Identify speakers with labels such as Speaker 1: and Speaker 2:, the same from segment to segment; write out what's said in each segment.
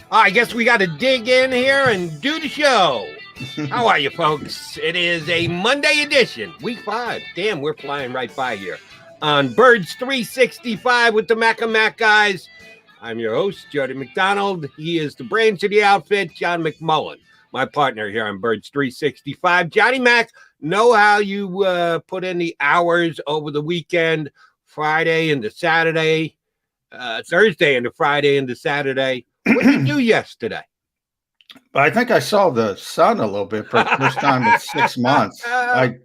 Speaker 1: I guess we got to dig in here and do the show. How are you, folks? It is a Monday edition, week 5. Damn, we're flying right by here. On Birds 365 with the Mac and Mac guys. I'm your host, Jody McDonald. He is the brains of the outfit, John McMullen, my partner here on Birds 365. Johnny Mac, know how you put in the hours over the weekend, Friday into Saturday, Thursday into Friday into Saturday. What did you do yesterday?
Speaker 2: I think I saw the sun a little bit for the first time in 6 months. I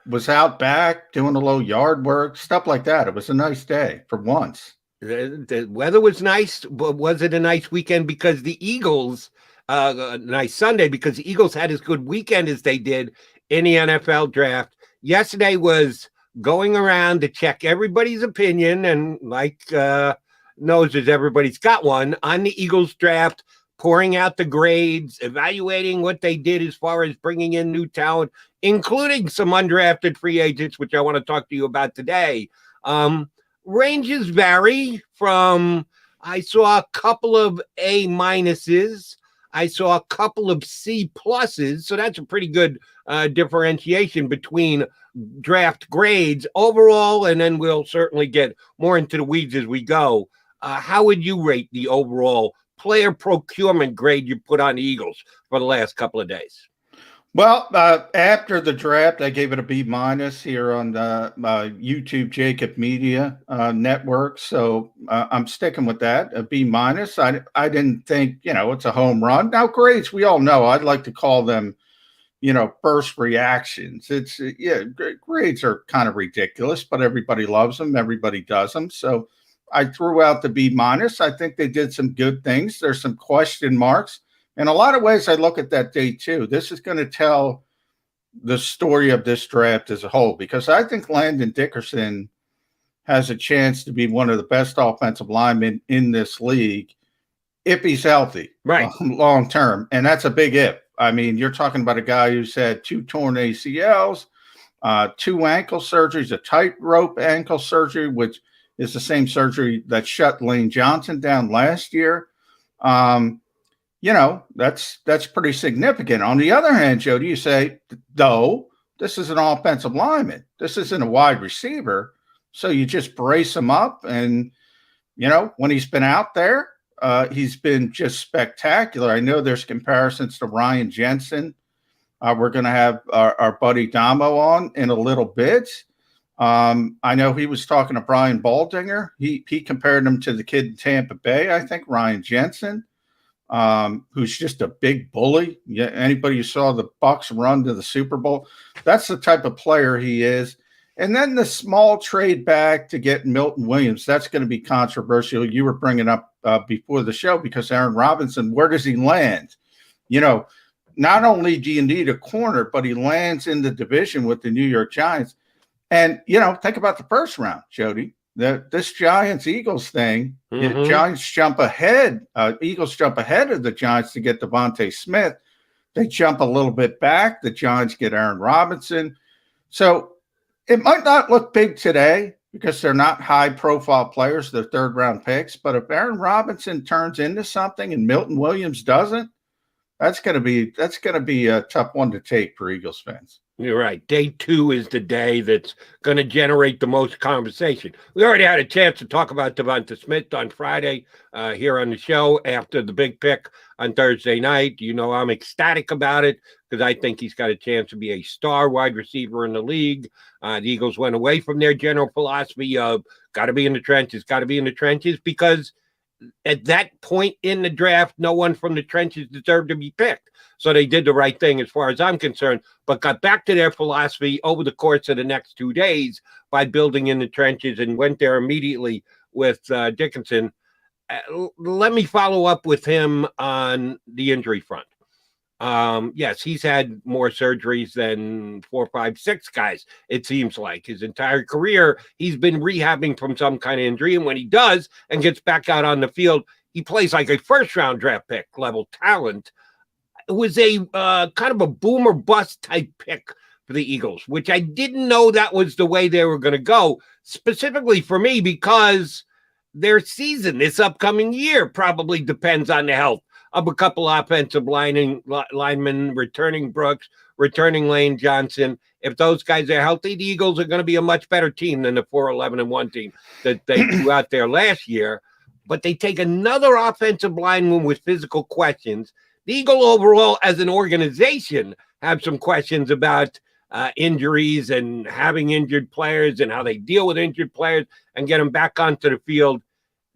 Speaker 2: was out back doing a little yard work, stuff like that. It was a nice day for once.
Speaker 1: The weather was nice, but was it a nice weekend because the Eagles, a nice Sunday because the Eagles had as good weekend as they did in the NFL draft. Yesterday was going around to check everybody's opinion and noses, everybody's got one on the Eagles draft, pouring out the grades, evaluating what they did as far as bringing in new talent, including some undrafted free agents, which I want to talk to you about today. Ranges vary from, I saw a couple of A minuses. I saw a couple of C pluses. So that's a pretty good differentiation between draft grades overall. And then we'll certainly get more into the weeds as we go. How would you rate the overall player procurement grade you put on the Eagles for the last couple of days?
Speaker 2: Well, after the draft, I gave it a B minus here on the YouTube JAKIB Media Network. So I'm sticking with that, a B minus. I didn't think, it's a home run. Now, grades, we all know, I'd like to call them, first reactions. Grades are kind of ridiculous, but everybody loves them. Everybody does them. So I threw out the B minus. I think they did some good things. There's some question marks. In a lot of ways, I look at that day too. This is going to tell the story of this draft as a whole, because I think Landon Dickerson has a chance to be one of the best offensive linemen in this league if he's healthy,
Speaker 1: right,
Speaker 2: long term. And that's a big if. I mean, you're talking about a guy who's had 2 torn ACLs, 2 ankle surgeries, a tightrope ankle surgery, which is the same surgery that shut Lane Johnson down last year. That's pretty significant. On the other hand, Jody, you say, though, this is an offensive lineman. This isn't a wide receiver. So you just brace him up. And, when he's been out there, he's been just spectacular. I know there's comparisons to Ryan Jensen. We're going to have our buddy Damo on in a little bit. I know he was talking to Brian Baldinger. He compared him to the kid in Tampa Bay, I think, Ryan Jensen, who's just a big bully. Yeah, anybody who saw the Bucs run to the Super Bowl, that's the type of player he is. And then the small trade back to get Milton Williams, that's going to be controversial. You were bringing up before the show, because Aaron Robinson, where does he land? Not only do you need a corner, but he lands in the division with the New York Giants. And, think about the first round, Jody. This Giants-Eagles thing, Giants jump ahead. Eagles jump ahead of the Giants to get Devontae Smith. They jump a little bit back. The Giants get Aaron Robinson. So it might not look big today because they're not high-profile players. They're third-round picks. But if Aaron Robinson turns into something and Milton Williams doesn't, that's going to be a tough one to take for Eagles fans.
Speaker 1: You're right. Day 2 is the day that's going to generate the most conversation. We already had a chance to talk about Devonta Smith on Friday here on the show after the big pick on Thursday night. I'm ecstatic about it because I think he's got a chance to be a star wide receiver in the league. The Eagles went away from their general philosophy of got to be in the trenches, because at that point in the draft, no one from the trenches deserved to be picked. So they did the right thing as far as I'm concerned, but got back to their philosophy over the course of the next 2 days by building in the trenches and went there immediately with Dickinson. Let me follow up with him on the injury front. Yes, he's had more surgeries than 4, 5, 6 guys. It seems like his entire career, he's been rehabbing from some kind of injury. And when he does and gets back out on the field, he plays like a first-round draft pick level talent. It was a kind of a boomer bust type pick for the Eagles, which I didn't know that was the way they were going to go, specifically for me, because their season this upcoming year probably depends on the health of a couple offensive linemen, returning Brooks, returning Lane Johnson. If those guys are healthy, the Eagles are going to be a much better team than the 4-11-1 team that they threw out there last year. But they take another offensive lineman with physical questions. The Eagle overall, as an organization, have some questions about injuries and having injured players and how they deal with injured players and get them back onto the field.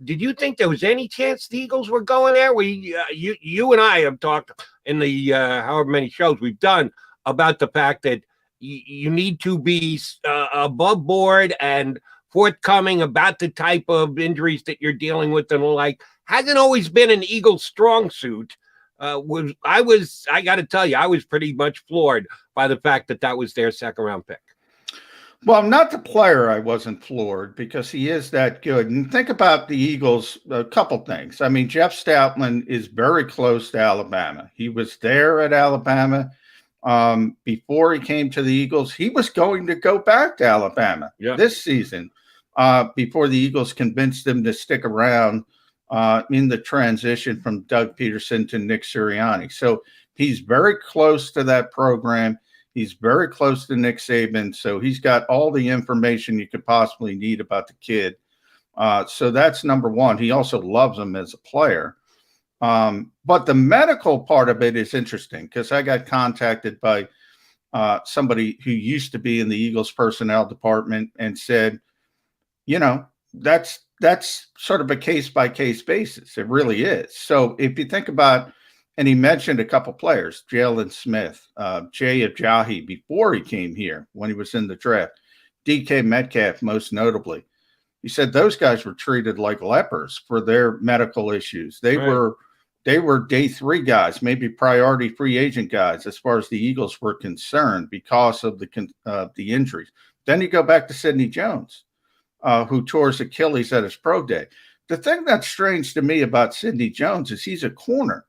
Speaker 1: Did you think there was any chance the Eagles were going there? You and I have talked in the however many shows we've done about the fact that you need to be above board and forthcoming about the type of injuries that you're dealing with and the like. Hasn't always been an Eagles strong suit. I got to tell you, I was pretty much floored by the fact that was their second round pick.
Speaker 2: Well, not the player. I wasn't floored because he is that good. And think about the Eagles, a couple things. I mean, Jeff Stoutland is very close to Alabama. He was there at Alabama before he came to the Eagles. He was going to go back to Alabama this season before the Eagles convinced him to stick around in the transition from Doug Peterson to Nick Sirianni. So he's very close to that program. He's very close to Nick Saban. So he's got all the information you could possibly need about the kid. So that's number one. He also loves him as a player. But the medical part of it is interesting because I got contacted by somebody who used to be in the Eagles personnel department and said, you know, that's sort of a case-by-case basis. It really is. So if you think about, and he mentioned a couple players, Jalen Smith, Jay Ajayi before he came here when he was in the draft, DK Metcalf most notably. He said those guys were treated like lepers for their medical issues. They were day three guys, maybe priority free agent guys as far as the Eagles were concerned because of the injuries. Then you go back to Sidney Jones, who tore his Achilles at his pro day. The thing that's strange to me about Sidney Jones is he's a corner.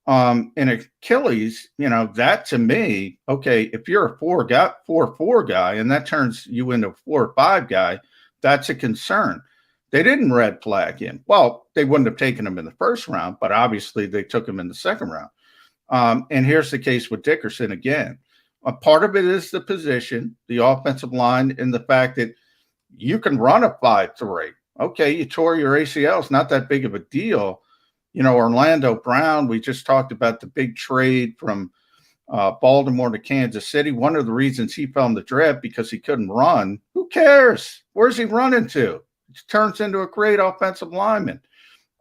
Speaker 2: And Achilles, you know, that to me, okay, if you're a 4-4 guy and that turns you into a 4-5 guy, that's a concern. They didn't red flag him. Well, they wouldn't have taken him in the first round, but obviously they took him in the second round. And here's the case with Dickerson again. A part of it is the position, the offensive line, and the fact that you can run a 5-3. Okay, you tore your ACL. It's not that big of a deal. You know, Orlando Brown, we just talked about the big trade from Baltimore to Kansas City. One of the reasons he fell in the draft because he couldn't run. Who cares? Where's he running to? It turns into a great offensive lineman.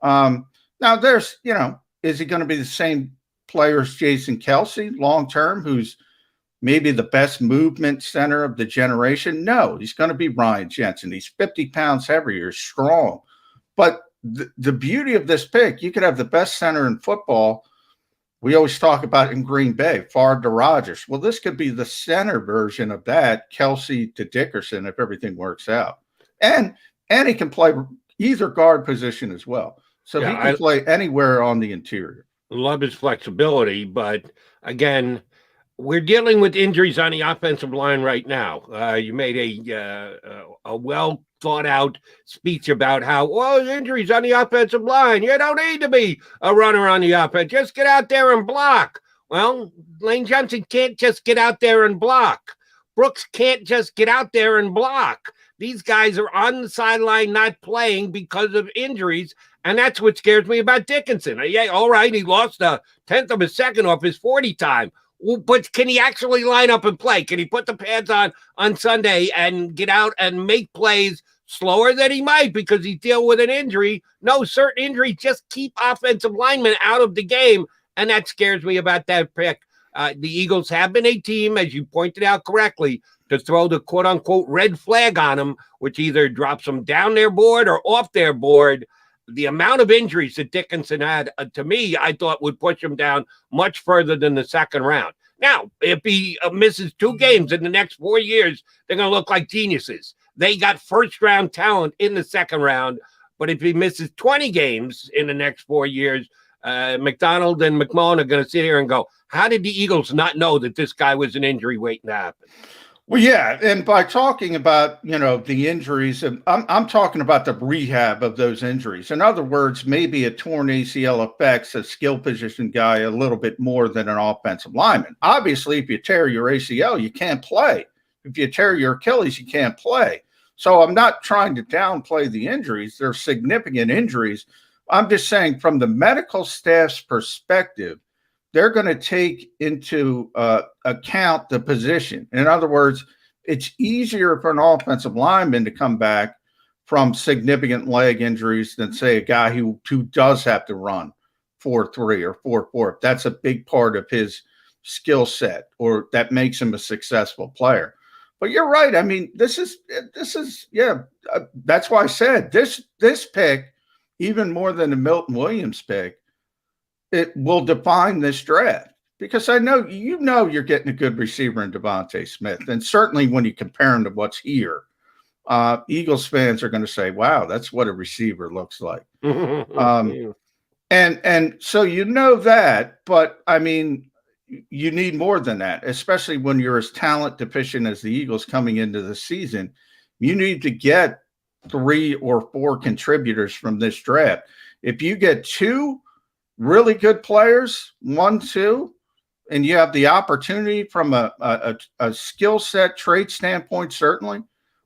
Speaker 2: Now there's, you know, is he going to be the same player as Jason Kelsey long-term, who's maybe the best movement center of the generation? No, he's going to be Ryan Jensen. He's 50 pounds heavier, strong. But the beauty of this pick, you could have the best center in football. We always talk about in Green Bay, Favre to Rodgers. Well, this could be the center version of that, Kelsey to Dickerson, if everything works out. And he can play either guard position as well. So he can play anywhere on the interior.
Speaker 1: Love his flexibility, but again, we're dealing with injuries on the offensive line right now. You made a well thought out speech about how, well, injuries on the offensive line. You don't need to be a runner on the offense. Just get out there and block. Well, Lane Johnson can't just get out there and block. Brooks can't just get out there and block. These guys are on the sideline not playing because of injuries, and that's what scares me about Dickinson. Yeah, all right, he lost a tenth of a second off his 40 time. But can he actually line up and play? Can he put the pads on Sunday and get out and make plays slower than he might because he's dealing with an injury? No, certain injuries just keep offensive linemen out of the game, and that scares me about that pick. The Eagles have been a team, as you pointed out correctly, to throw the quote-unquote red flag on them, which either drops them down their board or off their board. The amount of injuries that Dickinson had, to me, I thought would push him down much further than the second round. Now, if he misses 2 games in the next 4 years, they're going to look like geniuses. They got first-round talent in the second round, but if he misses 20 games in the next 4 years, McDonald and McMullen are going to sit here and go, how did the Eagles not know that this guy was an injury waiting to happen?
Speaker 2: Well, yeah, and by talking about the injuries, and I'm talking about the rehab of those injuries. In other words, maybe a torn ACL affects a skill position guy a little bit more than an offensive lineman. Obviously, if you tear your ACL, you can't play. If you tear your Achilles, you can't play. So I'm not trying to downplay the injuries. They're significant injuries. I'm just saying from the medical staff's perspective, they're going to take into account the position. In other words, it's easier for an offensive lineman to come back from significant leg injuries than, say, a guy who does have to run 4.3 or 4.4. That's a big part of his skill set, or that makes him a successful player. But you're right. I mean, this is that's why I said this pick, even more than the Milton Williams pick, it will define this draft, because I know you're getting a good receiver in Devontae Smith, and certainly when you compare him to what's here, Eagles fans are going to say, "Wow, that's what a receiver looks like." And so that, but I mean, you need more than that, especially when you're as talent deficient as the Eagles coming into the season. You need to get 3 or 4 contributors from this draft. If you get 2 really good players, 1, 2, and you have the opportunity from a skill set trait standpoint, certainly,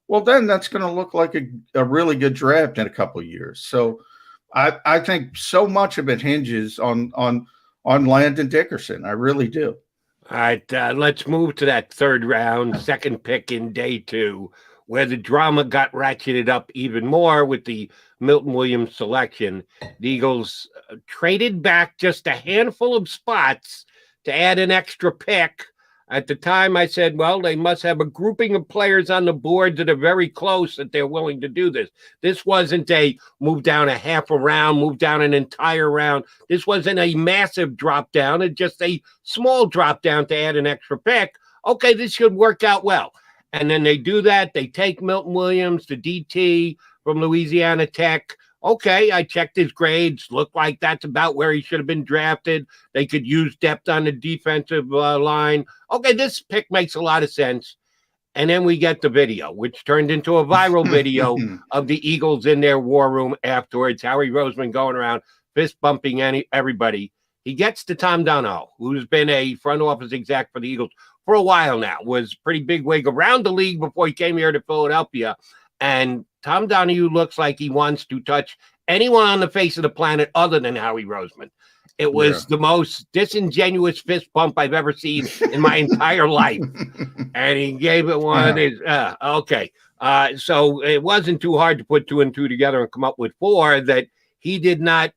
Speaker 2: well, then that's going to look like a really good draft in a couple of years. So I think so much of it hinges on Landon Dickerson. I really do.
Speaker 1: All right, let's move to that third round, second pick in day 2, where the drama got ratcheted up even more with the Milton Williams selection. The Eagles traded back just a handful of spots to add an extra pick. At the time, I said, well, they must have a grouping of players on the board that are very close that they're willing to do this. This wasn't a move down a half a round, move down an entire round. This wasn't a massive drop down. It's just a small drop down to add an extra pick. Okay, this should work out well. And then they do that. They take Milton Williams, the DT from Louisiana Tech. Okay, I checked his grades. Looked like that's about where he should have been drafted. They could use depth on the defensive line. Okay, this pick makes a lot of sense. And then we get the video, which turned into a viral video of the Eagles in their war room afterwards. Howie Roseman going around fist bumping everybody. He gets to Tom Donahoe, who's been a front office exec for the Eagles for a while now, was pretty big wig around the league before he came here to Philadelphia. And Tom Donahoe looks like he wants to touch anyone on the face of the planet other than Howie Roseman. It was the most disingenuous fist bump I've ever seen in my entire life. And he gave it one. Okay. So it wasn't too hard to put 2 and 2 together and come up with 4 that he did not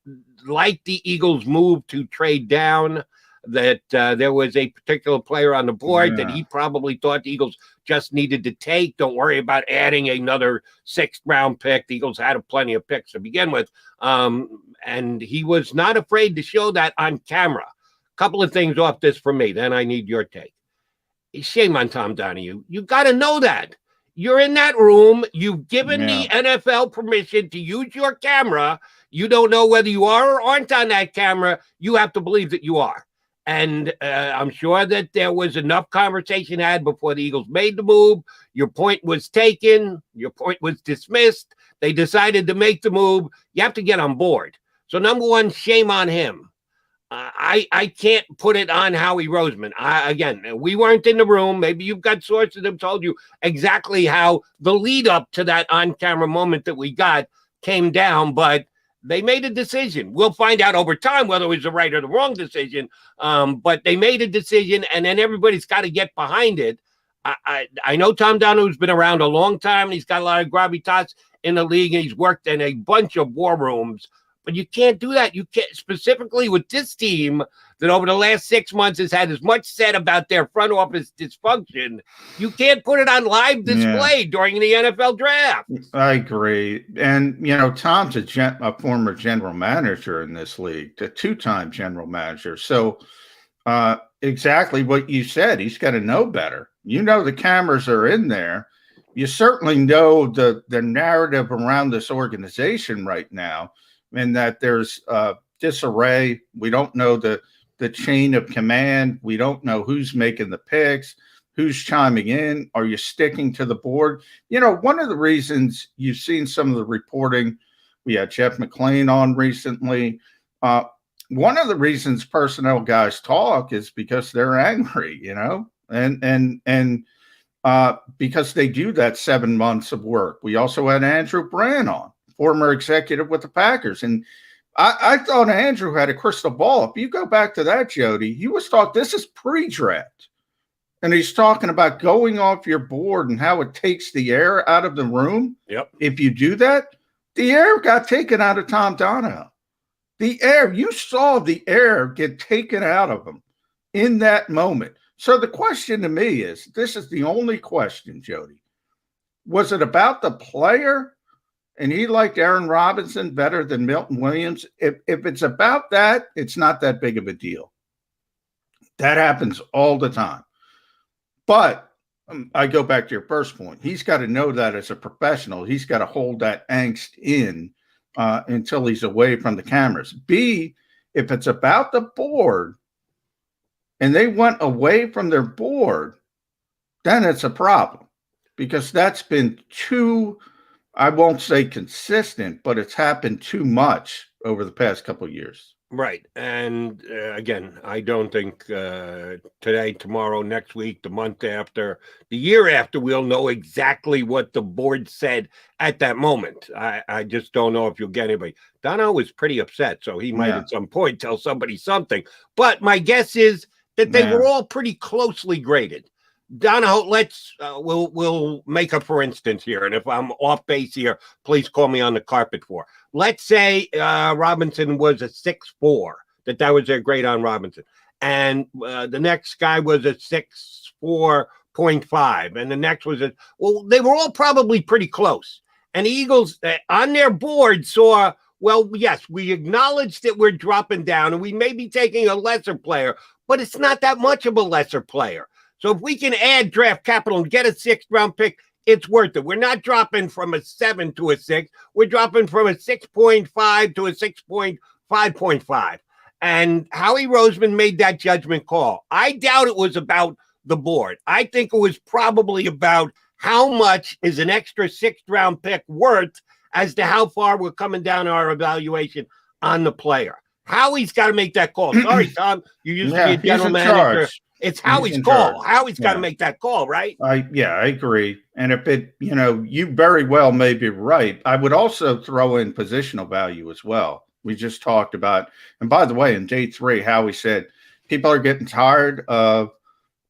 Speaker 1: like the Eagles' move to trade down, that there was a particular player on the board that he probably thought the Eagles just needed to take. Don't worry about adding another 6th round pick. The Eagles had plenty of picks to begin with. And he was not afraid to show that on camera. A couple of things off this for me, then I need your take. Shame on Tom Donahoe. You got to know that. You're in that room. You've given the NFL permission to use your camera. You don't know whether you are or aren't on that camera. You have to believe that you are. And I'm sure that there was enough conversation had before the Eagles made the move. Your point was taken. Your point was dismissed. They decided to make the move. You have to get on board. So number one, shame on him. I can't put it on Howie Roseman. Again, we weren't in the room. Maybe you've got sources that have told you exactly how the lead up to that on-camera moment that we got came down, but they made a decision. We'll find out over time whether it was the right or the wrong decision, but they made a decision, and then everybody's got to get behind it. I know Tom Donahoe's been around a long time, and he's got a lot of gravitas in the league, and he's worked in a bunch of war rooms, but you can't do that. You can't, specifically with this team that over the last 6 months has had as much said about their front office dysfunction. You can't put it on live display during the NFL draft.
Speaker 2: I agree. And, Tom's a former general manager in this league, a 2-time general manager. So exactly what you said, he's got to know better. The cameras are in there. You certainly know the narrative around this organization right now, and that there's disarray. We don't know the chain of command. We don't know who's making the picks. Who's chiming in? Are you sticking to the board? You know, one of the reasons you've seen some of the reporting, we had Jeff McClain on recently. One of the reasons personnel guys talk is because they're angry, you know, and because they do that 7 months of work. We also had Andrew Brand on, former executive with the Packers. And I thought Andrew had a crystal ball. If you go back to that, Jody, he was talking, this is pre-draft. And he's talking about going off your board and how it takes the air out of the room.
Speaker 1: Yep.
Speaker 2: If you do that, the air got taken out of Tom Donahoe. The air, you saw the air get taken out of him in that moment. So the question to me is, this is the only question, Jody. Was it about the player? And he liked Aaron Robinson better than Milton Williams. If it's about that, it's not that big of a deal. That happens all the time. But I go back to your first point. He's got to know that as a professional. He's got to hold that angst in until he's away from the cameras. B, if it's about the board and they went away from their board, then it's a problem, because that's been too, I won't say consistent, but it's happened too much over the past couple of years.
Speaker 1: Right. And again, I don't think today, tomorrow, next week, the month after, the year after, we'll know exactly what the board said at that moment. I just don't know if you'll get anybody. Dono was pretty upset, so he might at some point tell somebody something. But my guess is that they were all pretty closely graded. Donahoe, we'll make a for instance here, and if I'm off base here, please call me on the carpet for. Let's say Robinson was a 6.4, that was their grade on Robinson, and the next guy was a 6.4.5, and the next was they were all probably pretty close. And the Eagles on their board saw, well, yes, we acknowledge that we're dropping down, and we may be taking a lesser player, but it's not that much of a lesser player. So if we can add draft capital and get a 6th round pick, it's worth it. We're not dropping from a 7 to a 6. We're dropping from a 6.5 to a 6.5.5. And Howie Roseman made that judgment call. I doubt it was about the board. I think it was probably about how much is an extra 6th round pick worth as to how far we're coming down our evaluation on the player. Howie's got to make that call. Sorry, Tom. You used to be a general manager. It's Howie's call. Howie's got to make that call, right? I
Speaker 2: agree. And if it, you very well may be right. I would also throw in positional value as well. We just talked about, and by the way, in day 3, Howie said, people are getting tired of,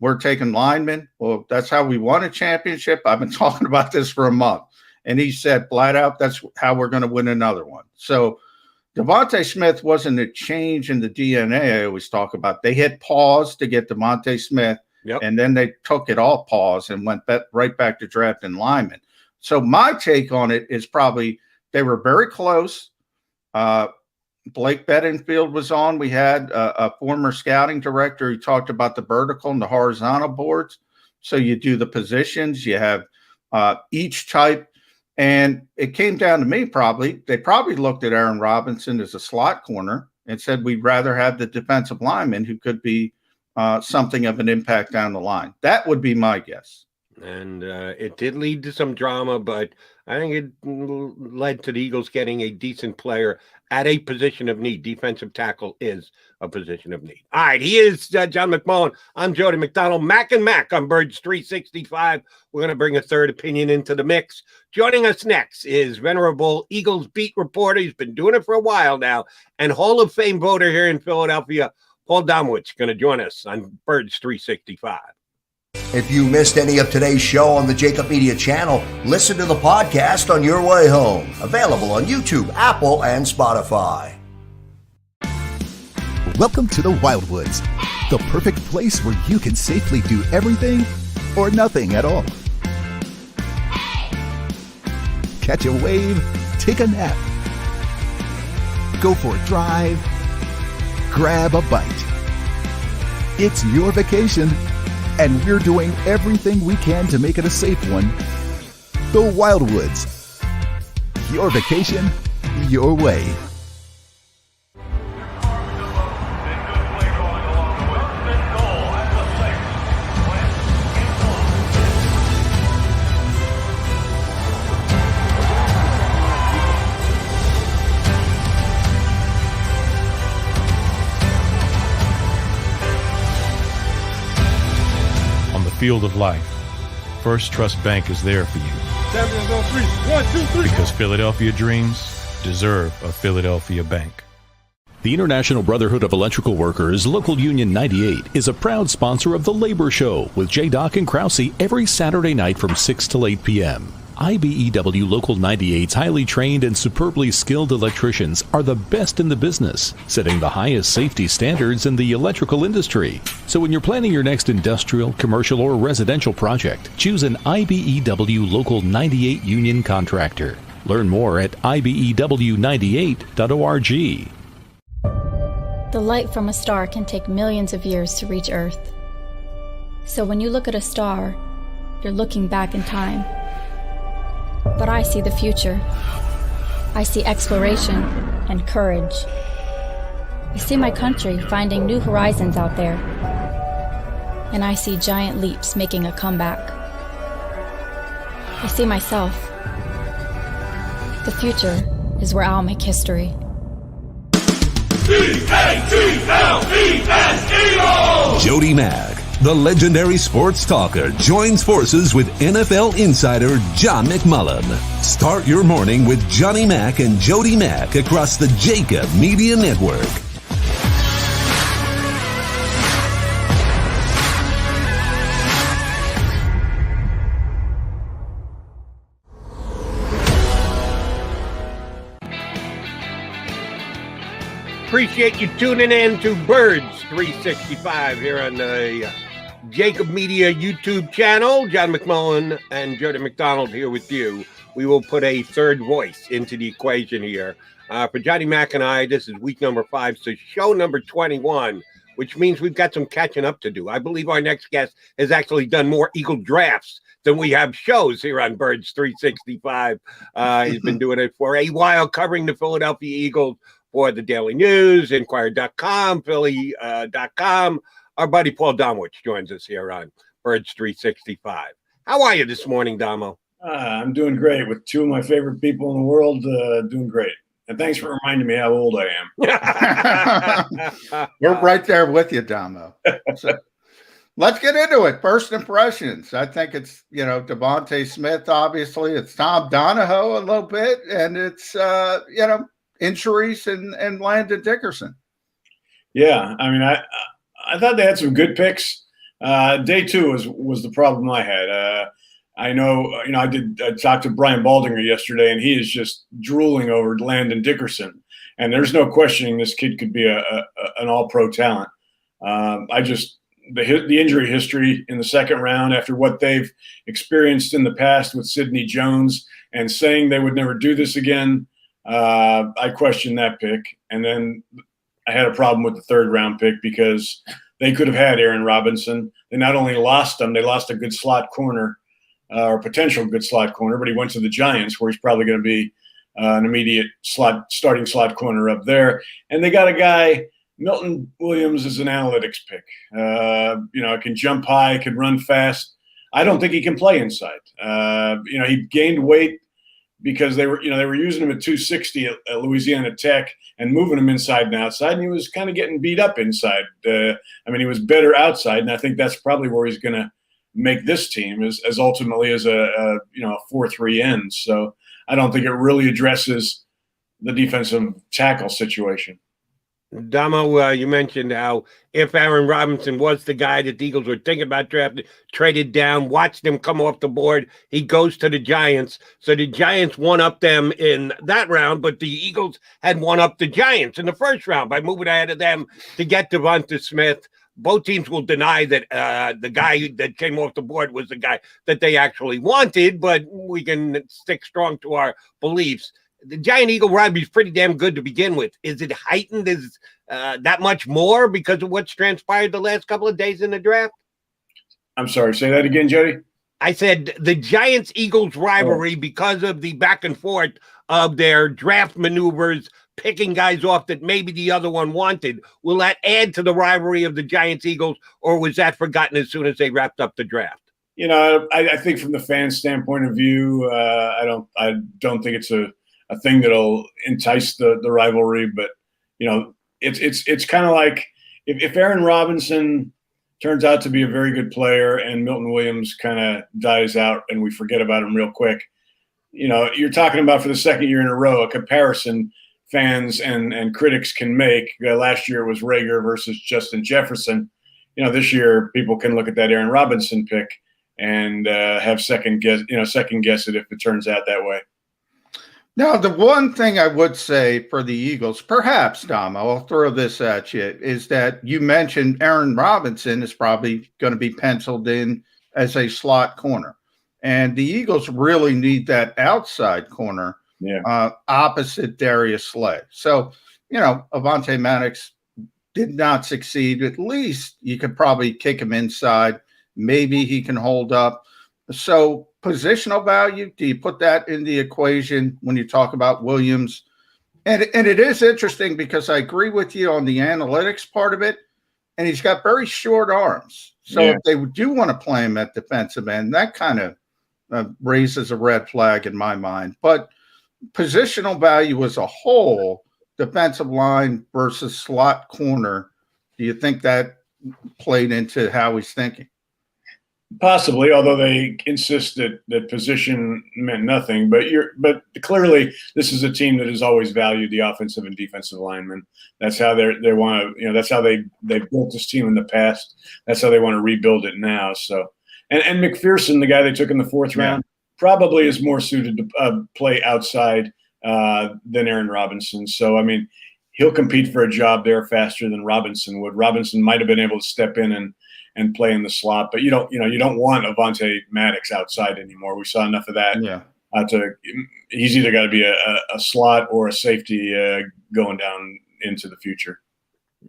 Speaker 2: we're taking linemen. Well, that's how we won a championship. I've been talking about this for a month. And he said flat out, that's how we're going to win another one. So Devontae Smith wasn't a change in the DNA I always talk about. They hit pause to get Devontae Smith, and then they took it off pause and went right back to drafting linemen. So my take on it is probably they were very close. Blake Bedingfield was on. We had a former scouting director who talked about the vertical and the horizontal boards. So you do the positions, you have each type. And it came down to me they probably looked at Aaron Robinson as a slot corner and said, we'd rather have the defensive lineman who could be something of an impact down the line. That would be my guess.
Speaker 1: And it did lead to some drama, but I think it led to the Eagles getting a decent player at a position of need. Defensive tackle is a position of need. All right, he is John McMullen. I'm Jody McDonald. Mac and Mac on Birds 365. We're going to bring a third opinion into the mix. Joining us next is venerable Eagles beat reporter. He's been doing it for a while now, and Hall of Fame voter here in Philadelphia, Paul Domowitch, going to join us on Birds 365.
Speaker 3: If you missed any of today's show on the JAKIB Media channel, listen to the podcast on your way home. Available on YouTube, Apple, and Spotify.
Speaker 4: Welcome to the Wildwoods, the perfect place where you can safely do everything or nothing at all. Catch a wave, take a nap, go for a drive, grab a bite. It's your vacation, and we're doing everything we can to make it a safe one. The Wildwoods. Your vacation, your way.
Speaker 5: field of life, First Trust Bank is there for you.
Speaker 6: 7 on 3. 1, 2, 3.
Speaker 5: Because Philadelphia dreams deserve a Philadelphia bank.
Speaker 7: The International Brotherhood of Electrical Workers, Local Union 98, is a proud sponsor of The Labor Show with J. Doc and Krause every Saturday night from 6 to 8 p.m. IBEW Local 98's highly trained and superbly skilled electricians are the best in the business, setting the highest safety standards in the electrical industry. So when you're planning your next industrial, commercial, or residential project, choose an IBEW Local 98 union contractor. Learn more at ibew98.org.
Speaker 8: The light from a star can take millions of years to reach Earth. So when you look at a star, you're looking back in time. But I see the future. I see exploration and courage. I see my country finding new horizons out there. And I see giant leaps making a comeback. I see myself. The future is where I'll make history.
Speaker 9: Jody Mack, the legendary sports talker, joins forces with NFL insider John McMullen. Start your morning with Johnny Mack and Jody Mack across the JAKIB Media Network.
Speaker 1: Appreciate you tuning in to Birds 365 here on the JAKIB Media YouTube channel. John McMullen and Jody McDonald here with you. We will put a third voice into the equation here. For Johnny Mack and I, this is week number 5, so show number 21, which means we've got some catching up to do. I believe our next guest has actually done more Eagle drafts than we have shows here on Birds 365. He's been doing it for a while, covering the Philadelphia Eagles for the Daily News, Inquirer.com, Philly.com. Our buddy Paul Domowitch joins us here on Birds 365. How are you this morning, Domo?
Speaker 6: I'm doing great with two of my favorite people in the world, doing great. And thanks for reminding me how old I am.
Speaker 2: We're right there with you, Domo. So, let's get into it. First impressions. I think it's, Devontae Smith, obviously. It's Tom Donahoe a little bit. And it's, injuries and Landon Dickerson.
Speaker 6: Yeah, I mean, I thought they had some good picks. Day 2 was the problem I had. I talked to Brian Baldinger yesterday, and he is just drooling over Landon Dickerson. And there's no questioning this kid could be an all-pro talent. The injury history in the second round after what they've experienced in the past with Sidney Jones and saying they would never do this again, I questioned that pick. And then I had a problem with the third round pick because they could have had Aaron Robinson. They not only lost him, they lost a good slot corner or potential good slot corner, but he went to the Giants where he's probably going to be an immediate starting slot corner up there. And they got a guy, Milton Williams is an analytics pick. Can jump high, can run fast. I don't think he can play inside. He gained weight because they were using him at 260 at Louisiana Tech and moving him inside and outside, and he was kind of getting beat up inside. He was better outside, and I think that's probably where he's going to make this team as ultimately as a 4-3 end. So I don't think it really addresses the defensive tackle situation.
Speaker 1: Damo, you mentioned how if Aaron Robinson was the guy that the Eagles were thinking about drafting, traded down, watched him come off the board, he goes to the Giants. So the Giants won up them in that round, but the Eagles had won up the Giants in the first round by moving ahead of them to get Devonta Smith. Both teams will deny that the guy that came off the board was the guy that they actually wanted, but we can stick strong to our beliefs. The Giant Eagle rivalry is pretty damn good to begin with. Is it heightened? Is that much more because of what's transpired the last couple of days in the draft?
Speaker 6: I'm sorry, say that again, Jody.
Speaker 1: I said the Giants-Eagles rivalry because of the back and forth of their draft maneuvers, picking guys off that maybe the other one wanted. Will that add to the rivalry of the Giants-Eagles, or was that forgotten as soon as they wrapped up the draft?
Speaker 6: I think from the fan standpoint of view, I don't think it's a thing that'll entice the rivalry, but it's kind of like if Aaron Robinson turns out to be a very good player, and Milton Williams kind of dies out and we forget about him real quick. You know, you're talking about for the second year in a row, a comparison fans and critics can make. Last year it was Rager versus Justin Jefferson. You know, this year people can look at that Aaron Robinson pick and have second guess it if it turns out that way.
Speaker 2: Now, the one thing I would say for the Eagles, perhaps, Dom, I'll throw this at you, is that you mentioned Aaron Robinson is probably going to be penciled in as a slot corner. And the Eagles really need that outside corner opposite Darius Slay. So, you know, Avonte Maddox did not succeed. At least you could probably kick him inside. Maybe he can hold up. So positional value, do you put that in the equation when you talk about Williams? And it is interesting because I agree with you on the analytics part of it, and he's got very short arms. So if they do want to play him at defensive end, that kind of raises a red flag in my mind. But positional value as a whole, defensive line versus slot corner, do you think that played into how he's thinking?
Speaker 6: Possibly, although they insist that position meant nothing. But clearly this is a team that has always valued the offensive and defensive linemen. That's how they want to, you know, that's how they've built this team in the past. That's how they want to rebuild it now. So, and McPherson, the guy they took in the fourth round, probably is more suited to play outside than Aaron Robinson. So, I mean, he'll compete for a job there faster than Robinson would. Robinson might have been able to step in and play in the slot, but you don't want Avonte Maddox outside anymore. We saw enough of that. He's either got to be a slot or a safety going down into the future.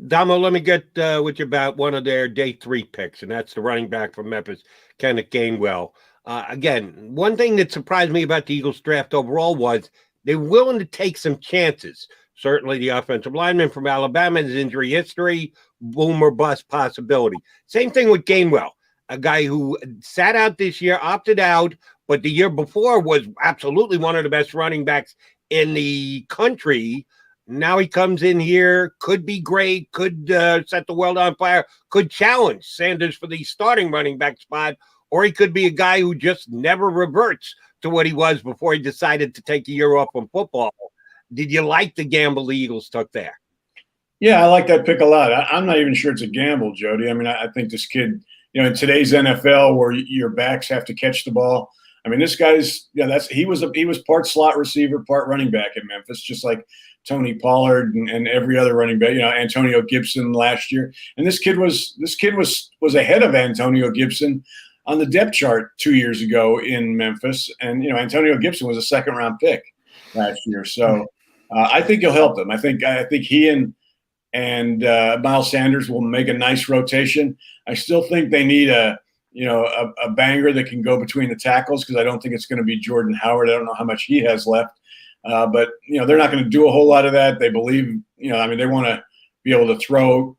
Speaker 1: Damo, let me get with you about one of their day 3 picks, and that's the running back from Memphis, Kenneth Gainwell. Again, one thing that surprised me about the Eagles draft overall was they were willing to take some chances. Certainly the offensive lineman from Alabama, his injury history, boom or bust possibility. Same thing with Gainwell, a guy who sat out this year, opted out, but the year before was absolutely one of the best running backs in the country. Now he comes in here, could be great, could set the world on fire, could challenge Sanders for the starting running back spot, or he could be a guy who just never reverts to what he was before he decided to take a year off from football. Did you like the gamble the Eagles took there?
Speaker 6: Yeah, I like that pick a lot. I'm not even sure it's a gamble, Jody. I mean, I think this kid, you know, in today's NFL where your backs have to catch the ball. I mean, this guy's he was part slot receiver, part running back at Memphis, just like Tony Pollard and every other running back. You know, Antonio Gibson last year, and this kid was ahead of Antonio Gibson on the depth chart 2 years ago in Memphis, and you know, Antonio Gibson was a second-round pick last year, so I think he'll help them. I think he and Miles Sanders will make a nice rotation. I still think they need a banger that can go between the tackles, because I don't think it's going to be Jordan Howard. I don't know how much he has left, but you know, they're not going to do a whole lot of that. They believe, you know, I mean, they want to be able to throw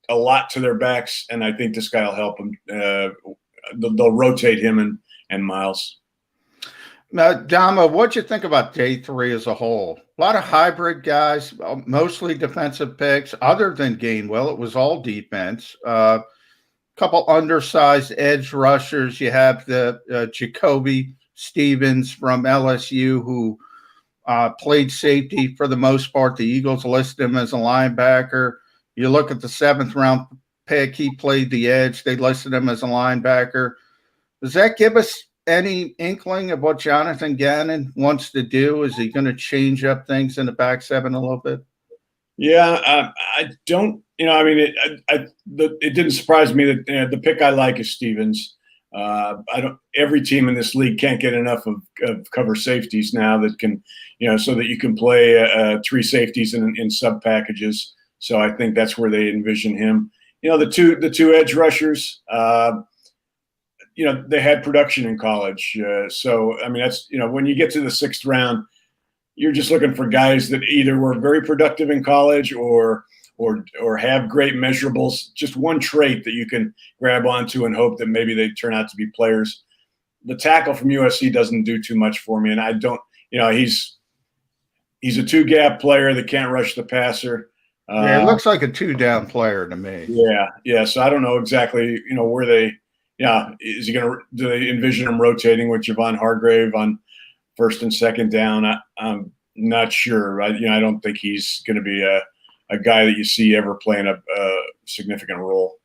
Speaker 6: a lot to their backs, and I think this guy will help them. They'll rotate him and Miles.
Speaker 2: Now, Dama, what'd you think about day 3 as a whole? A lot of hybrid guys, mostly defensive picks. Other than Gainwell, it was all defense. Couple undersized edge rushers. You have the Jacoby Stevens from LSU, who played safety for the most part. The Eagles listed him as a linebacker. You look at the 7th round pick, he played the edge. They listed him as a linebacker. Does that give us any inkling of what Jonathan Gannon wants to do? Is he going to change up things in the back 7 a little bit?
Speaker 6: Yeah, I don't. You know, I mean, it didn't surprise me that the pick I like is Stevens. Every team in this league can't get enough of cover safeties now that can, you know, so that you can play 3 safeties in sub packages. So I think that's where they envision him. You know, the two edge rushers. You know, they had production in college. So, I mean, that's, you know, when you get to the 6th round, you're just looking for guys that either were very productive in college or have great measurables, just one trait that you can grab onto and hope that maybe they turn out to be players. The tackle from USC doesn't do too much for me. And I don't, you know, he's a 2-gap player that can't rush the passer.
Speaker 2: Yeah, it looks like a 2-down player to me.
Speaker 6: Yeah. So I don't know exactly, where they. Yeah, is he going to? Do they envision him rotating with Javon Hargrave on first and second down? I'm not sure. I don't think he's going to be a guy that you see ever playing a significant role.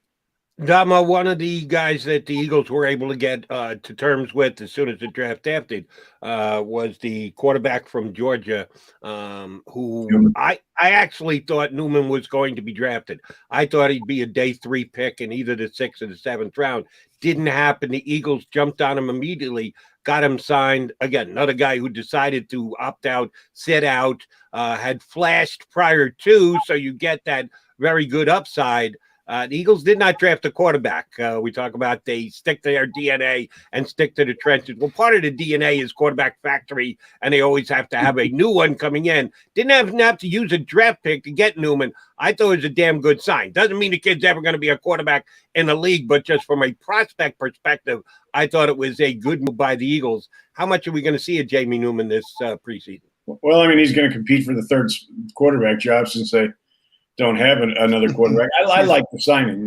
Speaker 1: Dama, one of the guys that the Eagles were able to get to terms with as soon as the draft drafted was the quarterback from Georgia, who
Speaker 6: Newman.
Speaker 1: I actually thought Newman was going to be drafted. I thought he'd be a day 3 pick in either the 6th or the 7th round. Didn't happen. The Eagles jumped on him immediately, got him signed. Again, another guy who decided to opt out, sit out, had flashed prior to, so you get that very good upside. The Eagles did not draft a quarterback. We talk about they stick to their DNA and stick to the trenches. Well, part of the DNA is quarterback factory, and they always have to have a new one coming in. Didn't have to use a draft pick to get Newman. I thought it was a damn good sign. Doesn't mean the kid's ever going to be a quarterback in the league, but just from a prospect perspective, I thought it was a good move by the Eagles. How much are we going to see of Jamie Newman this preseason?
Speaker 6: Well, I mean, he's going to compete for the third quarterback job since they don't have another quarterback. I like the signing.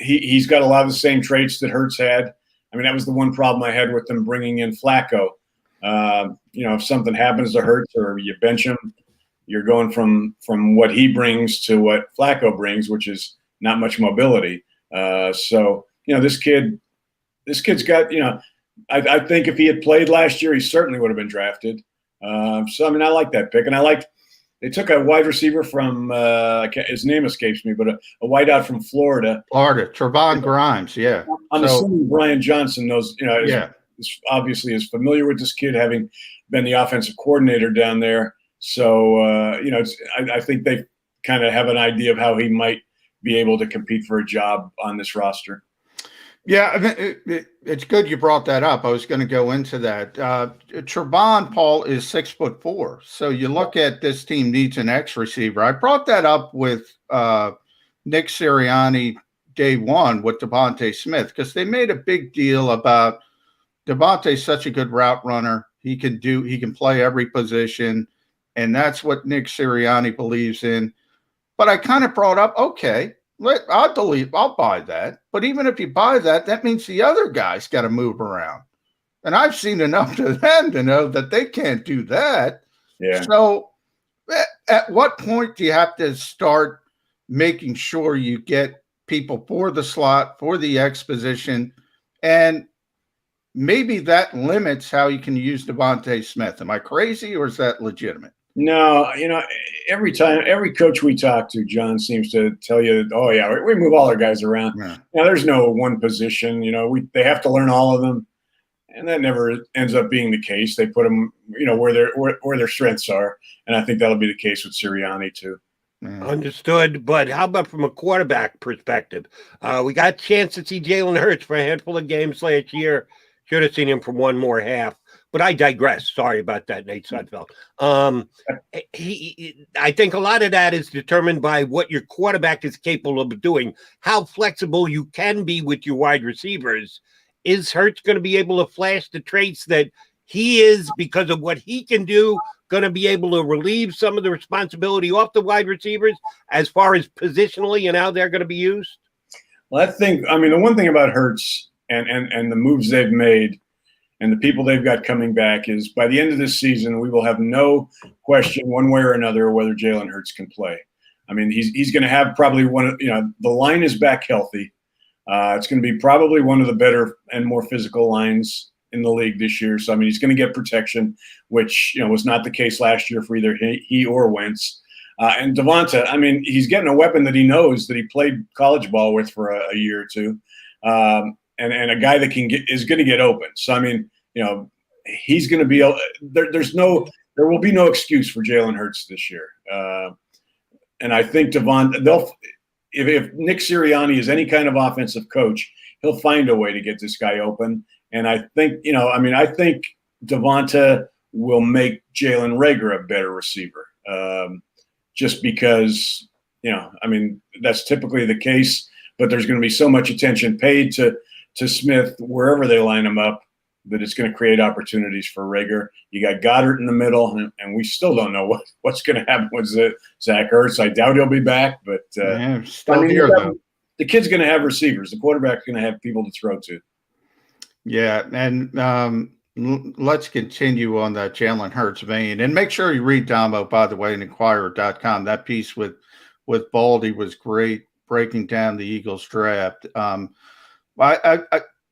Speaker 6: He's got a lot of the same traits that Ertz had. I mean, that was the one problem I had with them bringing in Flacco. If something happens to Ertz or you bench him, you're going from what he brings to what Flacco brings, which is not much mobility. This kid's got, I think if he had played last year, he certainly would have been drafted. I like that pick, and they took a wide receiver from his name escapes me, but a wideout from Florida.
Speaker 2: Trevon Grimes, yeah.
Speaker 6: I'm assuming Brian Johnson knows, obviously is familiar with this kid, having been the offensive coordinator down there. So, I think they kind of have an idea of how he might be able to compete for a job on this roster.
Speaker 2: Yeah, I mean, it's good you brought that up. I was going to go into that. Trevon, Paul, is 6'4". So you look at this team needs an X receiver. I brought that up with Nick Sirianni day one with Devontae Smith because they made a big deal about Devontae's such a good route runner. He can play every position, and that's what Nick Sirianni believes in. But I kind of brought up, okay, I'll buy that. But even if you buy that, that means the other guys got to move around. And I've seen enough to them to know that they can't do that.
Speaker 6: Yeah.
Speaker 2: So at what point do you have to start making sure you get people for the slot, for the X position? And maybe that limits how you can use Devontae Smith. Am I crazy, or is that legitimate?
Speaker 6: No, every coach we talk to, John, seems to tell you, oh, yeah, we move all our guys around.
Speaker 2: Yeah.
Speaker 6: Now, there's no one position. They have to learn all of them, and that never ends up being the case. They put them, where their strengths are, and I think that'll be the case with Sirianni too.
Speaker 2: Yeah.
Speaker 1: Understood. But how about from a quarterback perspective? We got a chance to see Jalen Hurts for a handful of games last year. Should have seen him for one more half. But I digress. Sorry about that, Nate Sudfeld. I think a lot of that is determined by what your quarterback is capable of doing, how flexible you can be with your wide receivers. Is Hurts going to be able to flash the traits that he is because of what he can do, going to be able to relieve some of the responsibility off the wide receivers as far as positionally and how they're going to be used?
Speaker 6: Well, the one thing about Hurts and the moves they've made and the people they've got coming back is by the end of this season, we will have no question one way or another whether Jalen Hurts can play. I mean, he's going to have probably the line is back healthy. It's going to be probably one of the better and more physical lines in the league this year. So, I mean, he's going to get protection, which, was not the case last year for either he or Wentz. And Devonta, I mean, he's getting a weapon that he knows that he played college ball with for a year or two. And a guy that is going to get open. So, I mean, he's going to be there will be no excuse for Jalen Hurts this year. And I think if Nick Sirianni is any kind of offensive coach, he'll find a way to get this guy open. And I think, I think Devonta will make Jalen Reagor a better receiver. Just because, that's typically the case, but there's going to be so much attention paid to Smith wherever they line him up but it's going to create opportunities for Rager. You got Goddard in the middle, and we still don't know what's going to happen with Zach Ertz. I doubt he'll be back, but
Speaker 2: still here, though.
Speaker 6: The kid's going to have receivers. The quarterback's going to have people to throw to.
Speaker 2: Yeah, and let's continue on that Jalen Hurts vein. And make sure you read Damo, by the way, in Inquirer.com. That piece with Baldy was great, breaking down the Eagles draft.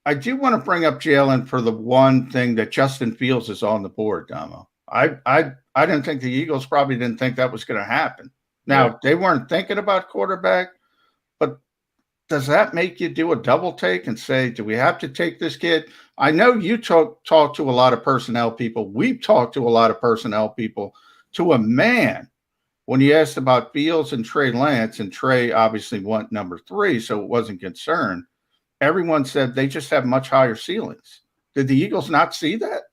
Speaker 2: I do want to bring up Jalen for the one thing that Justin Fields is on the board, Damo. I didn't think the Eagles probably didn't think that was going to happen. Now, they weren't thinking about quarterback, but does that make you do a double take and say, do we have to take this kid? I know you talk to a lot of personnel people. We've talked to a lot of personnel people. To a man, when you asked about Fields and Trey Lance, and Trey obviously went number 3, so it wasn't concerned, everyone said they just have much higher ceilings. Did the Eagles not see that?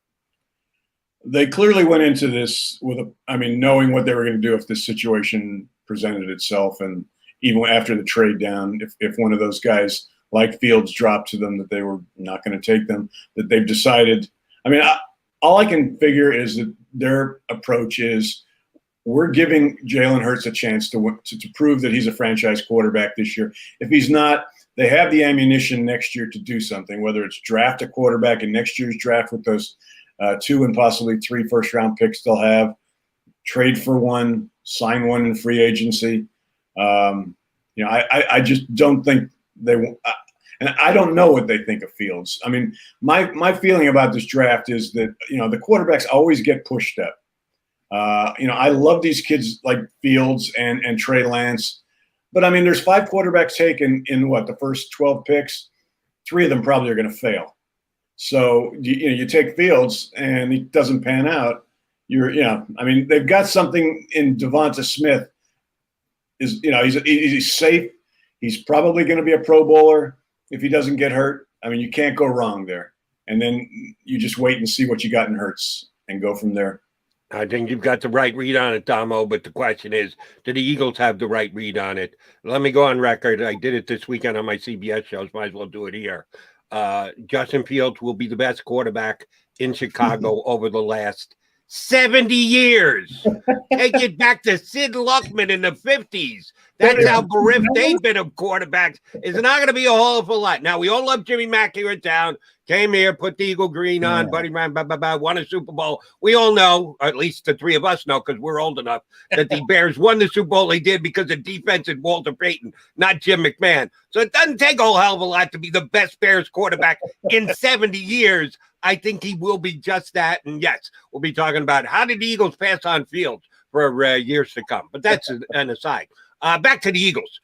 Speaker 6: They clearly went into this knowing what they were going to do if this situation presented itself, and even after the trade down, if one of those guys like Fields dropped to them, that they were not going to take them, that they've decided. All I can figure is that their approach is, we're giving Jalen Hurts a chance to prove that he's a franchise quarterback this year. If he's not, they have the ammunition next year to do something, whether it's draft a quarterback in next year's draft with those 2 and possibly 3 first-round picks they'll have, trade for one, sign one in free agency. I just don't think they and I don't know what they think of Fields. My feeling about this draft is that, the quarterbacks always get pushed up. I love these kids like Fields and Trey Lance, but there's 5 quarterbacks taken in the first 12 picks. 3 of them probably are going to fail. So you take Fields and he doesn't pan out. They've got something in Devonta Smith. He's safe. He's probably going to be a Pro Bowler if he doesn't get hurt. You can't go wrong there. And then you just wait and see what you got in Hurts and go from there.
Speaker 1: I think you've got the right read on it, Damo, but the question is, do the Eagles have the right read on it? Let me go on record. I did it this weekend on my CBS shows. Might as well do it here. Justin Fields will be the best quarterback in Chicago over the last 70 years. Take it back to Sid Luckman in the 50s. That's how bereft they've been of quarterbacks. It's not going to be a whole of a lot. Now, we all love Jimmy Mack here in town. Came here, put the Eagle green on, buddy man, won a Super Bowl. We all know, or at least the 3 of us know, because we're old enough, that the Bears won the Super Bowl. They did because of defense and Walter Payton, not Jim McMahon. So it doesn't take a whole hell of a lot to be the best Bears quarterback in 70 years. I think he will be just that. And yes, we'll be talking about how did the Eagles pass on Fields for years to come. But that's an aside. Back to the Eagles.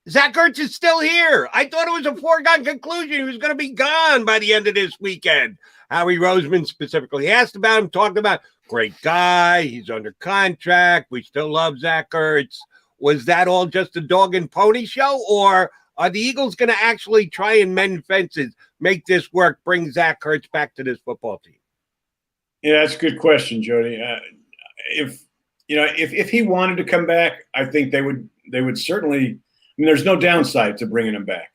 Speaker 1: Zach Ertz is still here. I thought it was a foregone conclusion. He was going to be gone by the end of this weekend. Howie Roseman specifically asked about him, talked about great guy. He's under contract. We still love Zach Ertz. Was that all just a dog and pony show, or are the Eagles going to actually try and mend fences, make this work, bring Zach Ertz back to this football team?
Speaker 6: Yeah, that's a good question, Jody. If he wanted to come back, I think they would certainly. There's no downside to bringing him back.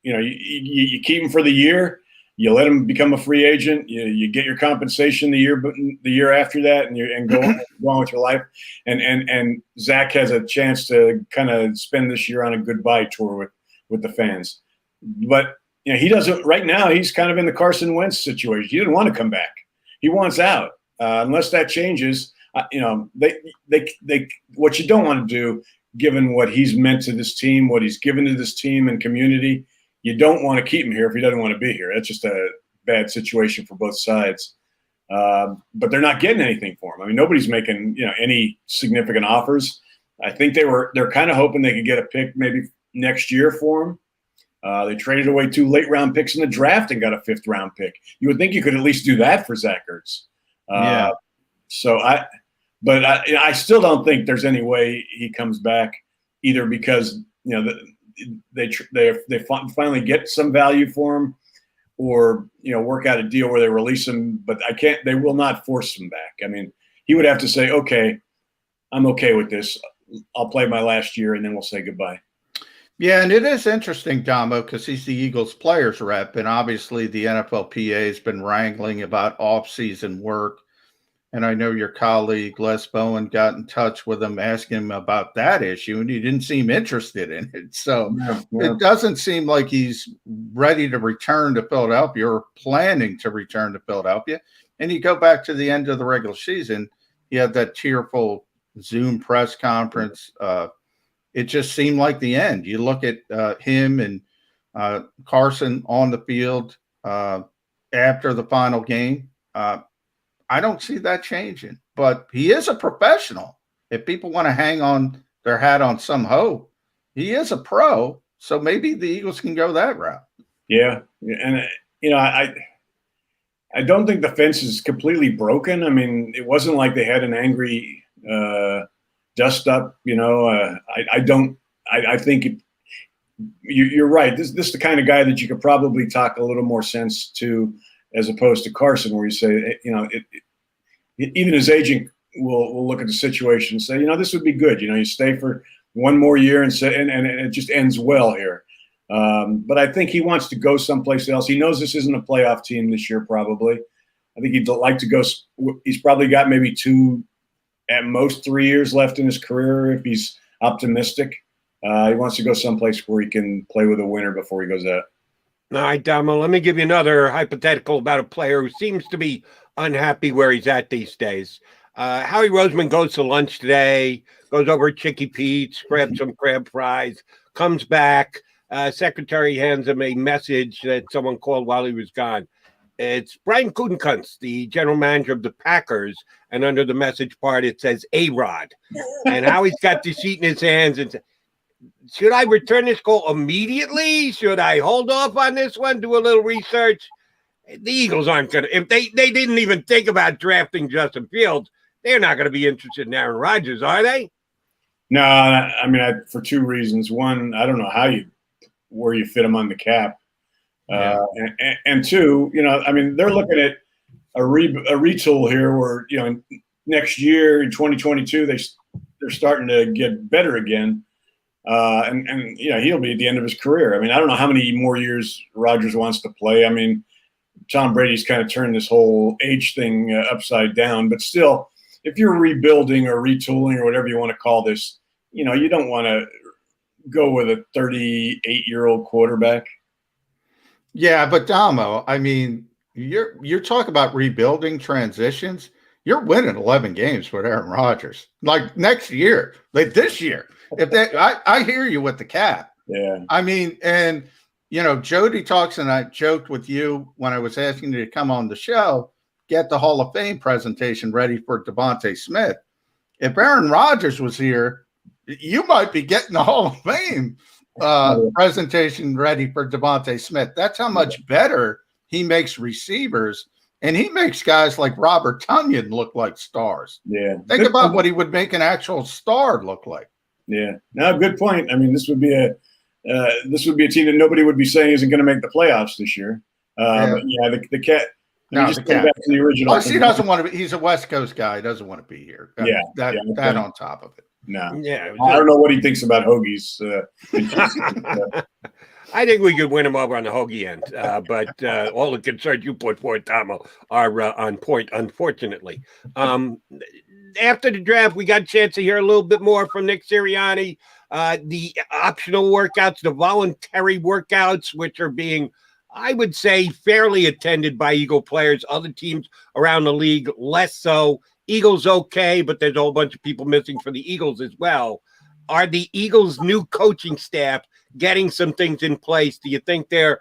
Speaker 6: You keep him for the year. You let him become a free agent. You get your compensation the year after that, and go on with your life. And Zach has a chance to kind of spend this year on a goodbye tour with the fans. But he doesn't right now. He's kind of in the Carson Wentz situation. He didn't want to come back. He wants out. Unless that changes, what you don't want to do, given what he's meant to this team, what he's given to this team and community, you don't want to keep him here if he doesn't want to be here. That's just a bad situation for both sides. But they're not getting anything for him. Nobody's making any significant offers. I think they're kind of hoping they could get a pick maybe next year for him. They traded away 2 late-round picks in the draft and got a 5th-round pick. You would think you could at least do that for Zach Ertz. But I still don't think there's any way he comes back, either because they finally get some value for him, or work out a deal where they release him. But they will not force him back. He would have to say, okay, I'm okay with this. I'll play my last year and then we'll say goodbye.
Speaker 2: Yeah, and it is interesting, Damo, because he's the Eagles players rep, and obviously the NFLPA has been wrangling about off-season work. And I know your colleague Les Bowen got in touch with him, asking him about that issue, and he didn't seem interested in it. So it doesn't seem like he's ready to return to Philadelphia or planning to return to Philadelphia. And you go back to the end of the regular season, you had that tearful Zoom press conference. It just seemed like the end. You look at him and Carson on the field after the final game. I don't see that changing, but he is a professional. If people want to hang on their hat on some hope, he is a pro. So maybe the Eagles can go that route.
Speaker 6: Yeah. And, I don't think the fence is completely broken. I mean, it wasn't like they had an angry dust up, I think you're right. This is the kind of guy that you could probably talk a little more sense to, as opposed to Carson, where you say, even his agent will look at the situation and say, this would be good. You stay for one more year and it just ends well here. But I think he wants to go someplace else. He knows this isn't a playoff team this year, probably. I think he'd like to go. He's probably got maybe 2, at most 3 years left in his career if he's optimistic. He wants to go someplace where he can play with a winner before he goes out.
Speaker 1: All right, Damo, let me give you another hypothetical about a player who seems to be unhappy where he's at these days. Howie Roseman goes to lunch today, goes over to Chicky Pete's, grabs some crab fries, comes back. Secretary hands him a message that someone called while he was gone. It's Brian Gutekunst, the general manager of the Packers, and under the message part it says A-Rod. And Howie's got the sheet in his hands and says, should I return this call immediately? Should I hold off on this one, do a little research? The Eagles aren't going to, if they didn't even think about drafting Justin Fields, they're not going to be interested in Aaron Rodgers, are they?
Speaker 6: No, I mean, for 2 reasons. One, I don't know where you fit him on the cap. And 2, I mean, they're looking at a retool here where, next year in 2022, they're starting to get better again. And he'll be at the end of his career. I mean, I don't know how many more years Rodgers wants to play. I mean, Tom Brady's kind of turned this whole age thing upside down. But still, if you're rebuilding or retooling or whatever you want to call this, you don't want to go with a 38-year-old quarterback.
Speaker 2: Yeah, but Damo, I mean, you're talking about rebuilding transitions. You're winning 11 games with Aaron Rodgers. Like next year, like this year. I hear you with the cap.
Speaker 6: Yeah.
Speaker 2: I mean, and Jody talks, and I joked with you when I was asking you to come on the show, get the Hall of Fame presentation ready for Devontae Smith. If Aaron Rodgers was here, you might be getting the Hall of Fame presentation ready for Devontae Smith. That's how much better he makes receivers, and he makes guys like Robert Tonyan look like stars.
Speaker 6: Yeah.
Speaker 2: Think about what he would make an actual star look like.
Speaker 6: Yeah. No, good point. I mean, this would be a team that nobody would be saying isn't going to make the playoffs this year. But the cat.
Speaker 2: No,
Speaker 6: just go back to the original.
Speaker 2: Plus, he doesn't want to be. He's a West Coast guy. He doesn't want to be here. That on top of it.
Speaker 6: No.
Speaker 1: Yeah.
Speaker 6: I don't know what he thinks about hoagies.
Speaker 1: I think we could win him over on the hoagie end, but all the concerns you put forward, Tomo, are on point, unfortunately. After the draft, we got a chance to hear a little bit more from Nick Sirianni. The optional workouts, the voluntary workouts, which are being, I would say, fairly attended by Eagle players. Other teams around the league, less so. Eagles okay, but there's a whole bunch of people missing for the Eagles as well. Are the Eagles' new coaching staff getting some things in place? Do you think they're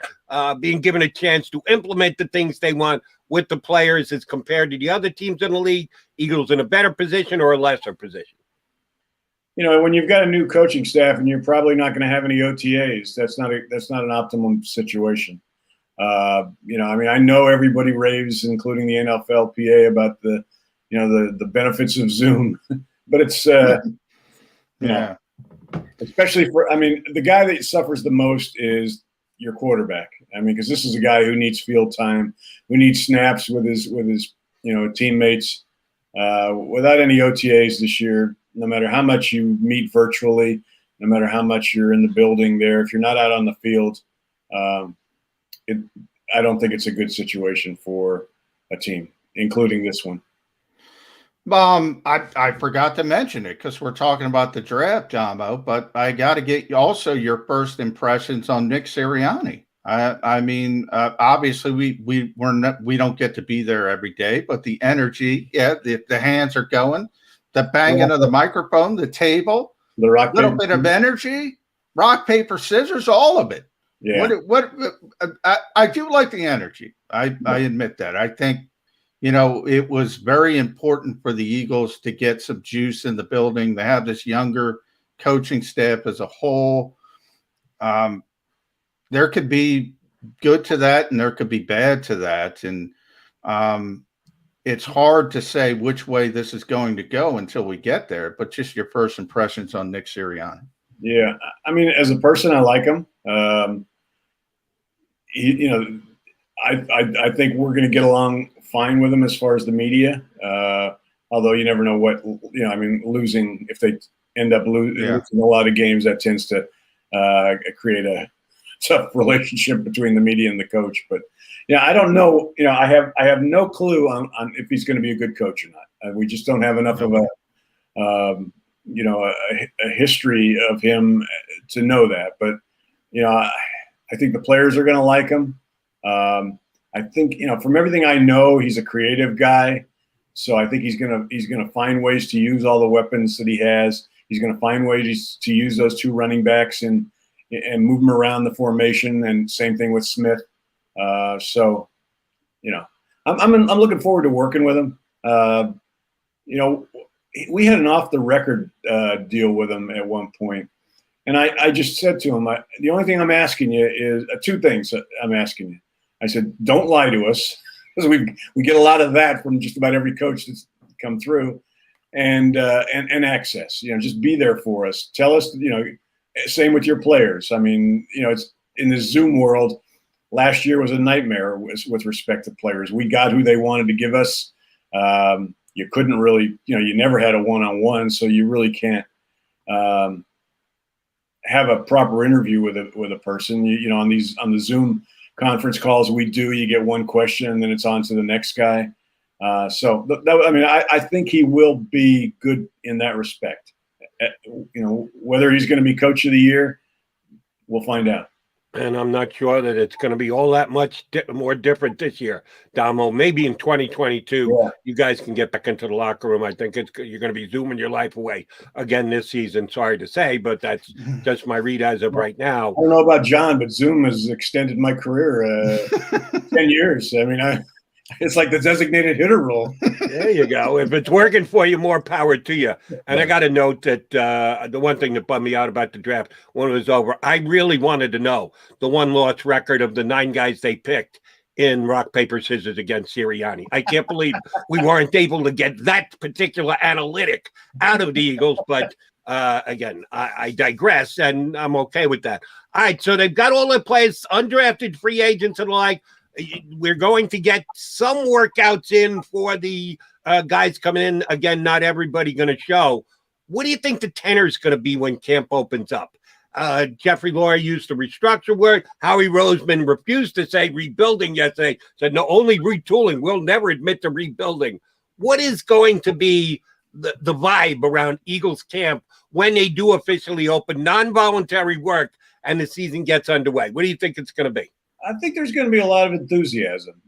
Speaker 1: being given a chance to implement the things they want with the players as compared to the other teams in the league? Eagles in a better position or a lesser position?
Speaker 6: When you've got a new coaching staff and you're probably not going to have any OTAs, that's not an optimum situation. I mean, I know everybody raves, including the NFLPA, about the benefits of Zoom, but it's especially the guy that suffers the most is your quarterback. I mean, because this is a guy who needs field time, who needs snaps with his teammates. Without any OTAs this year, no matter how much you meet virtually, no matter how much you're in the building there. If you're not out on the field, I don't think it's a good situation for a team, including this one.
Speaker 2: I forgot to mention it because we're talking about the draft, Domo, but I got to get also your first impressions on Nick Sirianni. I mean, obviously we don't get to be there every day, but the energy, the hands are going, the banging of the microphone, the table,
Speaker 6: the rock,
Speaker 2: little bit of energy, rock, paper, scissors, all of it.
Speaker 6: Yeah.
Speaker 2: I do like the energy. I admit that. I think, it was very important for the Eagles to get some juice in the building. They have this younger coaching staff as a whole. There could be good to that and there could be bad to that. And it's hard to say which way this is going to go until we get there. But just your first impressions on Nick Sirianni.
Speaker 6: Yeah. I mean, as a person, I like him. I think we're going to get along fine with him as far as the media. Although you never know what, losing, if they end up losing a lot of games, that tends to create a tough relationship between the media and the coach. But I don't know. I have no clue on if he's going to be a good coach or not. We just don't have enough of a history of him to know that. But I think the players are going to like him. I think from everything I know, he's a creative guy. So I think he's gonna find ways to use all the weapons that he has. He's gonna find ways to use those two running backs and move them around the formation. And same thing with Smith. I'm looking forward to working with him. We had an off the record deal with him at one point, and I just said to him, the only thing I'm asking you is two things. I'm asking you. I said, don't lie to us, because we get a lot of that from just about every coach that's come through, and access. Just be there for us. Tell us. Same with your players. I mean, it's in the Zoom world. Last year was a nightmare with respect to players. We got who they wanted to give us. You couldn't really, you never had a one-on-one, so you really can't have a proper interview with a person. On the Zoom conference calls we do, you get one question and then it's on to the next guy. I think he will be good in that respect. Whether he's going to be coach of the year, we'll find out.
Speaker 1: And I'm not sure that it's going to be all that much more different this year, Damo. Maybe in 2022, you guys can get back into the locker room. I think you're going to be zooming your life away again this season. Sorry to say, but that's just my read as of right now.
Speaker 6: I don't know about John, but Zoom has extended my career 10 years. I mean, it's like the designated hitter role.
Speaker 1: There you go. If it's working for you, more power to you. And I got to note that the one thing that bummed me out about the draft when it was over, I really wanted to know the one-loss record of the 9 guys they picked in rock, paper, scissors against Sirianni. I can't believe we weren't able to get that particular analytic out of the Eagles. But again, I digress, and I'm okay with that. All right, so they've got all their players, undrafted free agents and the like. We're going to get some workouts in for the guys coming in. Again, not everybody going to show. What do you think the tenor is going to be when camp opens up? Jeffrey Lurie used the restructure word. Howie Roseman refused to say rebuilding yesterday, said no, only retooling. We'll never admit to rebuilding. What is going to be the vibe around Eagles camp when they do officially open non-voluntary work and the season gets underway? What do you think it's going to be?
Speaker 6: I think there's going to be a lot of enthusiasm.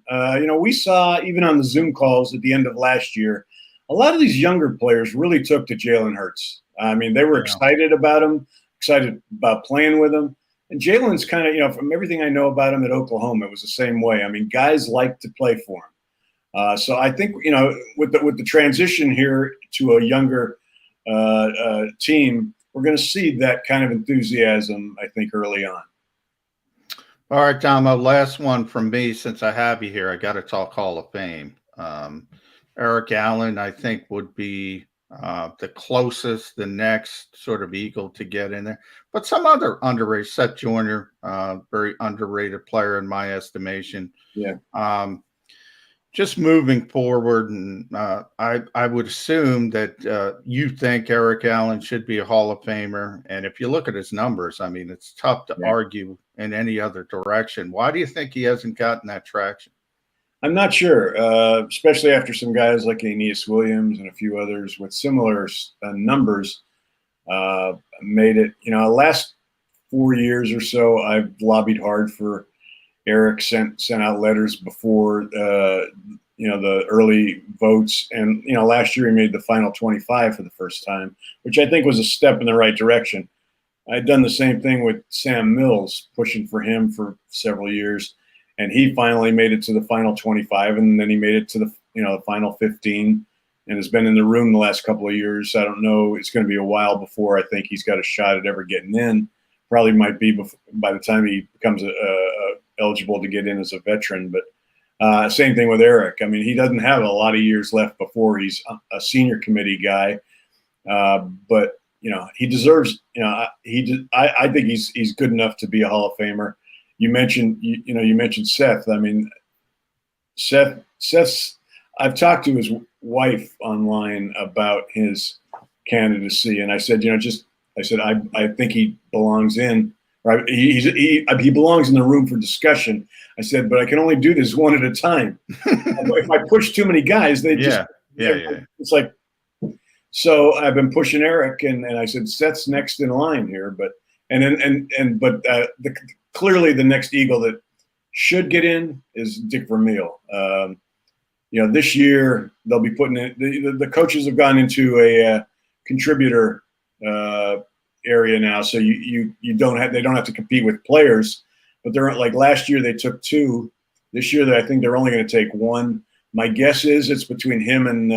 Speaker 6: We saw even on the Zoom calls at the end of last year, a lot of these younger players really took to Jalen Hurts. I mean, they were excited about him, excited about playing with him. And Jalen's kind of, from everything I know about him at Oklahoma, it was the same way. I mean, guys like to play for him. So I think, with the transition here to a younger team, we're going to see that kind of enthusiasm, I think, early on.
Speaker 2: All right, Domo, last one from me. Since I have you here, I got to talk Hall of Fame. Eric Allen, I think, would be the closest, the next sort of Eagle to get in there. But some other underrated, Seth Joyner, very underrated player in my estimation.
Speaker 6: Yeah.
Speaker 2: just moving forward, and I would assume that you think Eric Allen should be a Hall of Famer. And if you look at his numbers, I mean, it's tough to argue in any other direction. Why do you think he hasn't gotten that traction?
Speaker 6: I'm not sure, especially after some guys like Aeneas Williams and a few others with similar numbers made it. Last 4 years or so, I've lobbied hard for Eric, sent out letters before the early votes, and last year he made the final 25 for the first time, which I think was a step in the right direction. I'd done the same thing with Sam Mills, pushing for him for several years, and he finally made it to the final 25, and then he made it to the final 15, and has been in the room the last couple of years. I don't know; it's going to be a while before I think he's got a shot at ever getting in. Probably might be by the time he becomes eligible to get in as a veteran. But same thing with Eric. I mean, he doesn't have a lot of years left before he's a senior committee guy. But he deserves. I think he's good enough to be a Hall of Famer. You mentioned you mentioned Seth. I mean, Seth's. I've talked to his wife online about his candidacy, and I said, I think he belongs in. Right, he belongs in the room for discussion. I said, but I can only do this one at a time. If I push too many guys, they just It's like, so I've been pushing Eric, and I said Seth's next in line here, but clearly the next Eagle that should get in is Dick Vermeil. This year they'll be putting in the coaches have gone into a contributor area now, so they don't have to compete with players, but they're like last year they took 2. This year I think they're only going to take 1. My guess is it's between him and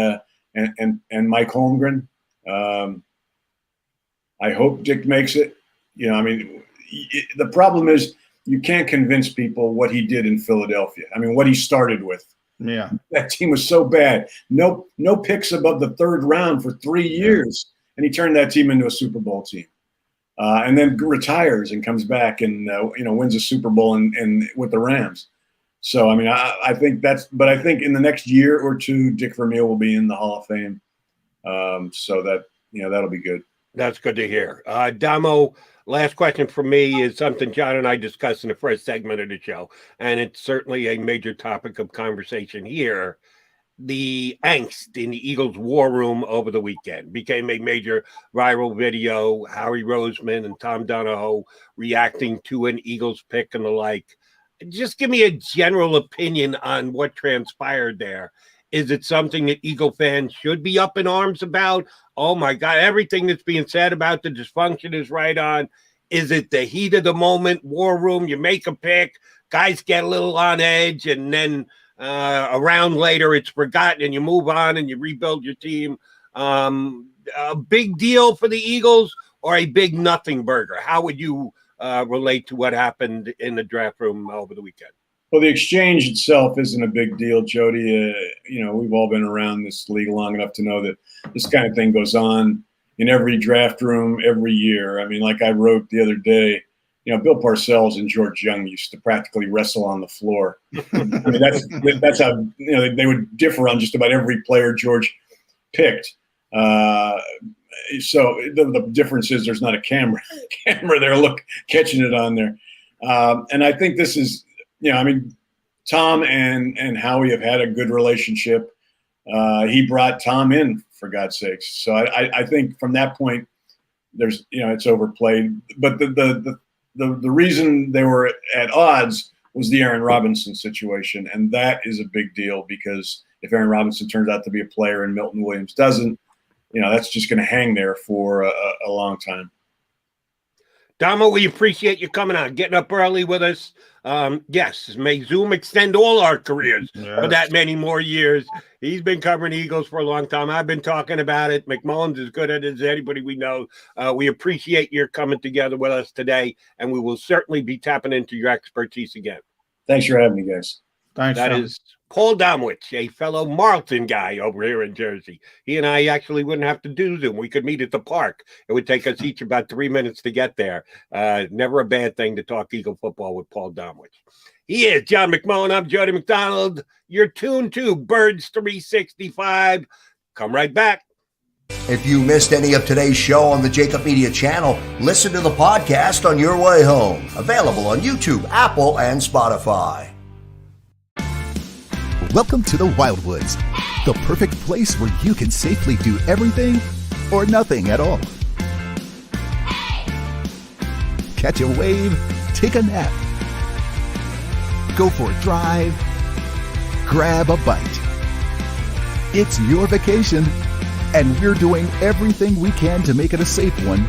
Speaker 6: Mike Holmgren. I hope Dick makes it. The problem is you can't convince people what he did in Philadelphia. I mean, what he started with.
Speaker 2: Yeah,
Speaker 6: that team was so bad. No picks above the 3rd round for 3 years. And he turned that team into a Super Bowl team, and then retires and comes back and wins a Super Bowl and with the Rams. So I mean, I think but I think in the next year or two, Dick Vermeil will be in the Hall of Fame. So that that'll be good.
Speaker 1: That's good to hear. Damo, last question for me is something John and I discussed in the first segment of the show, and it's certainly a major topic of conversation here. The angst in the Eagles war room over the weekend became a major viral video. Howie Roseman and Tom Donahoe reacting to an Eagles pick and the like. Just give me a general opinion on what transpired there. Is it something that Eagle fans should be up in arms about? Oh my God, everything that's being said about the dysfunction is right on. Is it the heat of the moment, war room? You make a pick, guys get a little on edge, and then a round later, it's forgotten, and you move on and you rebuild your team. A big deal for the Eagles or a big nothing burger? How would you relate to what happened in the draft room over the weekend?
Speaker 6: Well, the exchange itself isn't a big deal, Jody. We've all been around this league long enough to know that this kind of thing goes on in every draft room every year. I mean, like I wrote the other day, Bill Parcells and George Young used to practically wrestle on the floor. I mean, that's how they would differ on just about every player George picked. So the difference is there's not a camera there catching it on there. And I think this is, Tom and Howie have had a good relationship. He brought Tom in, for God's sakes. So I think from that point, there's, it's overplayed. But the reason they were at odds was the Aaron Robinson situation. And that is a big deal because if Aaron Robinson turns out to be a player and Milton Williams doesn't, that's just going to hang there for a long time.
Speaker 1: Damo, we appreciate you coming on, getting up early with us. Yes, may Zoom extend all our careers for that many more years. He's been covering Eagles for a long time. I've been talking about it. McMullen's as good at it as anybody we know. We appreciate your coming together with us today, and we will certainly be tapping into your expertise again.
Speaker 6: Thanks for having me, guys.
Speaker 2: Thanks.
Speaker 1: That is Paul Domowitch, a fellow Marlton guy over here in Jersey. He and I actually wouldn't have to do Zoom. We could meet at the park. It would take us each about 3 minutes to get there. Never a bad thing to talk Eagle football with Paul Domowitch. He is John McMullen. I'm Jody McDonald. You're tuned to Birds 365. Come right back.
Speaker 3: If you missed any of today's show on the JAKIB Media channel, listen to the podcast on your way home. Available on YouTube, Apple, and Spotify.
Speaker 4: Welcome to the Wildwoods, the perfect place where you can safely do everything or nothing at all. Catch a wave, take a nap, go for a drive, grab a bite. It's your vacation, and we're doing everything we can to make it a safe one.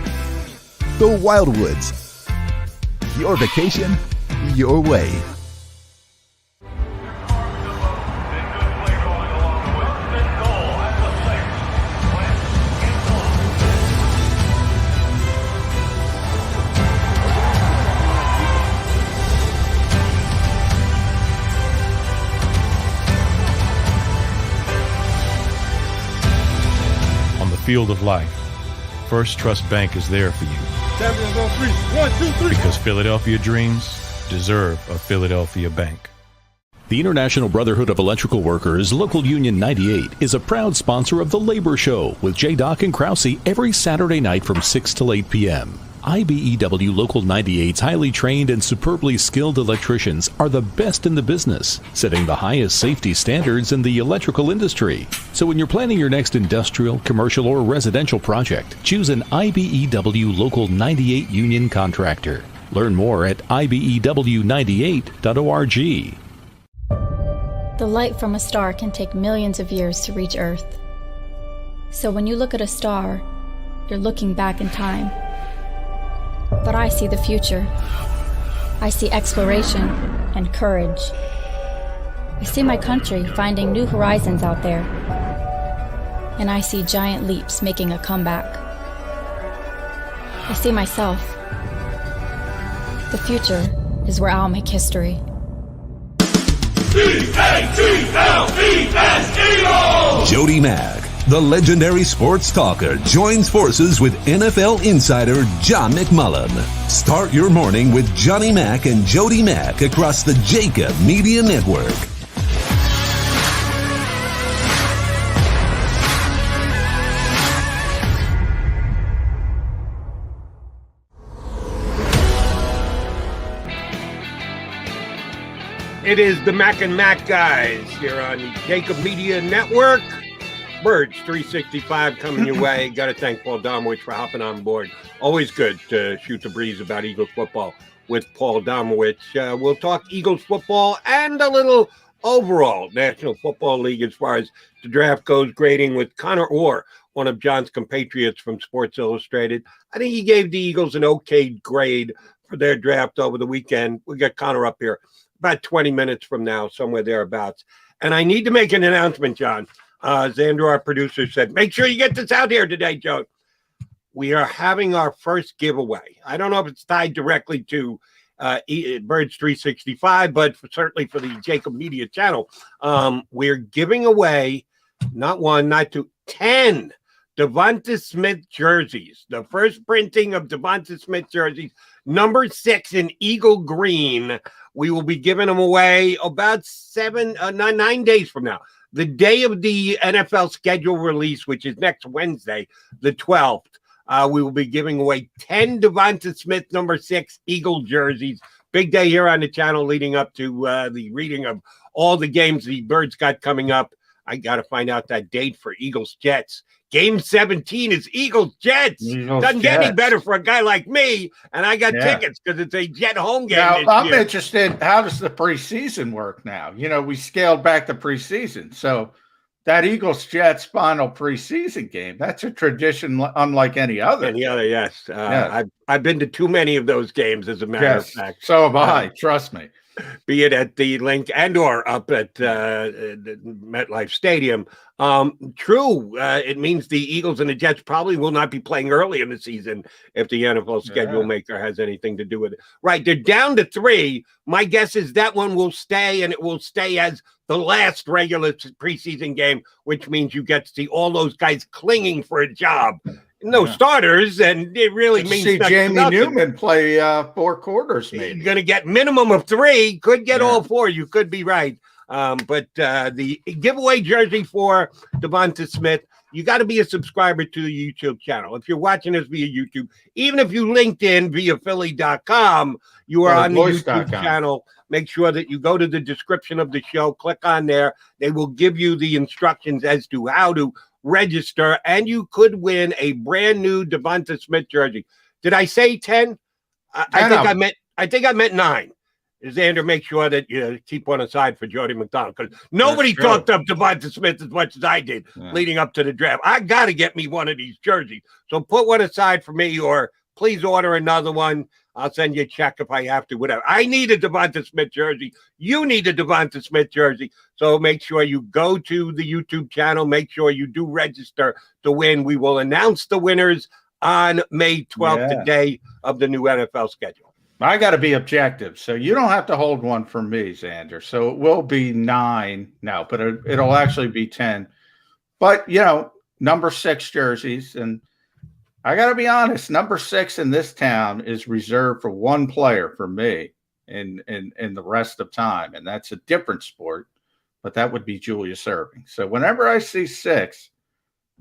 Speaker 4: The Wildwoods. Your vacation, your way.
Speaker 5: Field of life, First Trust Bank is there for you.
Speaker 1: Champions on three. 1, 2, 3.
Speaker 5: Because Philadelphia dreams deserve a Philadelphia bank.
Speaker 7: The International Brotherhood of Electrical Workers, Local Union 98, is a proud sponsor of The Labor Show with J. and Krause every Saturday night from 6 till 8 p.m. IBEW Local 98's highly trained and superbly skilled electricians are the best in the business, setting the highest safety standards in the electrical industry. So when you're planning your next industrial, commercial, or residential project, choose an IBEW Local 98 union contractor. Learn more at ibew98.org.
Speaker 8: The light from a star can take millions of years to reach Earth. So when you look at a star, you're looking back in time. But I see the future. I see exploration and courage. I see my country finding new horizons out there. And I see giant leaps making a comeback. I see myself. The future is where I'll make history.
Speaker 9: Jody Mack, the legendary sports talker, joins forces with NFL insider John McMullen. Start your morning with Johnny Mack and Jody Mack across the JAKIB Media Network.
Speaker 1: It is the Mac and Mac guys here on the JAKIB Media Network. Birds 365 coming your way. Got to thank Paul Domowitch for hopping on board. Always good to shoot the breeze about Eagles football with Paul Domowitch. We'll talk Eagles football and a little overall National Football League as far as the draft goes, grading with Conor, one of John's compatriots from Sports Illustrated. I think he gave the Eagles an okay grade for their draft over the weekend. We'll get Conor up here about 20 minutes from now, somewhere thereabouts. And I need to make an announcement, John. Xander, our producer, said, make sure you get this out here today, Joe. We are having our first giveaway. I don't know if it's tied directly to Birds 365, but certainly for the JAKIB Media channel. We're giving away not one, not two, 10 Devonta Smith jerseys. The first printing of Devonta Smith jerseys, number 6 in Eagle Green. We will be giving them away about 9 days from now. The day of the NFL schedule release, which is next Wednesday, the 12th, we will be giving away 10 Devonta Smith number 6 Eagle jerseys. Big day here on the channel leading up to the reading of all the games the Birds got coming up. I got to find out that date for Eagles-Jets. Game 17 is Eagles-Jets. Doesn't get any better for a guy like me, and I got tickets because it's a Jet home game
Speaker 2: Now,
Speaker 1: this
Speaker 2: I'm
Speaker 1: year.
Speaker 2: interested, how does the preseason work now? You know, we scaled back the preseason. So that Eagles-Jets final preseason game, that's a tradition unlike any other.
Speaker 1: Yes. I've been to too many of those games, as a matter of fact.
Speaker 2: So have I, trust me.
Speaker 1: Be it at the Link and or up at the MetLife Stadium. True, it means the Eagles and the Jets probably will not be playing early in the season if the NFL schedule maker has anything to do with it. Right, they're down to 3. My guess is that one will stay, and it will stay as the last regular preseason game, which means you get to see all those guys clinging for a job no starters, and it really means
Speaker 2: see Jamie
Speaker 1: nothing.
Speaker 2: Newman play 4 quarters. Maybe
Speaker 1: you're going to get minimum of 3. Could get all 4. You could be right. But the giveaway jersey for Devonta Smith, you got to be a subscriber to the YouTube channel. If you're watching us via YouTube, even if you linked in via Philly.com, you are on the YouTube channel. Make sure that you go to the description of the show, click on there. They will give you the instructions as to how to register, and you could win a brand new Devonta Smith jersey. Did I say 10? I think I meant 9. Xander, make sure that you keep one aside for Jody McDonald, because nobody talked up Devonta Smith as much as I did leading up to the draft. I got to get me one of these jerseys. So put one aside for me, or please order another one. I'll send you a check if I have to, whatever. I need a Devonta Smith jersey. You need a Devonta Smith jersey. So make sure you go to the YouTube channel. Make sure you do register to win. We will announce the winners on May 12th, the day of the new NFL schedule.
Speaker 2: I got to be objective. So you don't have to hold one for me, Xander. So it will be 9 now, but it'll actually be 10. But, number 6 jerseys. And I got to be honest, number 6 in this town is reserved for one player for me in the rest of time. And that's a different sport, but that would be Julius Erving. So whenever I see 6,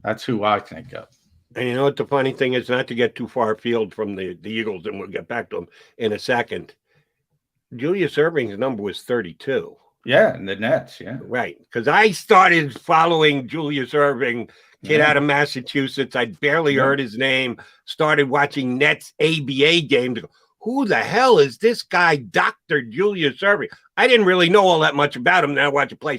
Speaker 2: that's who I think of.
Speaker 1: And you know what the funny thing is, not to get too far afield from the Eagles, and we'll get back to them in a second. Julius Erving's number was 32.
Speaker 2: Yeah, and the Nets,
Speaker 1: Right, because I started following Julius Erving, kid out of Massachusetts. I'd barely heard his name, started watching Nets ABA games. Who the hell is this guy, Dr. Julius Erving? I didn't really know all that much about him. Now I watch a play.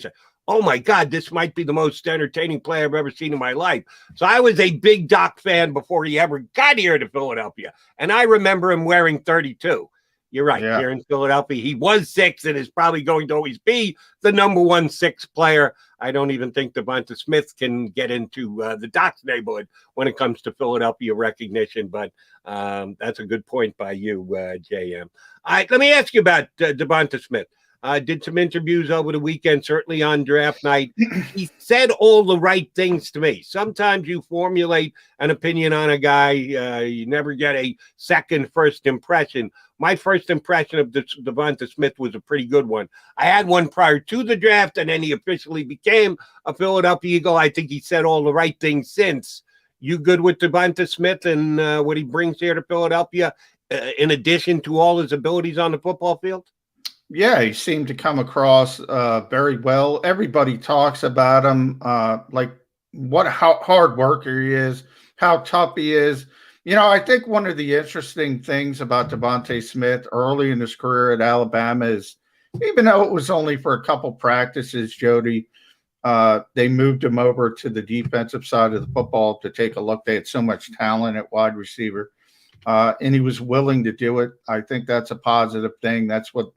Speaker 1: Oh my God, this might be the most entertaining play I've ever seen in my life. So I was a big Doc fan before he ever got here to Philadelphia. And I remember him wearing 32. You're right. Here in Philadelphia, he was 6 and is probably going to always be the number 1 6 player. I don't even think Devonta Smith can get into the Doc's neighborhood when it comes to Philadelphia recognition. But that's a good point by you, JM. All right, let me ask you about Devonta Smith. Did some interviews over the weekend, certainly on draft night. He said all the right things to me. Sometimes you formulate an opinion on a guy. You never get a first impression. My first impression of Devonta Smith was a pretty good one. I had one prior to the draft, and then he officially became a Philadelphia Eagle. I think he said all the right things since. You good with Devonta Smith and what he brings here to Philadelphia, in addition to all his abilities on the football field?
Speaker 2: Yeah, he seemed to come across very well. Everybody talks about him, how hard worker he is, how tough he is. I think one of the interesting things about Devonta Smith early in his career at Alabama is, even though it was only for a couple practices, Jody, they moved him over to the defensive side of the football to take a look. They had so much talent at wide receiver, and he was willing to do it. I think that's a positive thing. That's what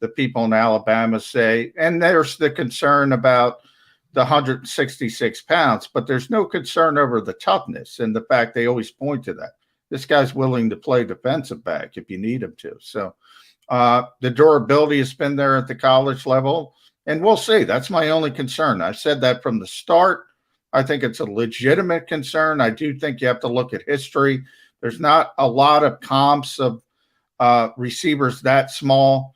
Speaker 2: the people in Alabama say. And there's the concern about the 166 pounds, but there's no concern over the toughness and the fact they always point to that. This guy's willing to play defensive back if you need him to. So the durability has been there at the college level, and we'll see. That's my only concern. I've said that from the start. I think it's a legitimate concern. I do think you have to look at history. There's not a lot of comps of receivers that small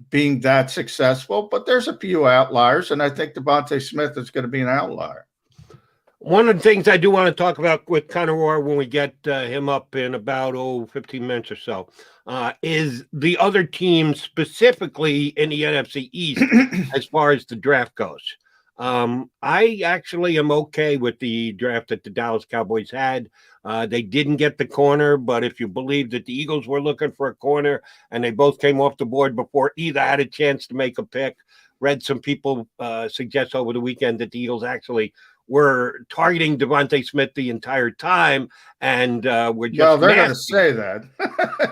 Speaker 2: being that successful, but there's a few outliers, and I think Devonta Smith is going to be an outlier.
Speaker 1: One of the things I do want to talk about with Conor when we get him up in about 15 minutes or so is the other teams, specifically in the NFC East, as far as the draft goes. I actually am okay with the draft that the Dallas Cowboys had. They didn't get the corner, but if you believe that the Eagles were looking for a corner and they both came off the board before either had a chance to make a pick, read some people suggest over the weekend that the Eagles actually were targeting Devonta Smith the entire time, and we're just
Speaker 2: well, they're going to say that.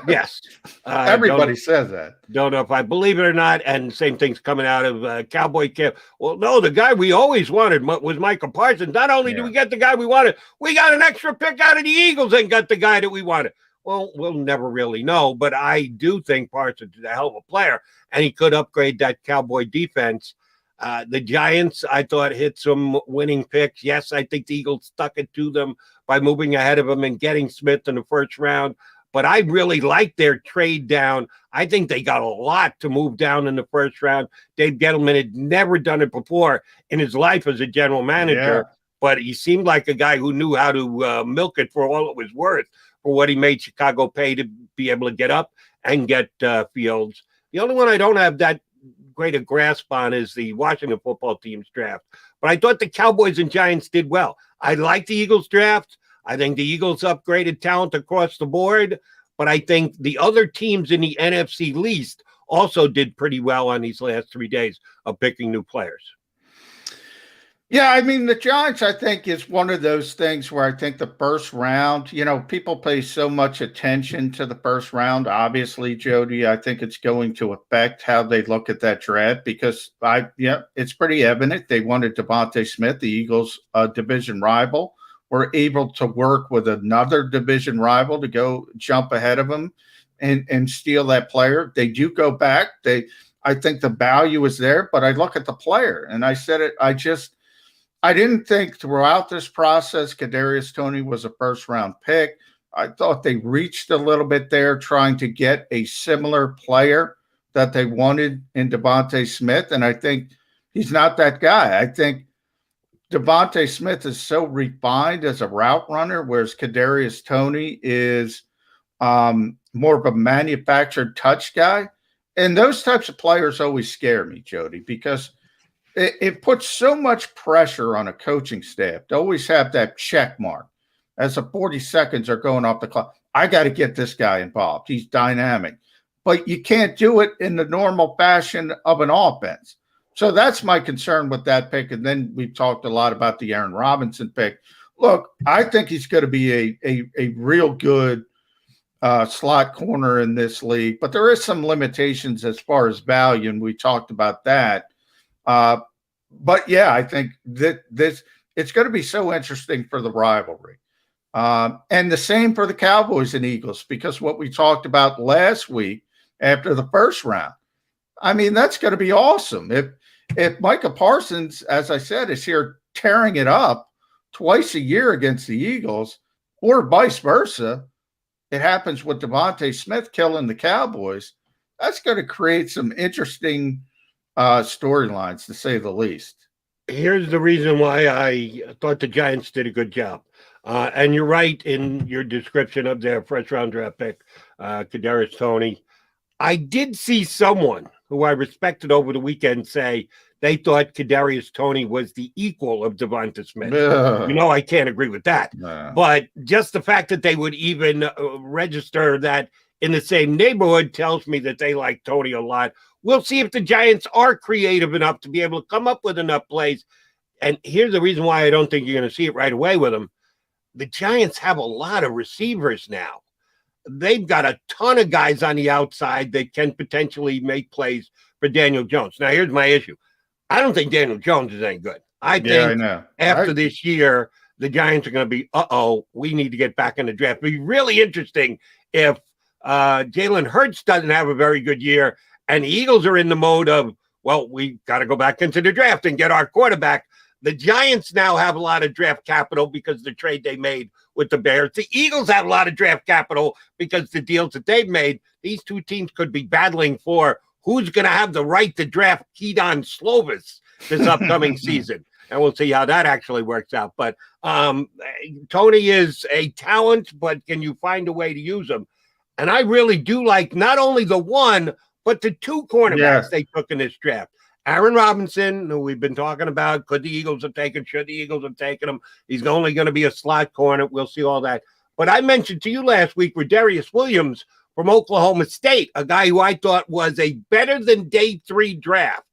Speaker 1: Yes.
Speaker 2: Everybody says that.
Speaker 1: Don't know if I believe it or not, and same thing's coming out of Cowboy camp. Well, no, the guy we always wanted was Michael Parsons. Not only did we get the guy we wanted, we got an extra pick out of the Eagles and got the guy that we wanted. Well, we'll never really know, but I do think Parsons is a hell of a player, and he could upgrade that Cowboy defense. The Giants, I thought, hit some winning picks. Yes, I think the Eagles stuck it to them by moving ahead of them and getting Smith in the first round. But I really like their trade down. I think they got a lot to move down in the first round. Dave Gettleman had never done it before in his life as a general manager, but he seemed like a guy who knew how to milk it for all it was worth for what he made Chicago pay to be able to get up and get Fields. The only one I don't have that great a grasp on is the Washington football team's draft. But I thought the Cowboys and Giants did well. I like the Eagles draft. I think the Eagles upgraded talent across the board, but I think the other teams in the NFC least also did pretty well on these last 3 days of picking new players.
Speaker 2: Yeah, I mean, the Giants, I think, is one of those things where I think the first round, people pay so much attention to the first round. Obviously, Jody, I think it's going to affect how they look at that draft because, it's pretty evident they wanted Devontae Smith, the Eagles' division rival, were able to work with another division rival to go jump ahead of them and steal that player. They do go back. I think the value is there, but I look at the player, and I said it, I didn't think throughout this process Kadarius Toney was a first-round pick. I thought they reached a little bit there trying to get a similar player that they wanted in Devontae Smith, and I think he's not that guy. I think Devontae Smith is so refined as a route runner, whereas Kadarius Toney is more of a manufactured touch guy. And those types of players always scare me, Jody, because it puts so much pressure on a coaching staff to always have that check mark as the 40 seconds are going off the clock. I got to get this guy involved. He's dynamic. But you can't do it in the normal fashion of an offense. So that's my concern with that pick. And then we've talked a lot about the Aaron Robinson pick. Look, I think he's going to be a real good slot corner in this league. But there is some limitations as far as value, and we talked about that. But yeah, I think that it's going to be so interesting for the rivalry. And the same for the Cowboys and Eagles, because what we talked about last week after the first round, I mean, that's going to be awesome. If Micah Parsons, as I said, is here tearing it up twice a year against the Eagles, or vice versa, it happens with Devontae Smith killing the Cowboys, that's going to create some interesting storylines, to say the least.
Speaker 1: Here's the reason why I thought the Giants did a good job. And you're right in your description of their first-round draft pick, Kadarius Toney. I did see someone who I respected over the weekend say they thought Kadarius Toney was the equal of Devonta Smith. I can't agree with that. But just the fact that they would even register that in the same neighborhood tells me that they like Toney a lot. We'll see if the Giants are creative enough to be able to come up with enough plays. And here's the reason why I don't think you're going to see it right away with them. The Giants have a lot of receivers now. They've got a ton of guys on the outside that can potentially make plays for Daniel Jones. Now, here's my issue. I don't think Daniel Jones is any good. I think after this year, the Giants are going to be, we need to get back in the draft. It'd be really interesting if Jalen Hurts doesn't have a very good year and the Eagles are in the mode of, well, we got to go back into the draft and get our quarterback. The Giants now have a lot of draft capital because of the trade they made with the Bears. The Eagles have a lot of draft capital because the deals that they've made. These two teams could be battling for who's going to have the right to draft Keaton Slovis this upcoming season. And we'll see how that actually works out. But Toney is a talent, but can you find a way to use him? And I really do like not only the one, but the two cornerbacks they took in this draft. Aaron Robinson, who we've been talking about, could the Eagles have taken? Should the Eagles have taken him? He's only going to be a slot corner. We'll see all that. But I mentioned to you last week Rodarius Williams from Oklahoma State, a guy who I thought was a better than day 3 draft.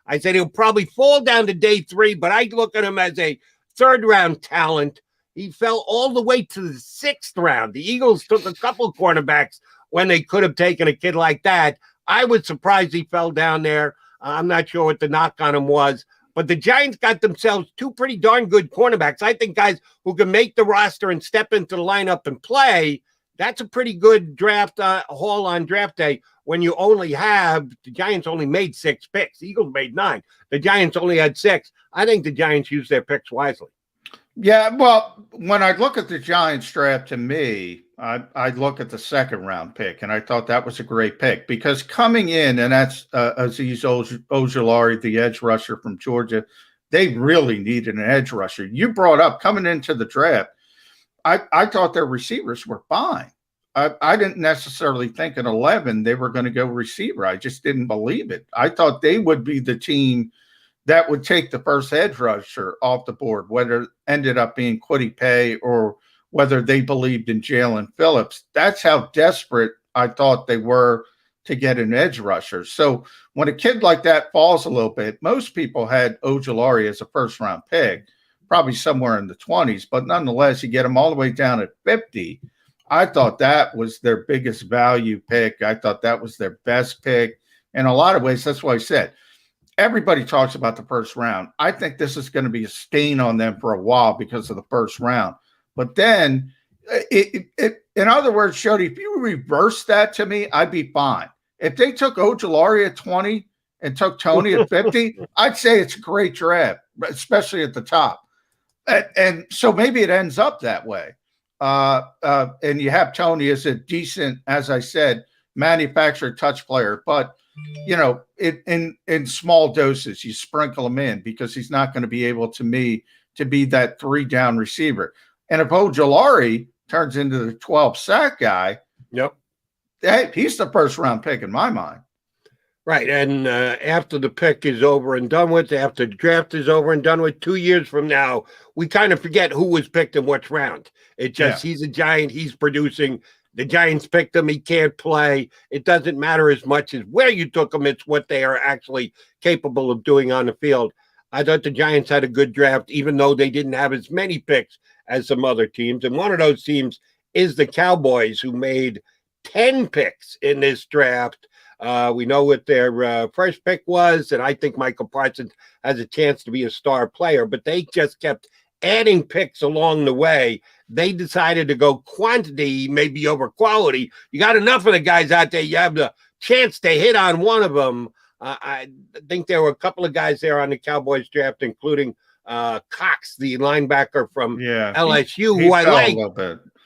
Speaker 1: I said he'll probably fall down to day 3, but I look at him as a third-round talent. He fell all the way to the 6th round. The Eagles took a couple of cornerbacks when they could have taken a kid like that. I was surprised he fell down there. I'm not sure what the knock on him was, but the Giants got themselves two pretty darn good cornerbacks. I think guys who can make the roster and step into the lineup and play. That's a pretty good draft haul on draft day when you only have the Giants only made 6 picks. The Eagles made 9. The Giants only had 6. I think the Giants used their picks wisely.
Speaker 2: Yeah, well, when I look at the Giants draft, to me, I look at the second round pick, and I thought that was a great pick because coming in, and that's Azeez Ojulari, the edge rusher from Georgia, they really needed an edge rusher. You brought up coming into the draft, I thought their receivers were fine. I didn't necessarily think at 11 they were going to go receiver. I just didn't believe it. I thought they would be the team that would take the first edge rusher off the board, whether it ended up being Kwity Paye or whether they believed in Jalen Phillips. That's how desperate I thought they were to get an edge rusher. So when a kid like that falls a little bit, most people had Ojulari as a first-round pick, probably somewhere in the 20s, but nonetheless, you get him all the way down at 50. I thought that was their biggest value pick. I thought that was their best pick. In a lot of ways, that's what I said. Everybody talks about the first round. I think this is going to be a stain on them for a while because of the first round. But then, in other words, Jody, if you reverse that to me, I'd be fine. If they took Ojulari at 20 and took Tony at 50, I'd say it's a great draft, especially at the top. And so maybe it ends up that way. And you have Tony as a decent, as I said, manufactured touch player. But, you know, in small doses, you sprinkle him in because he's not going to be able to be that 3-down receiver. And if Ojulari turns into the 12-sack guy,
Speaker 1: yep,
Speaker 2: hey, he's the first-round pick in my mind.
Speaker 1: Right, and after the pick is over and done with, after the draft is over and done with, 2 years from now, we kind of forget who was picked in which round. It just, he's a Giant, he's producing. The Giants picked him, he can't play. It doesn't matter as much as where you took him, it's what they are actually capable of doing on the field. I thought the Giants had a good draft, even though they didn't have as many picks as some other teams. And one of those teams is the Cowboys, who made 10 picks in this draft. We know what their first pick was, and I think Michael Parsons has a chance to be a star player, but they just kept adding picks along the way. They decided to go quantity maybe over quality. You got enough of the guys out there, you have the chance to hit on one of them. I think there were a couple of guys there on the Cowboys draft, including Cox, the linebacker from LSU, who I like.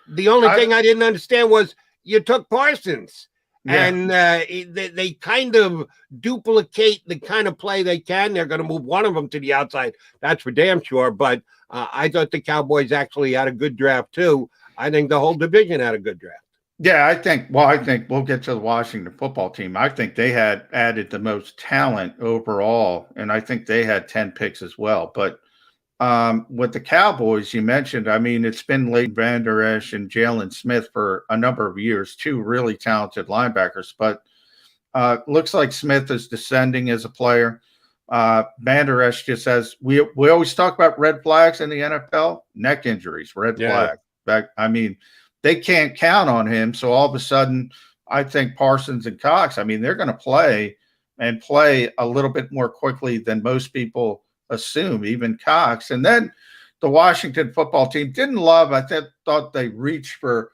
Speaker 1: The only thing I didn't understand was you took Parsons. And they kind of duplicate the kind of play they can. They're going to move one of them to the outside. That's for damn sure. But I thought the Cowboys actually had a good draft, too. I think the whole division had a good draft.
Speaker 2: Yeah, I think we'll get to the Washington football team. I think they had added the most talent overall, and I think they had 10 picks as well. But with the Cowboys, you mentioned, I mean, it's been Leighton Vander Esch and Jalen Smith for a number of years, 2 really talented linebackers. But looks like Smith is descending as a player. Vander Esch just has we always talk about red flags in the NFL, neck injuries, red flag. I mean, they can't count on him. So all of a sudden, I think Parsons and Cox, I mean, they're going to play a little bit more quickly than most people assume, even Cox. And then the Washington football team didn't love, thought they reached for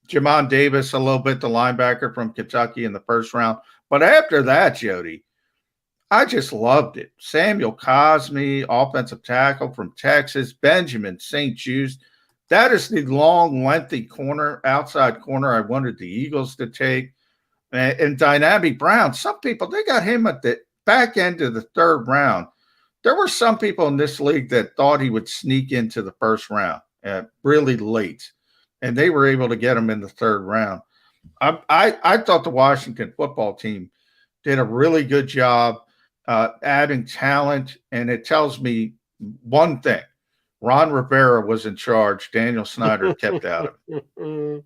Speaker 2: Jamon Davis a little bit, the linebacker from Kentucky in the first round. But after that, Jody, I just loved it. Samuel Cosme, offensive tackle from Texas, Benjamin St. Juste. That is the long, lengthy corner, outside corner I wanted the Eagles to take. And Dynamic Brown, some people, they got him at the back end of the 3rd round. There were some people in this league that thought he would sneak into the first round really late, and they were able to get him in the 3rd round. I thought the Washington football team did a really good job adding talent, and it tells me one thing. Ron Rivera was in charge. Daniel Snyder kept out of it.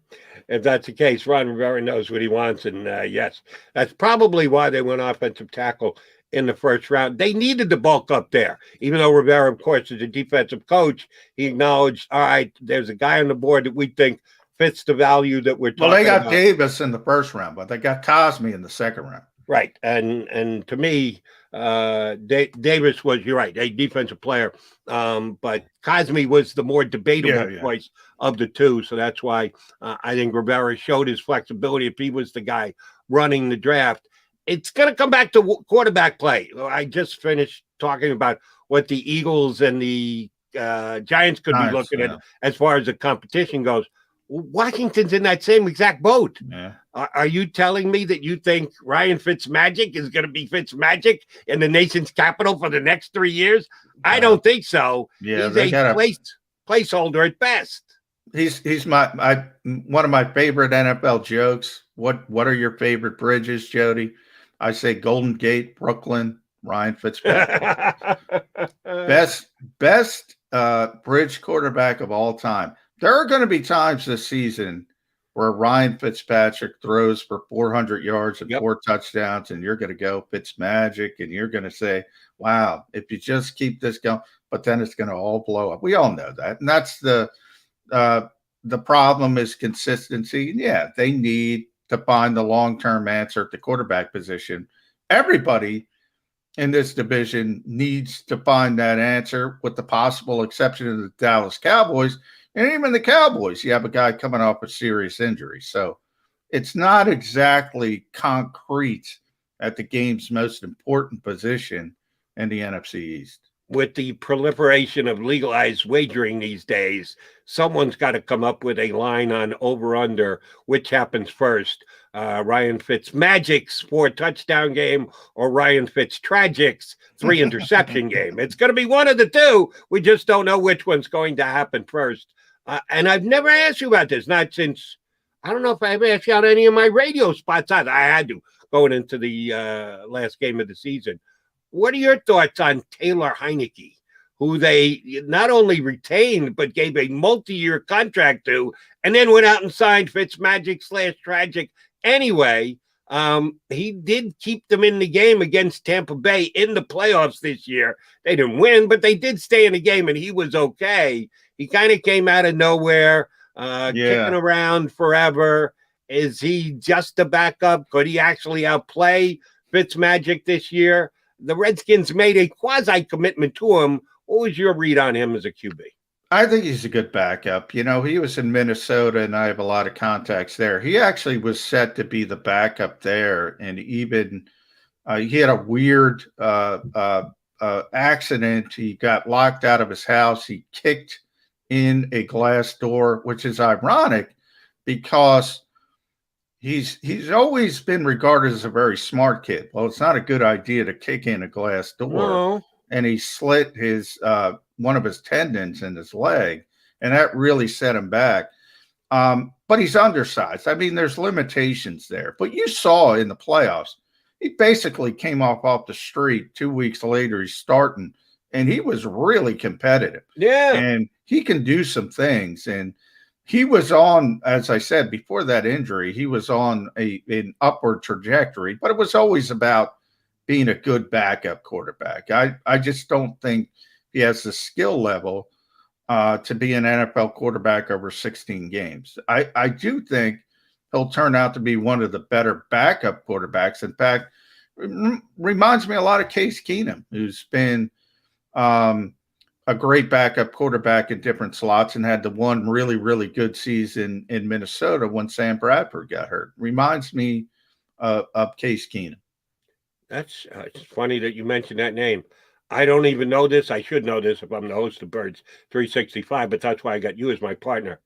Speaker 1: If that's the case, Ron Rivera knows what he wants, and yes, that's probably why they went offensive tackle in the first round. They needed to bulk up there. Even though Rivera, of course, is a defensive coach, he acknowledged, all right, there's a guy on the board that we think fits the value that we're talking about.
Speaker 2: Well, they got Davis in the first round, but they got Cosme in the second round.
Speaker 1: Right. And to me, Davis was, you're right, a defensive player. But Cosme was the more debatable choice of the two. So that's why I think Rivera showed his flexibility. If he was the guy running the draft, it's going to come back to quarterback play. I just finished talking about what the Eagles and the Giants could be looking at as far as the competition goes. Washington's in that same exact boat.
Speaker 2: Yeah.
Speaker 1: Are you telling me that you think Ryan Fitzmagic is going to be Fitzmagic in the nation's capital for the next 3 years? I don't think so.
Speaker 2: Yeah,
Speaker 1: he's a placeholder at best.
Speaker 2: He's my one of my favorite NFL jokes. What are your favorite bridges, Jody? I say Golden Gate, Brooklyn, Ryan Fitzpatrick. best bridge quarterback of all time. There are going to be times this season where Ryan Fitzpatrick throws for 400 yards and 4 touchdowns, and you're going to go Fitzmagic, and you're going to say, wow, if you just keep this going, but then it's going to all blow up. We all know that. And that's the problem is consistency. And yeah, they need to find the long-term answer at the quarterback position. Everybody in this division needs to find that answer, with the possible exception of the Dallas Cowboys. And even the Cowboys, you have a guy coming off a serious injury. So it's not exactly concrete at the game's most important position in the NFC East.
Speaker 1: With the proliferation of legalized wagering these days, someone's got to come up with a line on over-under, which happens first. Ryan Fitzmagic's 4-touchdown game or Ryan Fitztragic's 3-interception game. It's going to be one of the two. We just don't know which one's going to happen first. And I've never asked you about this, not since, I don't know if I've asked you on any of my radio spots. I had to going into the last game of the season. What are your thoughts on Taylor Heineke, who they not only retained, but gave a multi-year contract to, and then went out and signed Fitzmagic/Tragic anyway? He did keep them in the game against Tampa Bay in the playoffs this year. They didn't win, but they did stay in the game, and he was okay. He kind of came out of nowhere, kicking around forever. Is he just a backup? Could he actually outplay Fitzmagic this year? The Redskins made a quasi-commitment to him. What was your read on him as a QB?
Speaker 2: I think he's a good backup. You know, he was in Minnesota, and I have a lot of contacts there. He actually was set to be the backup there, and even he had a weird accident. He got locked out of his house. He kicked in a glass door, which is ironic because he's always been regarded as a very smart kid. Well, it's not a good idea to kick in a glass door.
Speaker 1: No.
Speaker 2: And he slit his one of his tendons in his leg, and that really set him back. But he's undersized. I mean, there's limitations there. But you saw in the playoffs, he basically came off the street. 2 weeks later, he's starting, and he was really competitive.
Speaker 1: Yeah.
Speaker 2: And he can do some things. And he was on, as I said, before that injury, he was on an upward trajectory, but it was always about being a good backup quarterback. I just don't think he has the skill level to be an NFL quarterback over 16 games. I do think he'll turn out to be one of the better backup quarterbacks. In fact, reminds me a lot of Case Keenum, who's been a great backup quarterback in different slots and had the one really, really good season in Minnesota when Sam Bradford got hurt. Reminds me of Case Keenum.
Speaker 1: That's it's funny that you mentioned that name. I don't even know this. I should know this if I'm the host of Birds 365, but that's why I got you as my partner.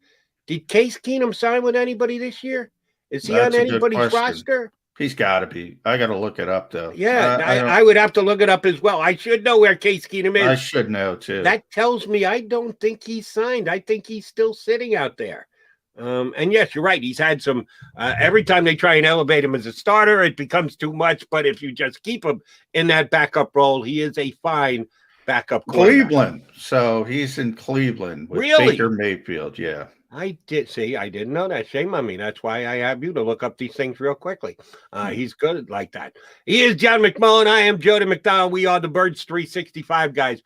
Speaker 1: Did Case Keenum sign with anybody this year? Is he on anybody's roster?
Speaker 2: He's got to be. I got to look it up, though.
Speaker 1: Yeah, I would have to look it up as well. I should know where Case Keenum is.
Speaker 2: I should know, too.
Speaker 1: That tells me I don't think he's signed. I think he's still sitting out there. And yes, you're right. He's had some, every time they try and elevate him as a starter, it becomes too much. But if you just keep him in that backup role, he is a fine backup
Speaker 2: Cleveland. So he's in Cleveland with Baker Mayfield. Yeah.
Speaker 1: I didn't know that. Shame on me. That's why I have you to look up these things real quickly. He's good like that. He is John McMullen. I am Jody McDonald. We are the Birds 365 guys.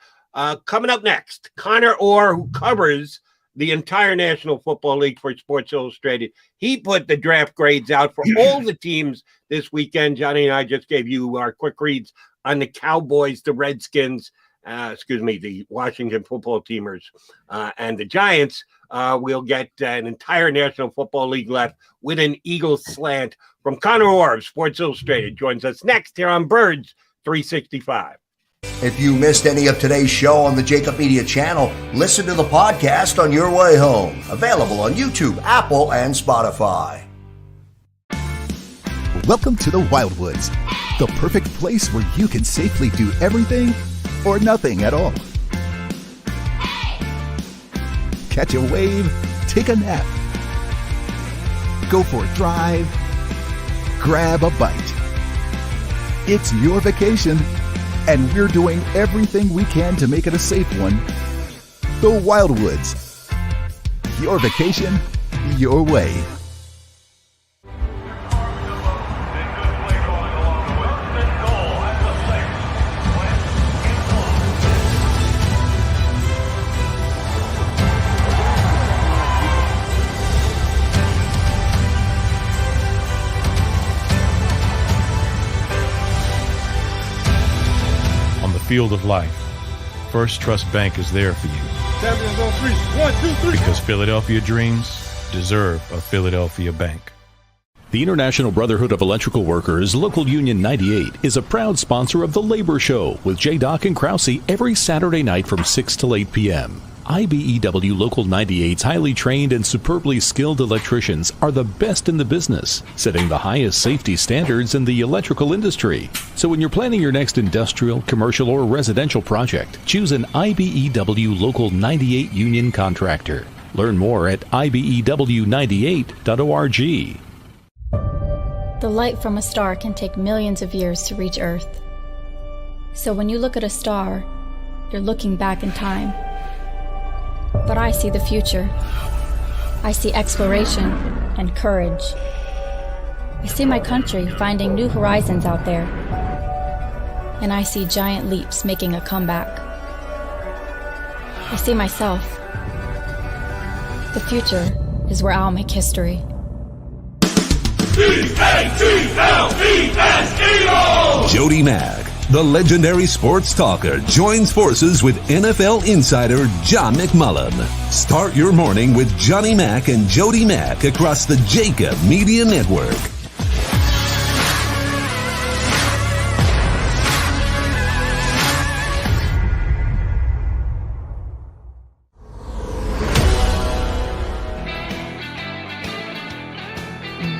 Speaker 1: Coming up next, Conor Orr, who covers the entire National Football League for Sports Illustrated. He put the draft grades out for all the teams this weekend. Johnny and I just gave you our quick reads on the Cowboys, the Redskins, the Washington football teamers, and the Giants. We'll get an entire National Football League left with an Eagles slant from Conor of Sports Illustrated. Joins us next here on Birds 365.
Speaker 3: If you missed any of today's show on the JAKIB Media channel, listen to the podcast on your way home. Available on YouTube, Apple, and Spotify.
Speaker 4: Welcome to the Wildwoods, the perfect place where you can safely do everything or nothing at all. Catch a wave, take a nap, go for a drive, grab a bite. It's your vacation, and we're doing everything we can to make it a safe one. The Wildwoods. Your vacation, your way.
Speaker 5: Field of life, First Trust Bank is there for you.
Speaker 10: Champions on three. 1, 2, 3.
Speaker 5: Because Philadelphia dreams deserve a Philadelphia bank.
Speaker 7: The International Brotherhood of Electrical Workers, Local Union 98, is a proud sponsor of The Labor Show with J. and Krause every Saturday night from 6 till 8 p.m. IBEW Local 98's highly trained and superbly skilled electricians are the best in the business, setting the highest safety standards in the electrical industry. So when you're planning your next industrial, commercial, or residential project, choose an IBEW Local 98 union contractor. Learn more at ibew98.org.
Speaker 8: The light from a star can take millions of years to reach Earth. So when you look at a star, you're looking back in time. But I see the future. I see exploration and courage. I see my country finding new horizons out there. And I see giant leaps making a comeback. I see myself. The future is where I'll make history.
Speaker 9: Jody Mack, the legendary sports talker, joins forces with NFL insider John McMullen. Start your morning with Johnny Mack and Jody Mack across the JAKIB Media Network.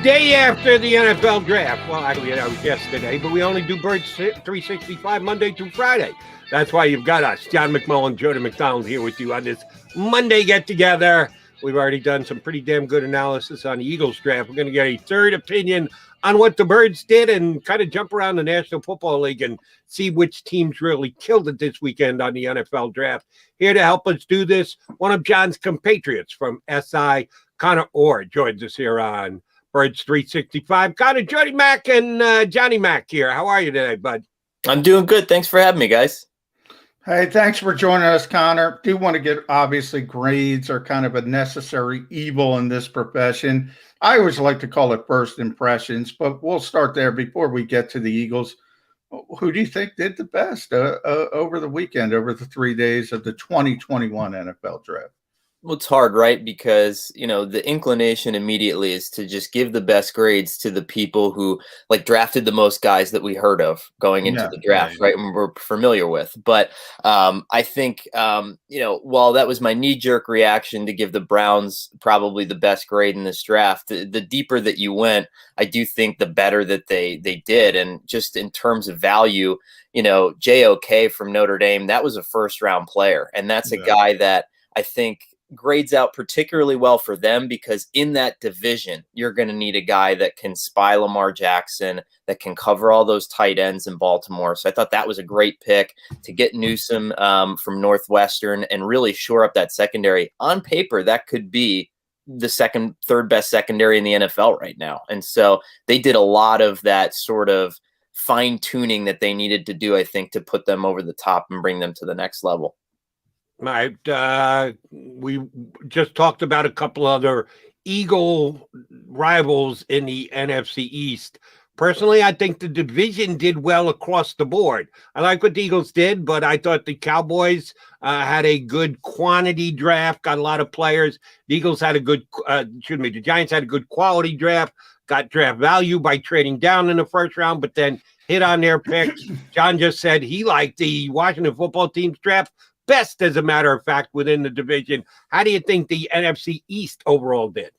Speaker 1: Day after the NFL draft. Well, actually, that was yesterday, but we only do Birds 365 Monday through Friday. That's why you've got us, John McMullen, Jody McDonald, here with you on this Monday get-together. We've already done some pretty damn good analysis on the Eagles draft. We're going to get a third opinion on what the Birds did and kind of jump around the National Football League and see which teams really killed it this weekend on the NFL draft. Here to help us do this, one of John's compatriots from SI, Conor joins us here on Birds 365. Conor, Jody Mack, and Johnny Mack here. How are you today, bud?
Speaker 11: I'm doing good. Thanks for having me, guys.
Speaker 2: Hey, thanks for joining us, Conor. Do want to get, obviously, grades are kind of a necessary evil in this profession. I always like to call it first impressions, but we'll start there before we get to the Eagles. Who do you think did the best over the weekend, over the 3 days of the 2021 NFL draft?
Speaker 11: Well, it's hard, right? Because, the inclination immediately is to just give the best grades to the people who drafted the most guys that we heard of going into the draft, right? And we're familiar with. But I think, while that was my knee-jerk reaction to give the Browns probably the best grade in this draft, the deeper that you went, I do think the better that they did. And just in terms of value, JOK from Notre Dame, that was a first-round player. And that's a guy that I think grades out particularly well for them, because in that division, you're going to need a guy that can spy Lamar Jackson, that can cover all those tight ends in Baltimore. So I thought that was a great pick to get Newsome from Northwestern and really shore up that secondary. On paper, that could be the third best secondary in the NFL right now. And so they did a lot of that sort of fine tuning that they needed to do, I think, to put them over the top and bring them to the next level.
Speaker 1: Right. We just talked about a couple other Eagle rivals in the NFC East. Personally, I think the division did well across the board. I like what the Eagles did, but I thought the Cowboys had a good quantity draft, got a lot of players. The Eagles had a good, the Giants had a good quality draft, got draft value by trading down in the first round, but then hit on their picks. John just said he liked the Washington football team's draft best, as a matter of fact, within the division. How do you think the NFC East overall did?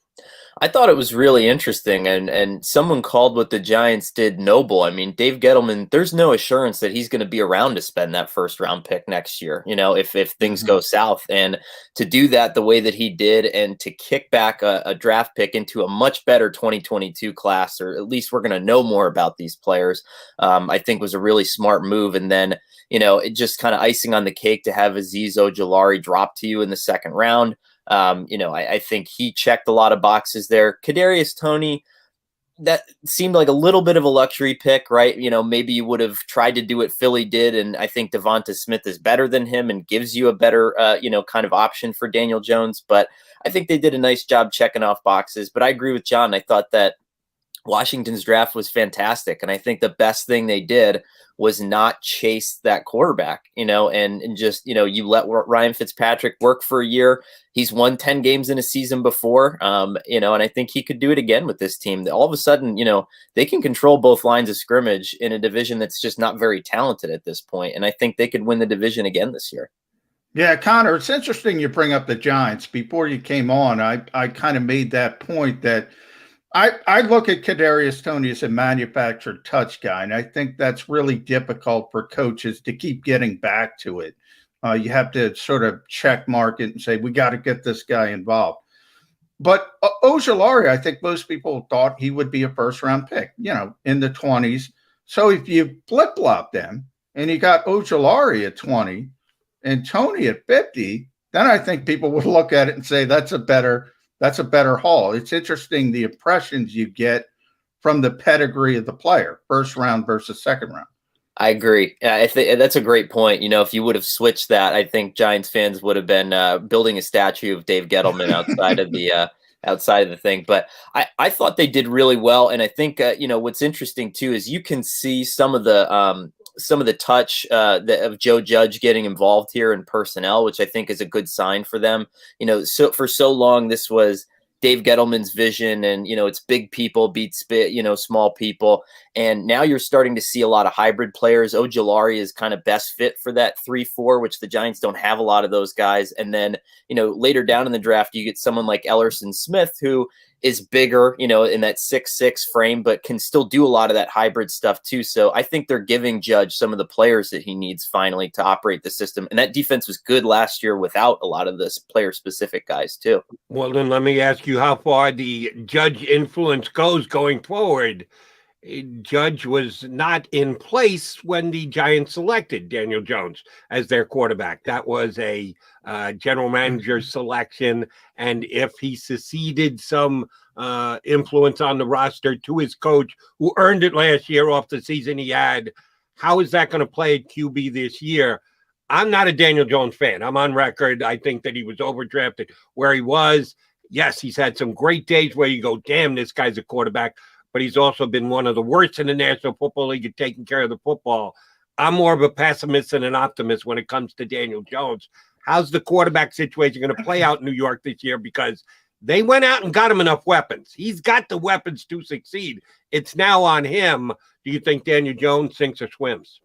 Speaker 11: I thought it was really interesting, and someone called what the Giants did noble. I mean, Dave Gettleman, there's no assurance that he's going to be around to spend that first round pick next year, if things go south. And to do that the way that he did, and to kick back a draft pick into a much better 2022 class, or at least we're going to know more about these players, I think was a really smart move. And then, it just kind of icing on the cake to have Azeez Ojulari drop to you in the second round. I think he checked a lot of boxes there. Kadarius Toney, that seemed like a little bit of a luxury pick, right? Maybe you would have tried to do what Philly did, and I think Devonta Smith is better than him and gives you a better, kind of option for Daniel Jones. But I think they did a nice job checking off boxes. But I agree with John. I thought that Washington's draft was fantastic, and I think the best thing they did was not chase that quarterback, and just, you let Ryan Fitzpatrick work for a year. He's won 10 games in a season before, and I think he could do it again with this team. All of a sudden, they can control both lines of scrimmage in a division that's just not very talented at this point. And I think they could win the division again this year.
Speaker 2: Yeah, Conor, it's interesting you bring up the Giants. Before you came on, I kind of made that point that I look at Kadarius Toney as a manufactured touch guy, and I think that's really difficult for coaches to keep getting back to it. You have to sort of check mark it and say, we got to get this guy involved. But Ojulari, I think most people thought he would be a first-round pick, in the 20s. So if you flip-flop them and you got Ojulari at 20 and Toney at 50, then I think people would look at it and say that's a better haul. It's interesting the impressions you get from the pedigree of the player, first round versus second round.
Speaker 11: I agree. I think that's a great point. If you would have switched that, I think Giants fans would have been building a statue of Dave Gettleman outside of the thing. But I thought they did really well, and I think what's interesting too is you can see some of the touch of Joe Judge getting involved here in personnel, which I think is a good sign for them. So for so long, this was Dave Gettleman's vision, and it's big people beat small people, and now you're starting to see a lot of hybrid players. Ojulari is kind of best fit for that 3-4, which the Giants don't have a lot of those guys. And then later down in the draft, you get someone like Ellerson Smith, who is bigger, in that 6'6" frame, but can still do a lot of that hybrid stuff too. So I think they're giving Judge some of the players that he needs finally to operate the system. And that defense was good last year without a lot of this player-specific guys too.
Speaker 1: Well, then let me ask you how far the Judge influence goes going forward. Judge was not in place when the Giants selected Daniel Jones as their quarterback. That was a general manager selection. And if he seceded some influence on the roster to his coach, who earned it last year off the season he had, how is that going to play at QB this year? I'm not a Daniel Jones fan. I'm on record. I think that he was overdrafted where he was. Yes, he's had some great days where you go, damn, this guy's a quarterback. But he's also been one of the worst in the National Football League at taking care of the football. I'm more of a pessimist than an optimist when it comes to Daniel Jones. How's the quarterback situation going to play out in New York this year? Because they went out and got him enough weapons. He's got the weapons to succeed. It's now on him. Do you think Daniel Jones sinks or swims?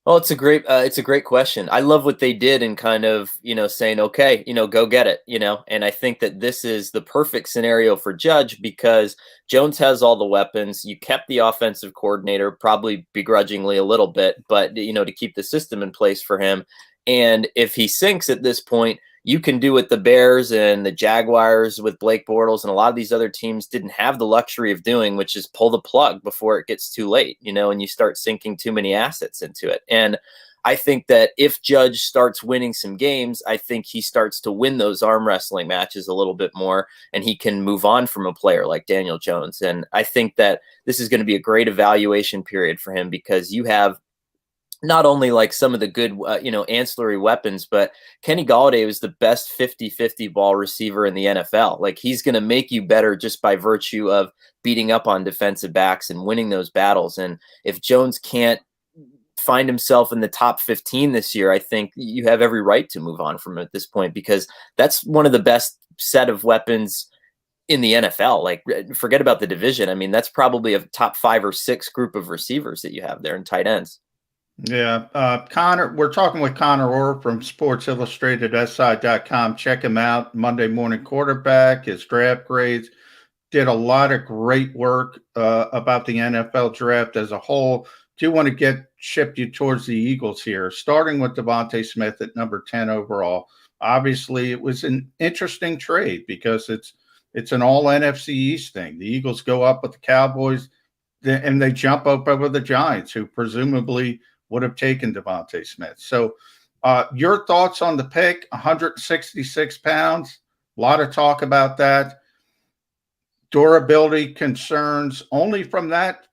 Speaker 11: Well, it's a great question. I love what they did in kind of, saying, okay, go get it, and I think that this is the perfect scenario for Judge because Jones has all the weapons. You kept the offensive coordinator, probably begrudgingly a little bit, but, to keep the system in place for him. And if he sinks at this point, you can do what the Bears and the Jaguars with Blake Bortles and a lot of these other teams didn't have the luxury of doing, which is pull the plug before it gets too late, and you start sinking too many assets into it. And I think that if Judge starts winning some games, I think he starts to win those arm wrestling matches a little bit more, and he can move on from a player like Daniel Jones. And I think that this is going to be a great evaluation period for him because you have not only like some of the good, ancillary weapons, but Kenny Galladay was the best 50-50 ball receiver in the NFL. Like, he's going to make you better just by virtue of beating up on defensive backs and winning those battles. And if Jones can't find himself in the top 15 this year, I think you have every right to move on from him at this point, because that's one of the best set of weapons in the NFL. Like, forget about the division. I mean, that's probably a top 5 or 6 group of receivers that you have there in tight ends.
Speaker 2: Yeah. Conor, we're talking with Conor Orr from Sports Illustrated SI.com. Check him out. Monday Morning Quarterback, his draft grades. Did a lot of great work about the NFL draft as a whole. Do want to shift you towards the Eagles here, starting with Devontae Smith at number 10 overall. Obviously, it was an interesting trade because it's an all NFC East thing. The Eagles go up with the Cowboys, and they jump up over the Giants, who presumably would have taken Devontae Smith. So your thoughts on the pick, 166 pounds, a lot of talk about that. Durability concerns only from that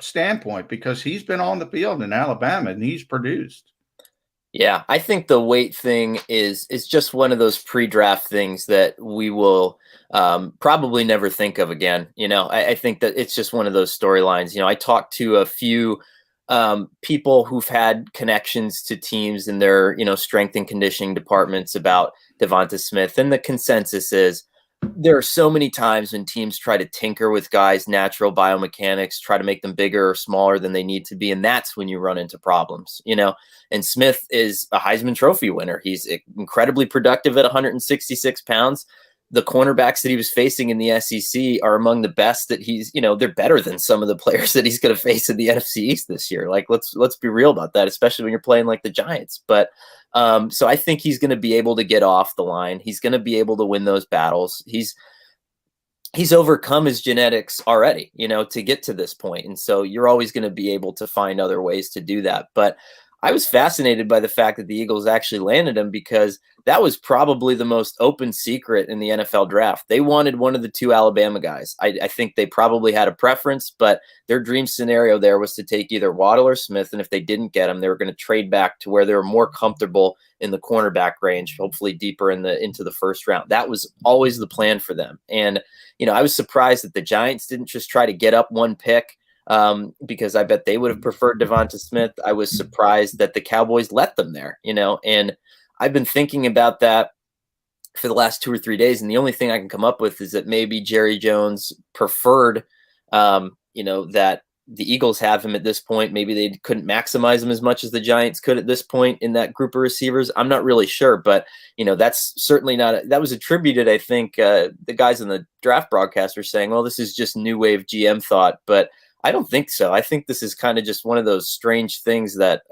Speaker 2: standpoint, because he's been on the field in Alabama and he's produced.
Speaker 11: Yeah, I think the weight thing is just one of those pre-draft things that we will probably never think of again. I think that it's just one of those storylines. I talked to a few people who've had connections to teams in their, strength and conditioning departments about Devonta Smith. And the consensus is there are so many times when teams try to tinker with guys' natural biomechanics, try to make them bigger or smaller than they need to be. And that's when you run into problems, and Smith is a Heisman Trophy winner. He's incredibly productive at 166 pounds. The cornerbacks that he was facing in the SEC are among the best that he's, they're better than some of the players that he's going to face in the NFC East this year. Like, let's be real about that, especially when you're playing like the Giants. But so I think he's going to be able to get off the line. He's going to be able to win those battles. He's overcome his genetics already, to get to this point. And so you're always going to be able to find other ways to do that. But I was fascinated by the fact that the Eagles actually landed him, because that was probably the most open secret in the NFL draft. They wanted one of the 2 Alabama guys. I think they probably had a preference, but their dream scenario there was to take either Waddle or Smith. And if they didn't get him, they were going to trade back to where they were more comfortable in the cornerback range, hopefully deeper into the first round. That was always the plan for them. And, I was surprised that the Giants didn't just try to get up one pick, because I bet they would have preferred Devonta Smith. I was surprised that the Cowboys let them there, and I've been thinking about that for the last 2 or 3 days. And the only thing I can come up with is that maybe Jerry Jones preferred, that the Eagles have him at this point. Maybe they couldn't maximize him as much as the Giants could at this point in that group of receivers. I'm not really sure, but that's certainly not, that was attributed. I think the guys in the draft broadcast were saying, well, this is just new wave GM thought, but I don't think so. I think this is kind of just one of those strange things that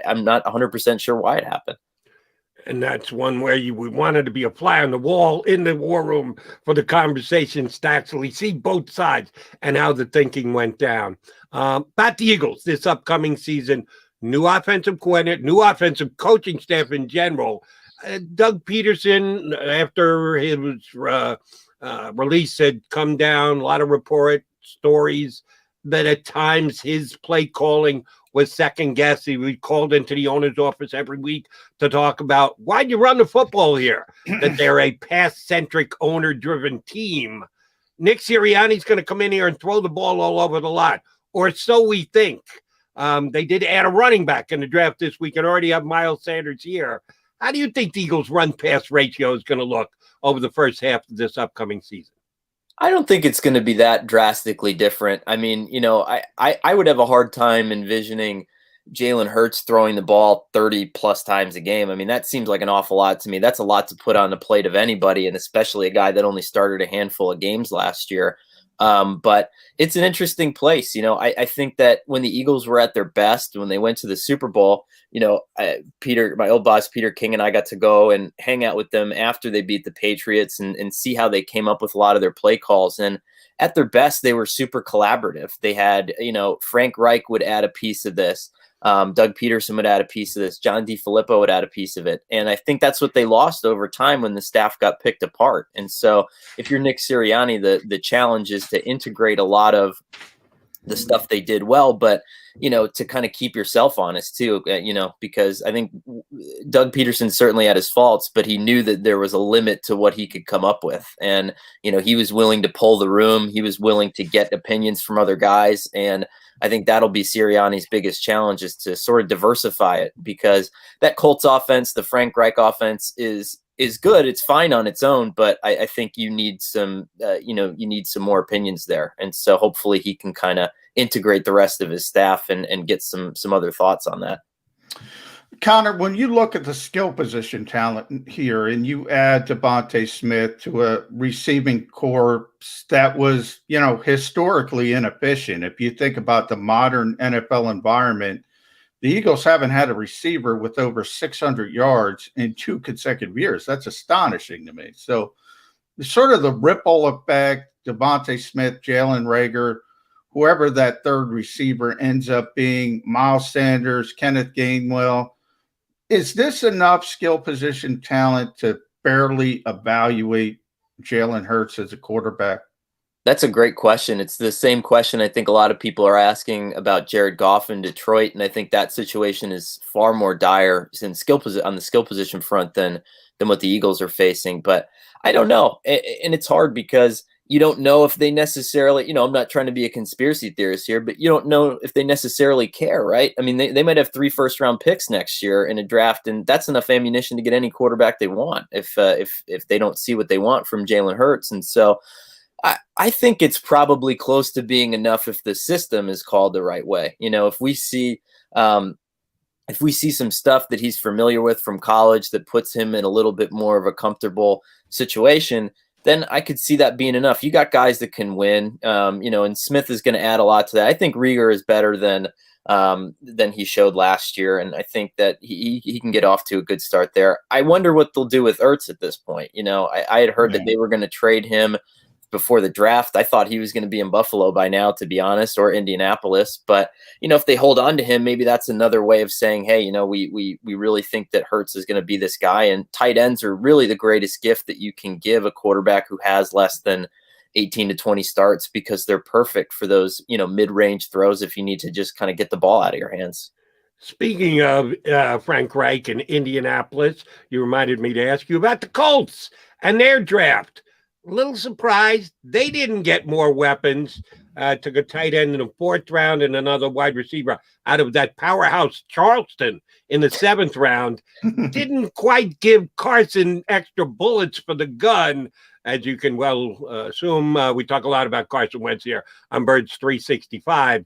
Speaker 11: I'm not 100% sure why it happened.
Speaker 1: And that's one where we wanted to be a fly on the wall in the war room for the conversations to actually see both sides and how the thinking went down. About the Eagles this upcoming season, new offensive coordinator, new offensive coaching staff in general. Doug Peterson, after his release, had come down, a lot of stories that at times his play calling was second guess. He was called into the owner's office every week to talk about, why'd you run the football here? That they're a pass-centric, owner-driven team. Nick Sirianni's going to come in here and throw the ball all over the lot, or so we think. They did add a running back in the draft this week and already have Miles Sanders here. How do you think the Eagles' run-pass ratio is going to look over the first half of this upcoming season?
Speaker 11: I don't think it's going to be that drastically different. I mean, I would have a hard time envisioning Jalen Hurts throwing the ball 30 plus times a game. I mean, that seems like an awful lot to me. That's a lot to put on the plate of anybody, and especially a guy that only started a handful of games last year. But it's an interesting place. I think that when the Eagles were at their best, when they went to the Super Bowl, Peter, my old boss, Peter King, and I got to go and hang out with them after they beat the Patriots and see how they came up with a lot of their play calls. And at their best, they were super collaborative. They had, Frank Reich would add a piece of this. Doug Peterson would add a piece of this. John DeFilippo would add a piece of it. And I think that's what they lost over time when the staff got picked apart. And so if you're Nick Sirianni, the challenge is to integrate a lot of the stuff they did well, but to kind of keep yourself honest too, because I think Doug Peterson certainly had his faults, but he knew that there was a limit to what he could come up with. And, he was willing to pull the room. He was willing to get opinions from other guys. And I think that'll be Sirianni's biggest challenge, is to sort of diversify it, because that Colts offense, the Frank Reich offense, is good. It's fine on its own, but I think you need some, you need some more opinions there. And so hopefully he can kind of integrate the rest of his staff and get some other thoughts on that.
Speaker 2: Conor, when you look at the skill position talent here and you add Devontae Smith to a receiving corps that was, historically inefficient. If you think about the modern NFL environment, the Eagles haven't had a receiver with over 600 yards in 2 consecutive years. That's astonishing to me. So sort of the ripple effect, Devontae Smith, Jalen Reagor, whoever that third receiver ends up being, Miles Sanders, Kenneth Gainwell, is this enough skill position talent to fairly evaluate Jalen Hurts as a quarterback?
Speaker 11: That's a great question. It's the same question I think a lot of people are asking about Jared Goff in Detroit, and I think that situation is far more dire on the skill position front than what the Eagles are facing. But I don't know, and it's hard because you don't know if they necessarily, I'm not trying to be a conspiracy theorist here, but you don't know if they necessarily care, right? I mean, they might have 3 first-round picks next year in a draft, and that's enough ammunition to get any quarterback they want if they don't see what they want from Jalen Hurts. And so I think it's probably close to being enough if the system is called the right way. If we see some stuff that he's familiar with from college that puts him in a little bit more of a comfortable situation, then I could see that being enough. You got guys that can win, and Smith is going to add a lot to that. I think Reagor is better than he showed last year, and I think that he can get off to a good start there. I wonder what they'll do with Ertz at this point. I had heard that they were going to trade him before the draft. I thought he was going to be in Buffalo by now, to be honest, or Indianapolis. But, if they hold on to him, maybe that's another way of saying, hey, we really think that Hurts is going to be this guy. And tight ends are really the greatest gift that you can give a quarterback who has less than 18 to 20 starts, because they're perfect for those, mid-range throws if you need to just kind of get the ball out of your hands.
Speaker 1: Speaking of Frank Reich and Indianapolis, you reminded me to ask you about the Colts and their draft. A little surprised they didn't get more weapons. Took a tight end in the 4th round and another wide receiver out of that powerhouse Charleston in the 7th round. Didn't quite give Carson extra bullets for the gun, as you can well assume. We talk a lot about Carson Wentz here on Birds 365.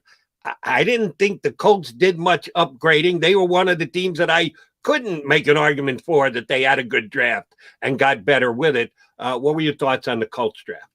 Speaker 1: I didn't think the Colts did much upgrading. They were one of the teams that I couldn't make an argument for that they had a good draft and got better with it. What were your thoughts on the Colts draft?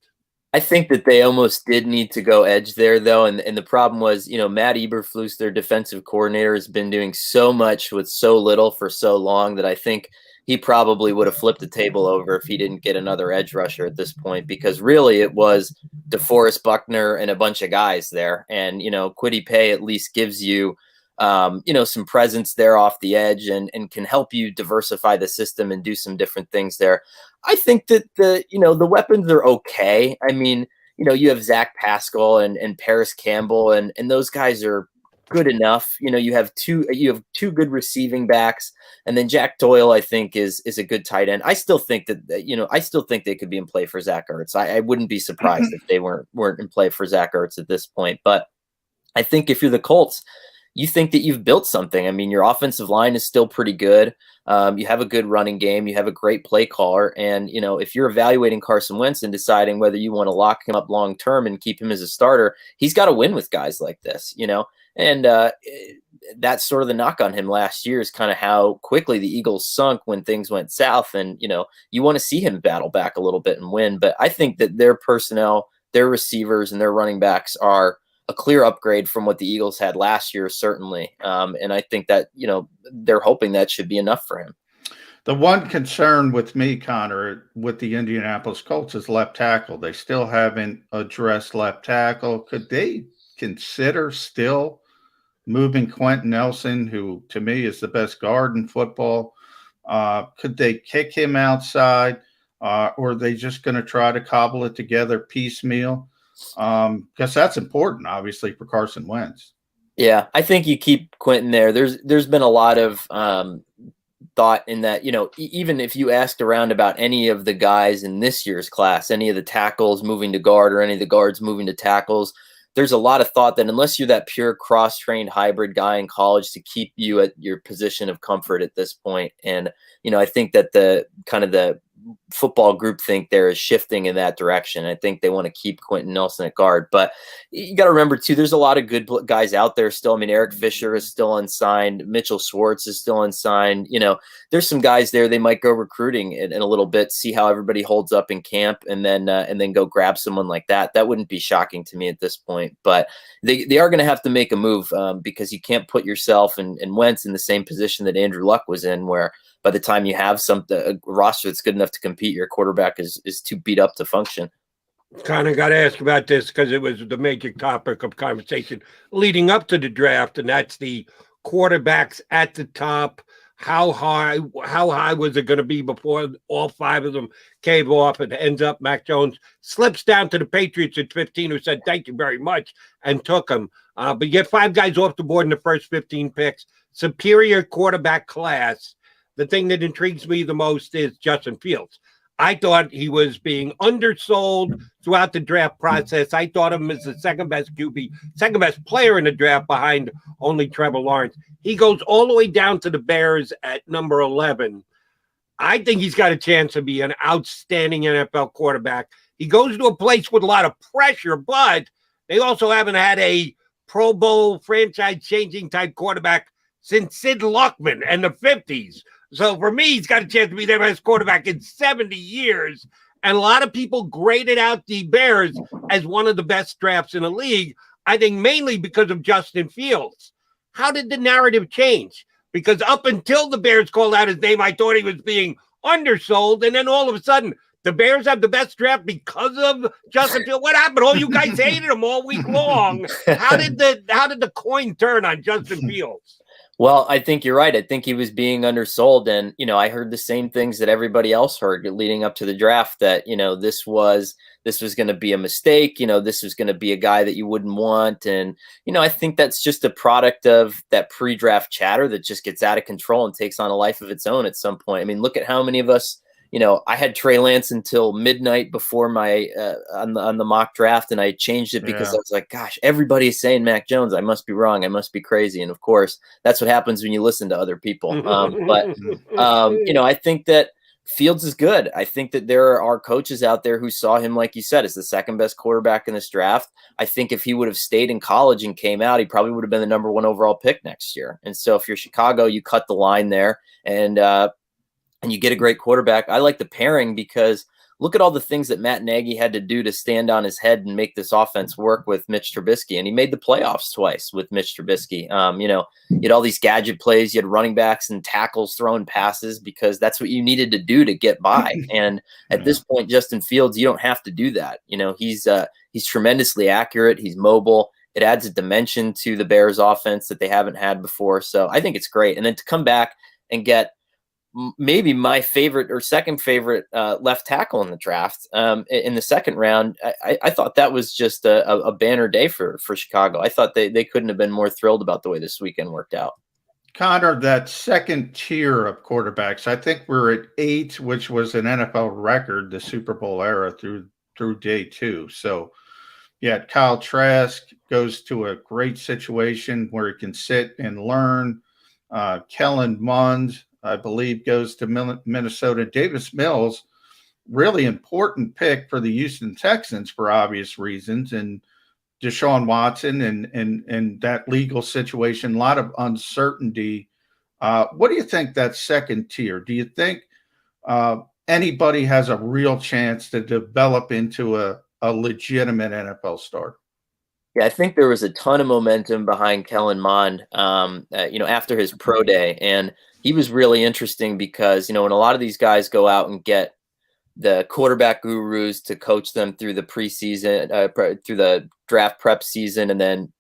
Speaker 11: I think that they almost did need to go edge there, though. And the problem was, Matt Eberflus, their defensive coordinator, has been doing so much with so little for so long that I think he probably would have flipped the table over if he didn't get another edge rusher at this point, because really it was DeForest Buckner and a bunch of guys there. And, Kwity Paye at least gives you, some presence there off the edge and can help you diversify the system and do some different things there. I think that the weapons are okay. I mean, you have Zach Pascal and Paris Campbell, and those guys are good enough. You have two good receiving backs, and then Jack Doyle, I think, is a good tight end. I still think that, I still think they could be in play for Zach Ertz. I wouldn't be surprised if they weren't in play for Zach Ertz at this point. But I think if you're the Colts, you think that you've built something. I mean, your offensive line is still pretty good. You have a good running game. You have a great play caller. And, if you're evaluating Carson Wentz and deciding whether you want to lock him up long-term and keep him as a starter, he's got to win with guys like this, And that's sort of the knock on him last year, is kind of how quickly the Eagles sunk when things went south. And, you want to see him battle back a little bit and win. But I think that their personnel, their receivers, and their running backs are a clear upgrade from what the Eagles had last year, certainly. And I think that, they're hoping that should be enough for him.
Speaker 2: The one concern with me, Conor, with the Indianapolis Colts is left tackle. They still haven't addressed left tackle. Could they consider still moving Quentin Nelson, who to me is the best guard in football? Could they kick him outside, or are they just going to try to cobble it together piecemeal? Because that's important, obviously, for Carson Wentz.
Speaker 11: Yeah, I think you keep Quentin there. There's been a lot of thought in that, even if you asked around about any of the guys in this year's class, any of the tackles moving to guard or any of the guards moving to tackles, there's a lot of thought that unless you're that pure cross-trained hybrid guy in college, to keep you at your position of comfort at this point. And, I think that the football group think there is shifting in that direction. I think they want to keep Quentin Nelson at guard, but you got to remember too, there's a lot of good guys out there still. I mean, Eric Fisher is still unsigned. Mitchell Schwartz is still unsigned. There's some guys there. They might go recruiting in a little bit, see how everybody holds up in camp, and then go grab someone like that. That wouldn't be shocking to me at this point, but they are going to have to make a move because you can't put yourself and Wentz in the same position that Andrew Luck was in, where by the time you have a roster that's good enough to compete, your quarterback is too beat up to function.
Speaker 1: Kind of got to ask about this because it was the major topic of conversation leading up to the draft, and that's the quarterbacks at the top. How high was it going to be before all 5 of them came off? And ends up Mac Jones slips down to the Patriots at 15, who said, thank you very much, and took him. But you get 5 guys off the board in the first 15 picks. Superior quarterback class. The thing that intrigues me the most is Justin Fields. I thought he was being undersold throughout the draft process. I thought of him as the second best QB, second best player in the draft behind only Trevor Lawrence. He goes all the way down to the Bears at number 11. I think he's got a chance to be an outstanding NFL quarterback. He goes to a place with a lot of pressure, but they also haven't had a Pro Bowl franchise-changing type quarterback since Sid Luckman and the 50s. So for me, he's got a chance to be their best quarterback in 70 years. And a lot of people graded out the Bears as one of the best drafts in the league, I think mainly because of Justin Fields. How did the narrative change? Because up until the Bears called out his name, I thought he was being undersold. And then all of a sudden, the Bears have the best draft because of Justin Fields. What happened? All you guys hated him all week long. How did the coin turn on Justin Fields?
Speaker 11: Well, I think you're right. I think he was being undersold. And, I heard the same things that everybody else heard leading up to the draft, that, this was going to be a mistake. This was going to be a guy that you wouldn't want. And, I think that's just a product of that pre-draft chatter that just gets out of control and takes on a life of its own at some point. I mean, look at how many of us, I had Trey Lance until midnight before my on the mock draft, and I changed it because I was like, gosh, everybody is saying Mac Jones. I must be wrong. I must be crazy. And of course, that's what happens when you listen to other people. I think that Fields is good. I think that there are coaches out there who saw him, like you said, as the second best quarterback in this draft. I think if he would have stayed in college and came out, he probably would have been the number 1 overall pick next year. And so if you're Chicago, you cut the line there and you get a great quarterback. I like the pairing because look at all the things that Matt Nagy had to do to stand on his head and make this offense work with Mitch Trubisky. And he made the playoffs twice with Mitch Trubisky. You had all these gadget plays. You had running backs and tackles throwing passes because that's what you needed to do to get by. And at this point, Justin Fields, you don't have to do that. He's tremendously accurate. He's mobile. It adds a dimension to the Bears offense that they haven't had before. So I think it's great. And then to come back and get maybe my favorite or second favorite left tackle in the draft in the second round. I thought that was just a banner day for Chicago. I thought they couldn't have been more thrilled about the way this weekend worked out.
Speaker 2: Conor, that second tier of quarterbacks, I think we're at 8, which was an NFL record, the Super Bowl era through day 2. So yeah, Kyle Trask goes to a great situation where he can sit and learn. Kellen Mond, I believe, goes to Minnesota. Davis Mills, really important pick for the Houston Texans for obvious reasons, and Deshaun Watson and that legal situation, a lot of uncertainty. What do you think that second tier? Do you think anybody has a real chance to develop into a legitimate NFL star?
Speaker 11: Yeah, I think there was a ton of momentum behind Kellen Mond, after his pro day. And he was really interesting because, when a lot of these guys go out and get the quarterback gurus to coach them through the preseason, through the draft prep season, and then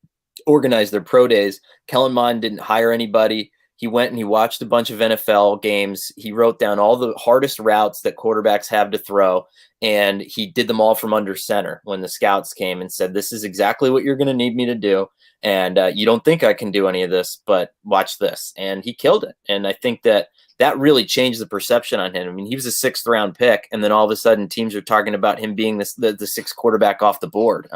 Speaker 11: organize their pro days, Kellen Mond didn't hire anybody. He went and he watched a bunch of NFL games. He wrote down all the hardest routes that quarterbacks have to throw, and he did them all from under center when the scouts came and said, this is exactly what you're going to need me to do. And you don't think I can do any of this, but watch this. And he killed it. And I think that really changed the perception on him. I mean, he was a 6th round pick, and then all of a sudden teams are talking about him being the 6th quarterback off the board.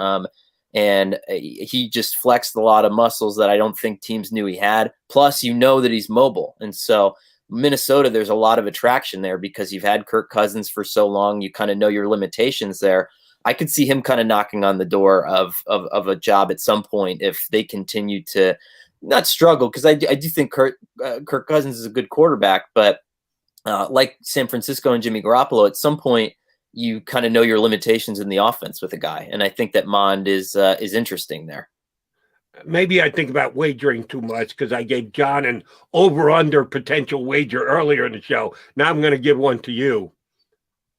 Speaker 11: And he just flexed a lot of muscles that I don't think teams knew he had. Plus, that he's mobile. And so Minnesota, there's a lot of attraction there because you've had Kirk Cousins for so long. You kind of know your limitations there. I could see him kind of knocking on the door of a job at some point if they continue to not struggle, because I do think Kirk Cousins is a good quarterback, but like San Francisco and Jimmy Garoppolo, at some point you kind of know your limitations in the offense with a guy, and I think that Mond is interesting there.
Speaker 1: Maybe I think about wagering too much because I gave John an over-under potential wager earlier in the show. Now I'm going to give one to you.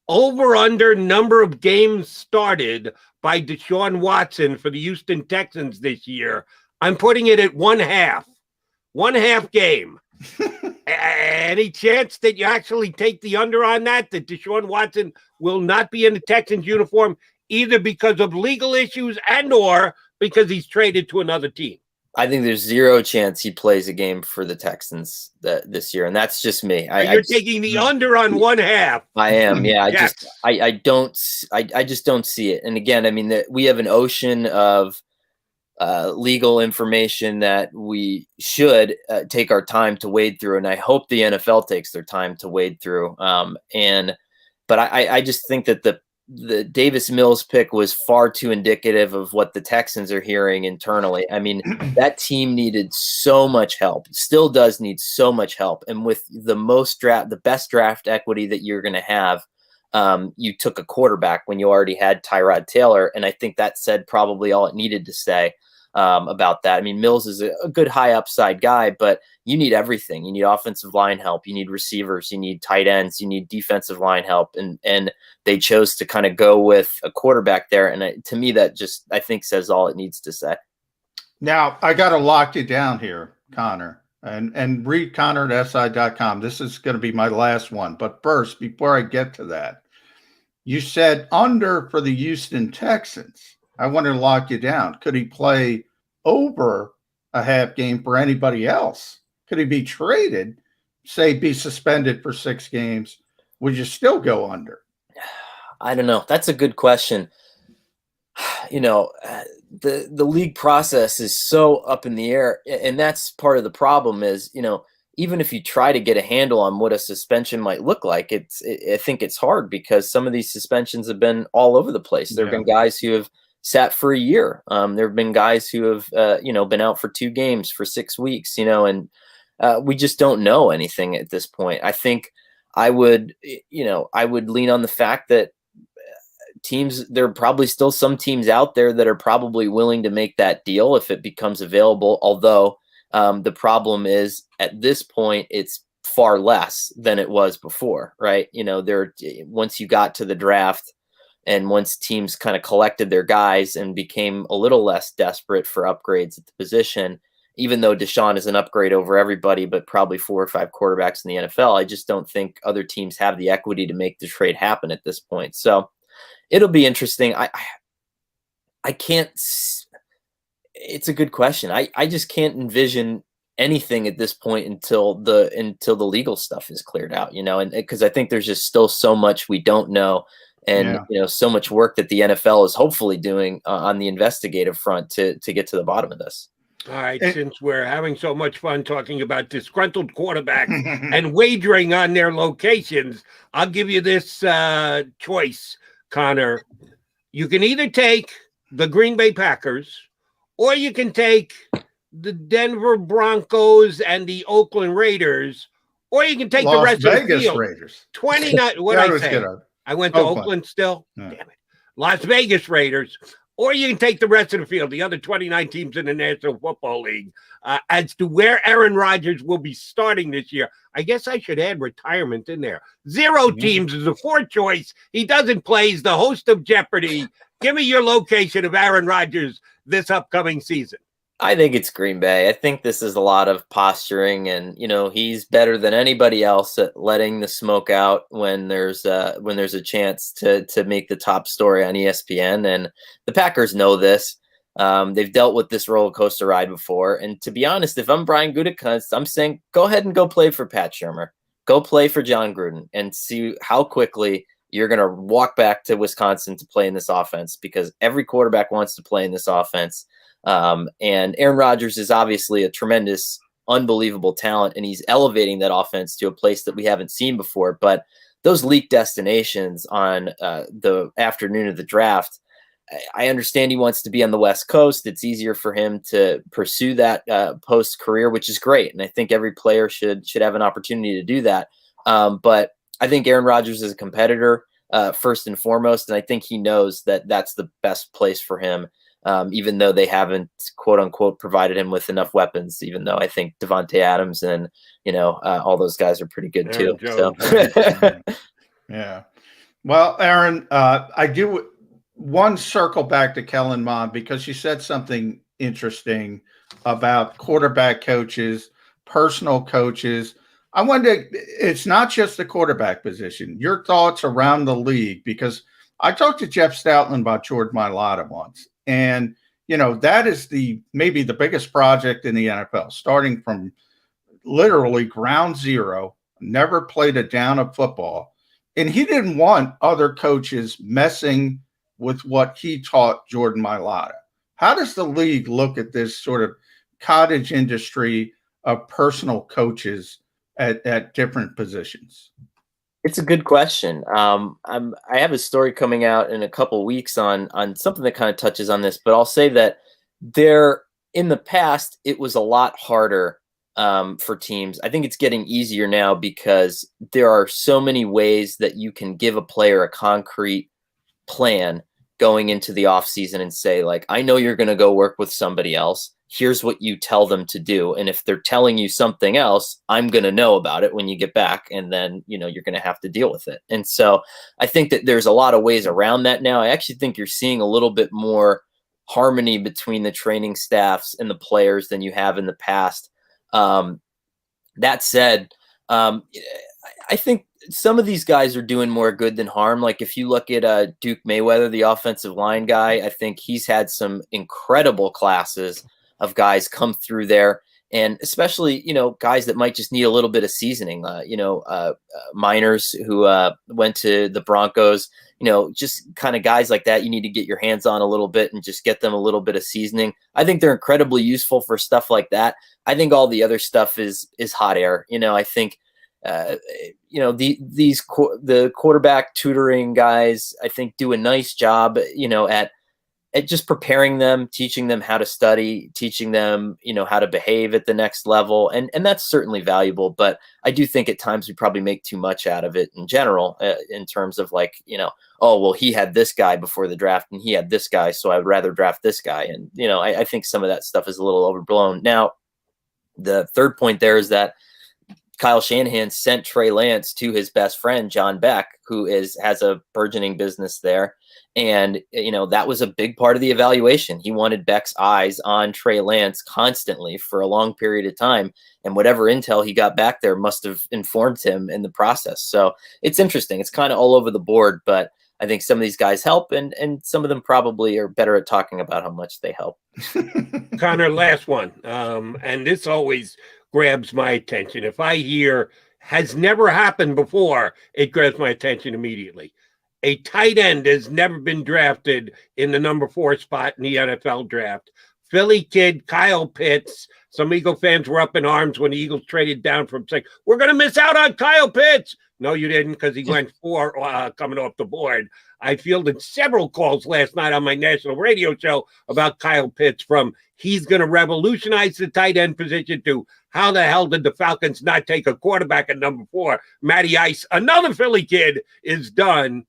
Speaker 1: Over-under number of games started by Deshaun Watson for the Houston Texans this year. I'm putting it at 1/2. 1/2 game. Any chance that you actually take the under on that Deshaun Watson will not be in the Texans uniform either because of legal issues and or because he's traded to another team?
Speaker 11: I think there's 0 chance he plays a game for the Texans this year, and that's just me.
Speaker 1: You're taking the under on 1/2.
Speaker 11: I am, yeah.
Speaker 1: Yes.
Speaker 11: I just don't see it. And again, I mean, we have an ocean of legal information that we should take our time to wade through, and I hope the NFL takes their time to wade through. But I just think that the Davis Mills pick was far too indicative of what the Texans are hearing internally. I mean, that team needed so much help, still does need so much help, and with the best draft equity that you're going to have, you took a quarterback when you already had Tyrod Taylor, and I think that said probably all it needed to say about that. I mean, Mills is a good high upside guy, but you need everything. You need offensive line help, you need receivers, you need tight ends, you need defensive line help, and they chose to kind of go with a quarterback there, and to me that just, I think, says all it needs to say.
Speaker 2: Now I got to lock you down here, Conor, and read Conor at SI.com. This is going to be my last one, but first, before I get to that, you said under for the Houston Texans. I want to lock you down. Could he play over a half game for anybody else? Could he be traded, say be suspended for 6 games? Would you still go under?
Speaker 11: I don't know. That's a good question. The league process is so up in the air, and that's part of the problem is, even if you try to get a handle on what a suspension might look like, I think it's hard because some of these suspensions have been all over the place. There have been guys who have sat for a year. There have been guys who have, been out for 2 games for 6 weeks, and we just don't know anything at this point. I think I would lean on the fact that there are probably still some teams out there that are probably willing to make that deal if it becomes available. Although the problem is at this point, it's far less than it was before, right? Once you got to the draft, and once teams kind of collected their guys and became a little less desperate for upgrades at the position, even though Deshaun is an upgrade over everybody, but probably 4 or 5 quarterbacks in the NFL, I just don't think other teams have the equity to make the trade happen at this point. So it'll be interesting. I can't, it's a good question. I just can't envision anything at this point until the legal stuff is cleared out, and because I think there's just still so much we don't know. And, so much work that the NFL is hopefully doing on the investigative front to get to the bottom of this.
Speaker 1: All right. Since we're having so much fun talking about disgruntled quarterbacks and wagering on their locations, I'll give you this choice, Conor. You can either take the Green Bay Packers or you can take the Denver Broncos and the Oakland Raiders, or you can take the rest of the field.
Speaker 2: Raiders.
Speaker 1: 29. What I say? I went to Oakland still. Yeah. Damn it. Las Vegas Raiders. Or you can take the rest of the field, the other 29 teams in the National Football League, as to where Aaron Rodgers will be starting this year. I guess I should add retirement in there. 0 teams is the 4th choice. He doesn't play. He's the host of Jeopardy. Give me your location of Aaron Rodgers this upcoming season.
Speaker 11: I think it's Green Bay. I think this is a lot of posturing, and he's better than anybody else at letting the smoke out when there's a chance to make the top story on ESPN. And the Packers know this. They've dealt with this roller coaster ride before. And to be honest, if I'm Brian Gutekunst, I'm saying go ahead and go play for Pat Shurmur, go play for John Gruden, and see how quickly you're going to walk back to Wisconsin to play in this offense, because every quarterback wants to play in this offense. And Aaron Rodgers is obviously a tremendous, unbelievable talent, and he's elevating that offense to a place that we haven't seen before. But those leaked destinations on the afternoon of the draft, I understand he wants to be on the West Coast. It's easier for him to pursue that post career, which is great. And I think every player should have an opportunity to do that. But I think Aaron Rodgers is a competitor first and foremost, and I think he knows that that's the best place for him. Even though they haven't, quote unquote, provided him with enough weapons, even though I think Devontae Adams and, all those guys are pretty good too. So.
Speaker 2: Yeah. Well, Aaron, I do one circle back to Kellen Mond, because she said something interesting about quarterback coaches, personal coaches. I wonder, it's not just the quarterback position, your thoughts around the league, because I talked to Jeff Stoutland about Jordan Mailata once. And, that is maybe the biggest project in the NFL, starting from literally ground zero, never played a down of football. And he didn't want other coaches messing with what he taught Jordan Mailata. How does the league look at this sort of cottage industry of personal coaches at different positions?
Speaker 11: It's a good question. I have a story coming out in a couple weeks on something that kind of touches on this, but I'll say that in the past, it was a lot harder for teams. I think it's getting easier now, because there are so many ways that you can give a player a concrete plan going into the offseason and say, like, I know you're going to go work with somebody else. Here's what you tell them to do. And if they're telling you something else, I'm going to know about it when you get back. And then, you're going to have to deal with it. And so I think that there's a lot of ways around that now. I actually think you're seeing a little bit more harmony between the training staffs and the players than you have in the past. That said, I think some of these guys are doing more good than harm. Like if you look at Duke Mayweather, the offensive line guy, I think he's had some incredible classes of guys come through there, and especially, guys that might just need a little bit of seasoning, minors who went to the Broncos, just kind of guys like that. You need to get your hands on a little bit and just get them a little bit of seasoning. I think they're incredibly useful for stuff like that. I think all the other stuff is hot air. I think, the quarterback tutoring guys, I think, do a nice job, at just preparing them, teaching them how to study, teaching them, how to behave at the next level. And that's certainly valuable. But I do think at times we probably make too much out of it in general, in terms of like, oh, well, he had this guy before the draft and he had this guy, so I'd rather draft this guy. And, I think some of that stuff is a little overblown. Now, the third point there is that Kyle Shanahan sent Trey Lance to his best friend, John Beck, who has a burgeoning business there. And, that was a big part of the evaluation. He wanted Beck's eyes on Trey Lance constantly for a long period of time. And whatever intel he got back there must have informed him in the process. So it's interesting. It's kind of all over the board, but I think some of these guys help, and some of them probably are better at talking about how much they help.
Speaker 1: Conor, last one. And this always grabs my attention. If I hear has never happened before, it grabs my attention immediately. A tight end has never been drafted in the number 4 spot in the NFL draft. Philly kid Kyle Pitts. Some Eagle fans were up in arms when the Eagles traded down from saying, we're going to miss out on Kyle Pitts. No, you didn't, because he went 4 coming off the board. I fielded several calls last night on my national radio show about Kyle Pitts, from he's going to revolutionize the tight end position to how the hell did the Falcons not take a quarterback at number 4? Matty Ice, another Philly kid, is done.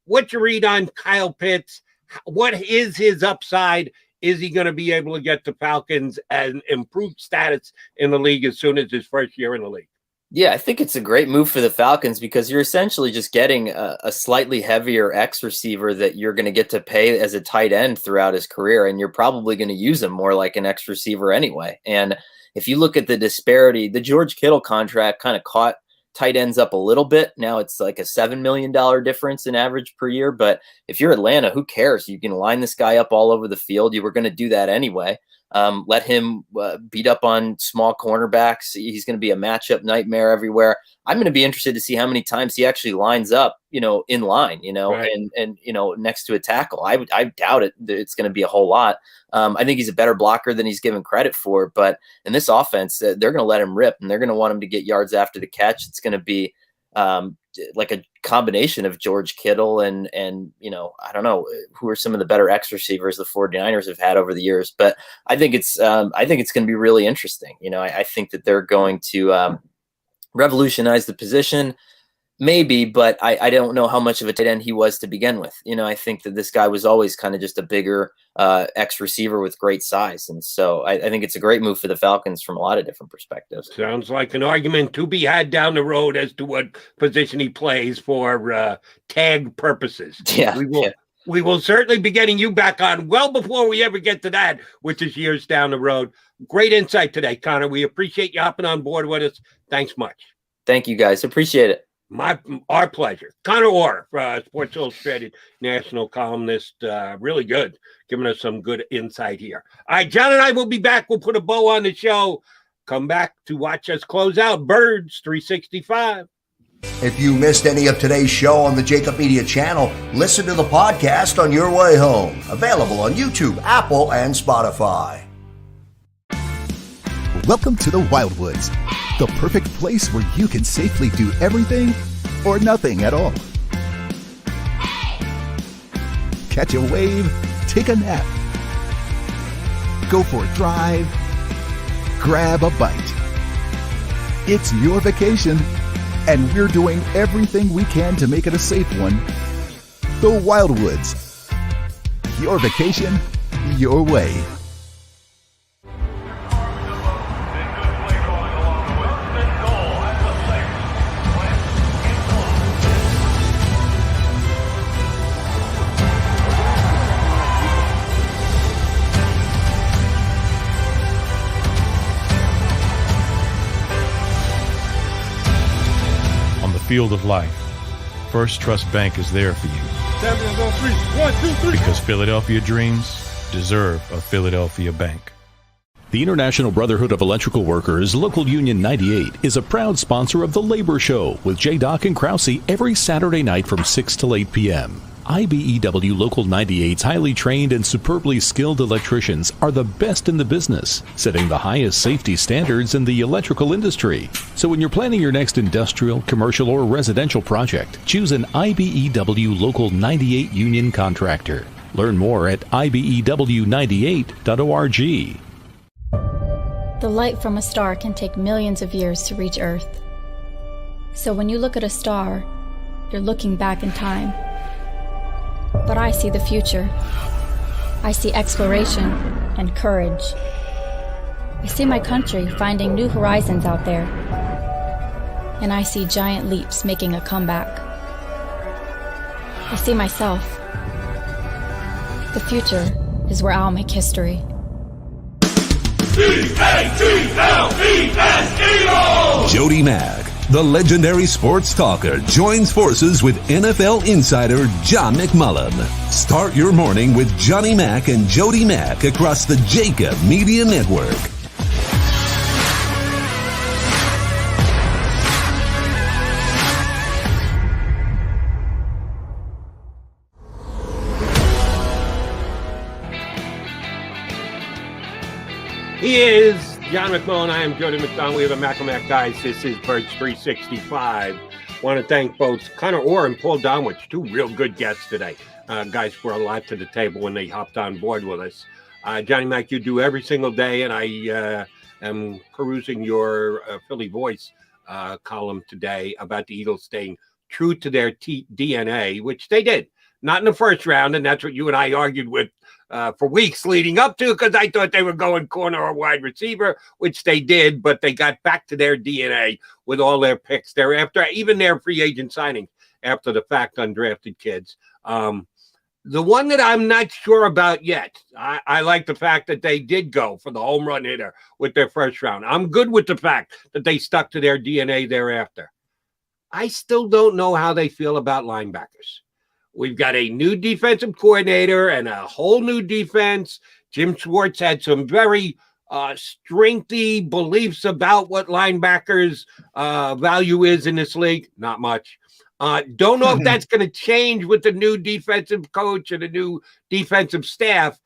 Speaker 1: What's your read on Kyle Pitts? What is his upside? Is he going to be able to get the Falcons an improved status in the league as soon as his first year in the league?
Speaker 11: Yeah, I think it's a great move for the Falcons because you're essentially just getting a slightly heavier X receiver that you're going to get to pay as a tight end throughout his career, and you're probably going to use him more like an X receiver anyway. And if you look at the disparity, the George Kittle contract kind of caught tight ends up a little bit. Now it's like a $7 million difference in average per year. But if you're Atlanta, who cares? You can line this guy up all over the field. You were going to do that anyway. Let him beat up on small cornerbacks. He's going to be a matchup nightmare everywhere. I'm going to be interested to see how many times he actually lines up, in line,
Speaker 1: Right.
Speaker 11: and next to a tackle. I doubt it. It's going to be a whole lot. I think he's a better blocker than he's given credit for. But in this offense, they're going to let him rip, and they're going to want him to get yards after the catch. It's going to be like a combination of George Kittle and I don't know who are some of the better X receivers the 49ers have had over the years, but I think it's going to be really interesting. I think that they're going to revolutionize the position, maybe, but I don't know how much of a tight end he was to begin with. I think that this guy was always kind of just a bigger X receiver with great size. And so I think it's a great move for the Falcons from a lot of different perspectives.
Speaker 1: Sounds like an argument to be had down the road as to what position he plays for tag purposes.
Speaker 11: Yeah.
Speaker 1: We will certainly be getting you back on well before we ever get to that, which is years down the road. Great insight today, Conor. We appreciate you hopping on board with us. Thanks much.
Speaker 11: Thank you, guys. Appreciate it.
Speaker 1: Our pleasure. Conor Orr, Sports Illustrated national columnist, really good, giving us some good insight here. All right, John and I will be back. We'll put a bow on the show. Come back to watch us close out Birds 365.
Speaker 3: If you missed any of today's show on the JAKIB Media channel, listen to the podcast on your way home. Available on YouTube, Apple, and Spotify.
Speaker 4: Welcome to the Wildwoods, the perfect place where you can safely do everything or nothing at all. Catch a wave, take a nap, go for a drive, grab a bite. It's your vacation, and we're doing everything we can to make it a safe one. The Wildwoods, your vacation, your way.
Speaker 5: Field of life, First Trust Bank is there for you.
Speaker 10: Champions on three. 1, 2, 3.
Speaker 5: Because Philadelphia dreams deserve a Philadelphia bank.
Speaker 7: The International Brotherhood of Electrical Workers, Local Union 98, is a proud sponsor of The Labor Show with J. and Krause every Saturday night from 6 till 8 p.m. IBEW Local 98's highly trained and superbly skilled electricians are the best in the business, setting the highest safety standards in the electrical industry. So when you're planning your next industrial, commercial, or residential project, choose an IBEW Local 98 union contractor. Learn more at IBEW98.org.
Speaker 8: The light from a star can take millions of years to reach Earth. So when you look at a star, you're looking back in time. But I see the future. I see exploration and courage. I see my country finding new horizons out there. And I see giant leaps making a comeback. I see myself. The future is where I'll make history.
Speaker 9: Jody Mack, the legendary sports talker, joins forces with NFL insider John McMullen. Start your morning with Johnny Mack and Jody Mack across the JAKIB Media Network.
Speaker 1: He is John McMullen. I am Jody McDonald. We have a Mac guys. This is Birds 365. Want to thank both Conor Orr and Paul Domowitch, two real good guests today. Guys brought a lot to the table when they hopped on board with us. Johnny Mac, you do every single day, and I am perusing your Philly Voice column today about the Eagles staying true to their DNA, which they did. not in the first round, and that's what you and I argued with for weeks leading up to, because I thought they were going corner or wide receiver, which they did, but they got back to their DNA with all their picks thereafter, even their free agent signings after the fact, undrafted kids. The one that I'm not sure about yet, I like the fact that they did go for the home run hitter with their first round. I'm good with the fact that they stuck to their DNA thereafter. I still don't know how they feel about linebackers. We've got a new defensive coordinator and a whole new defense. Jim Schwartz had some very strengthy beliefs about what linebackers' value is in this league. Not much. Don't know if that's going to change with the new defensive coach and the new defensive staff.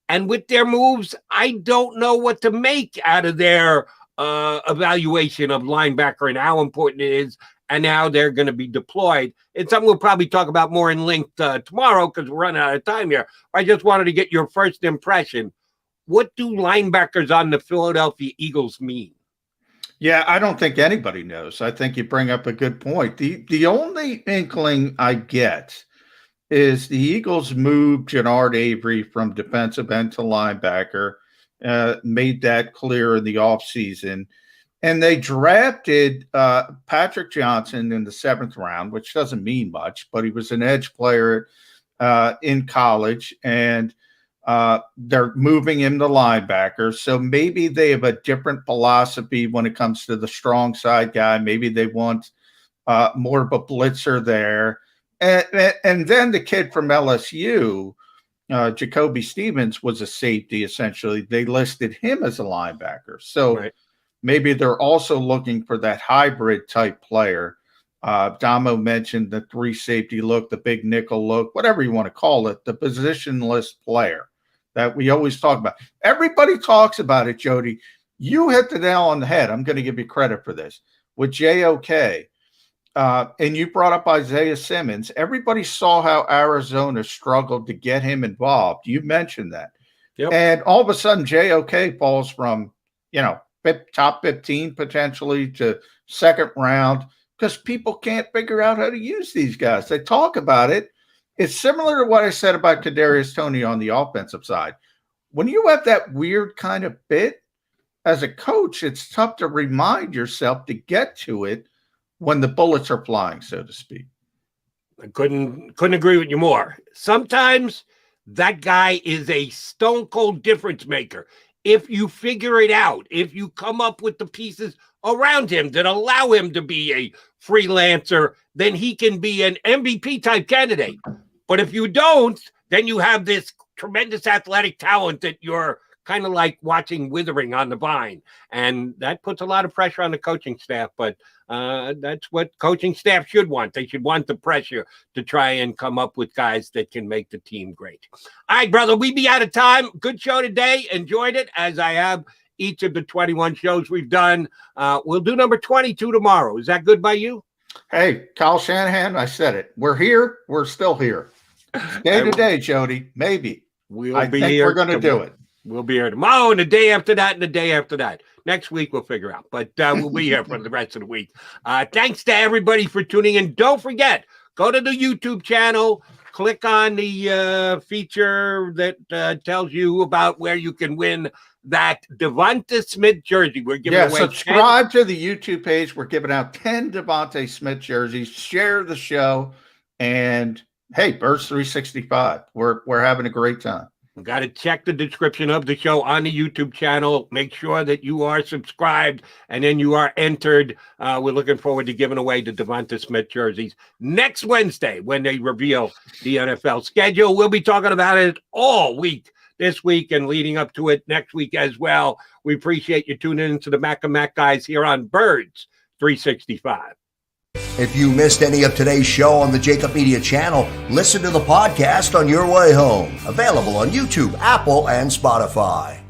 Speaker 1: And with their moves, I don't know what to make out of their evaluation of linebacker and how important it is and how they're going to be deployed. It's something we'll probably talk about more in length tomorrow because we're running out of time here. I just wanted to get your first impression. What do linebackers on the Philadelphia Eagles mean?
Speaker 2: Yeah, I don't think anybody knows. I think you bring up a good point. The only inkling I get is the Eagles moved Jannard Avery from defensive end to linebacker, made that clear in the offseason. And they drafted Patrick Johnson in the 7th round, which doesn't mean much, but he was an edge player in college, and they're moving him to linebacker. So maybe they have a different philosophy when it comes to the strong side guy. Maybe they want more of a blitzer there. And then the kid from LSU, Jacoby Stevens, was a safety, essentially. They listed him as a linebacker. So maybe they're also looking for that hybrid type player. Damo mentioned the 3 safety look, the big nickel look, whatever you want to call it, the positionless player that we always talk about. Everybody talks about it, Jody. You hit the nail on the head. I'm going to give you credit for this. With JOK, and you brought up Isaiah Simmons. Everybody saw how Arizona struggled to get him involved. You mentioned that.
Speaker 1: Yep.
Speaker 2: And all of a sudden, JOK falls from, top 15 potentially to 2nd round because people can't figure out how to use these guys. They talk about it. It's similar to what I said about Kadarius Toney on the offensive side. When you have that weird kind of fit, as a coach, it's tough to remind yourself to get to it when the bullets are flying, so to speak.
Speaker 1: I couldn't agree with you more. Sometimes that guy is a stone cold difference maker. If you figure it out, if you come up with the pieces around him that allow him to be a freelancer, then he can be an MVP type candidate. But if you don't, then you have this tremendous athletic talent that you're kind of like watching withering on the vine. And that puts a lot of pressure on the coaching staff. But that's what coaching staff should want. They should want the pressure to try and come up with guys that can make the team great. All right, brother, we be out of time. Good show today. Enjoyed it, as I have each of the 21 shows we've done. We'll do number 22 tomorrow. Is that good by you?
Speaker 2: Hey, Kyle Shanahan, I said it. We're here. We're still here. Day to day, Jody. Maybe.
Speaker 1: We'll be here.
Speaker 2: We're going to do it.
Speaker 1: We'll be here tomorrow and the day after that and the day after that. Next week, we'll figure out. But we'll be here for the rest of the week. Thanks to everybody for tuning in. Don't forget, go to the YouTube channel. Click on the feature that tells you about where you can win that Devonta Smith jersey. We're giving away
Speaker 2: subscribe to the YouTube page. We're giving out 10 Devonta Smith jerseys. Share the show. And, hey, Birds 365. We're having a great time.
Speaker 1: You've got to check the description of the show on the YouTube channel. Make sure that you are subscribed, and then you are entered. We're looking forward to giving away the Devonta Smith jerseys next Wednesday when they reveal the NFL schedule. We'll be talking about it all week this week and leading up to it next week as well. We appreciate you tuning into the Mac and Mac guys here on Birds 365.
Speaker 3: If you missed any of today's show on the JAKIB Media channel, listen to the podcast on your way home. Available on YouTube, Apple, and Spotify.